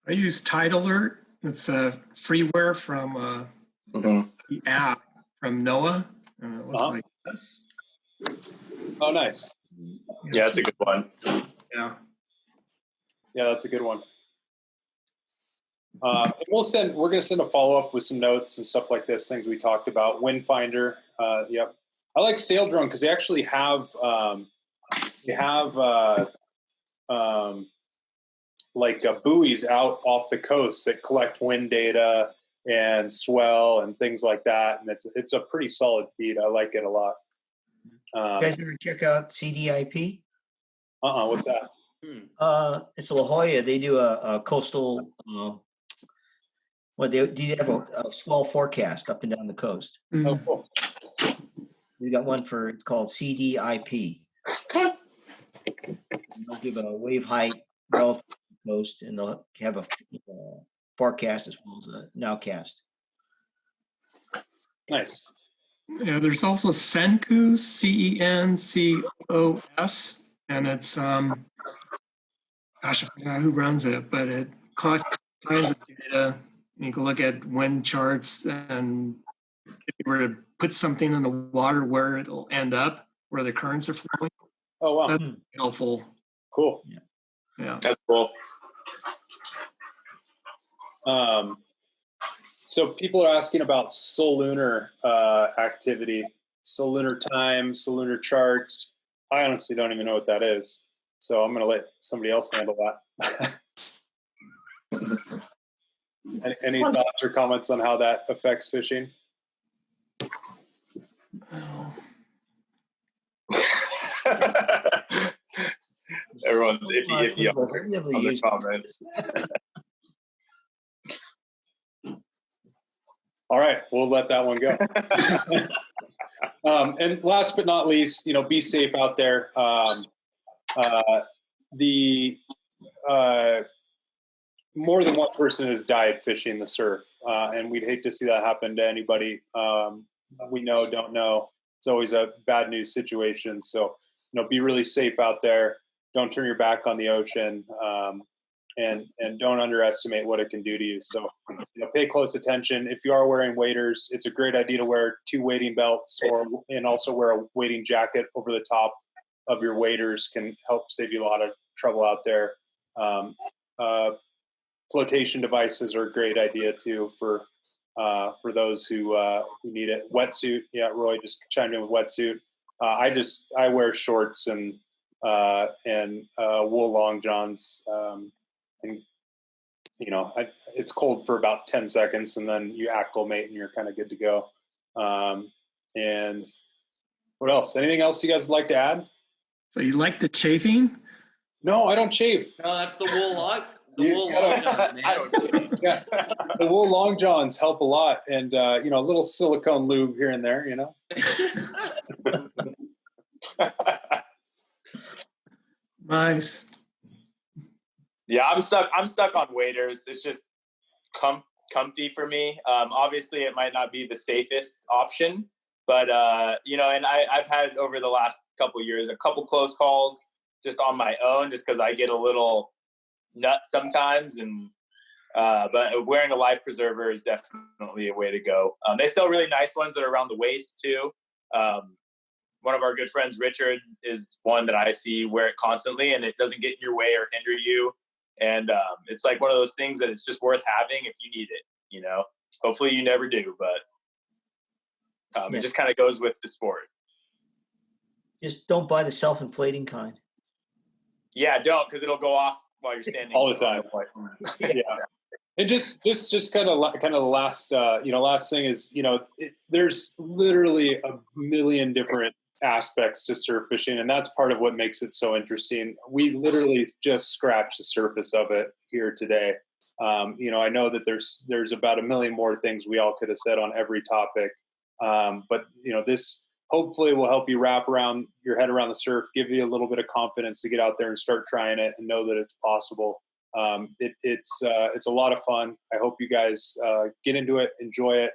I use Tide Alert. It's a freeware from the app from NOAA. It looks like this. Oh, nice. Yeah, that's a good one. Yeah. Yeah, that's a good one. We're going to send a follow-up with some notes and stuff like this, things we talked about. Windfinder. Yep. I like Sail Drone because they actually have buoys out off the coast that collect wind data and swell and things like that, and it's a pretty solid feed. I like it a lot. You guys ever check out CDIP? What's that? It's La Jolla. They do a coastal. Do you have a swell forecast up and down the coast? Oh, cool. We got one it's called CDIP. They'll give a wave height relative to the coast, and they'll have a forecast as well as a nowcast. Nice. Yeah, there's also Sencos, CENCOS, and it's I forgot who runs it, but it collects all kinds of data. You can look at wind charts, and if you were to put something in the water, where it'll end up, where the currents are flowing. Oh, wow. That's helpful. Cool. Yeah. That's cool. So people are asking about solunar activity, solunar time, solunar charts. I honestly don't even know what that is. So I'm going to let somebody else handle that. Any thoughts or comments on how that affects fishing? Everyone's iffy on the comments. All right, we'll let that one go. And last but not least, be safe out there. More than one person has died fishing the surf, and we'd hate to see that happen to anybody we know, don't know. It's always a bad news situation. So, be really safe out there. Don't turn your back on the ocean, and don't underestimate what it can do to you. So, pay close attention. If you are wearing waders, it's a great idea to wear 2 wading belts, and also wear a wading jacket over the top of your waders. Can help save you a lot of trouble out there. Flotation devices are a great idea too for those who need it. Wetsuit, yeah, Roy just chimed in with wetsuit. I wear shorts and wool long johns, and it's cold for about 10 seconds, and then you acclimate and you're kind of good to go. And what else? Anything else you guys would like to add? So you like the chafing? No, I don't chafe. No, that's the wool long. The wool long johns, man. I don't know. Yeah, the wool long johns help a lot, and a little silicone lube here and there. Nice. Yeah, I'm stuck on waders. It's just comfy for me. Obviously, it might not be the safest option, but and I've had over the last couple of years a couple close calls just on my own, just because I get a little nuts sometimes, and but wearing a life preserver is definitely a way to go. They sell really nice ones that are around the waist too. One of our good friends, Richard, is one that I see wear it constantly, and it doesn't get in your way or hinder you. And it's like one of those things that it's just worth having if you need it. Hopefully you never do, but it just kind of goes with the sport. Just don't buy the self-inflating kind. Yeah, don't, because it'll go off while you're standing all the time. Yeah. And just kind of the last last thing is there's literally a million different aspects to surf fishing, and that's part of what makes it so interesting. We literally just scratched the surface of it here today. I know that there's about a million more things we all could have said on every topic, but this hopefully will help you wrap your head around the surf, give you a little bit of confidence to get out there and start trying it and know that it's possible. It's a lot of fun. I hope you guys get into it, enjoy it.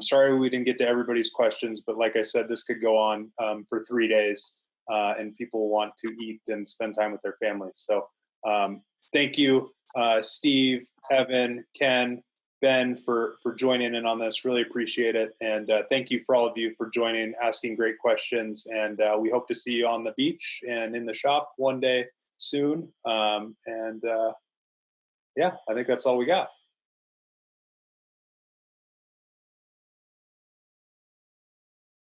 Sorry we didn't get to everybody's questions, but like I said, this could go on for 3 days, and people want to eat and spend time with their families. So thank you, Steve, Evan, Ken, Ben, for joining in on this. Really appreciate it. And thank you for all of you for joining, asking great questions. And we hope to see you on the beach and in the shop one day soon. Yeah, I think that's all we got.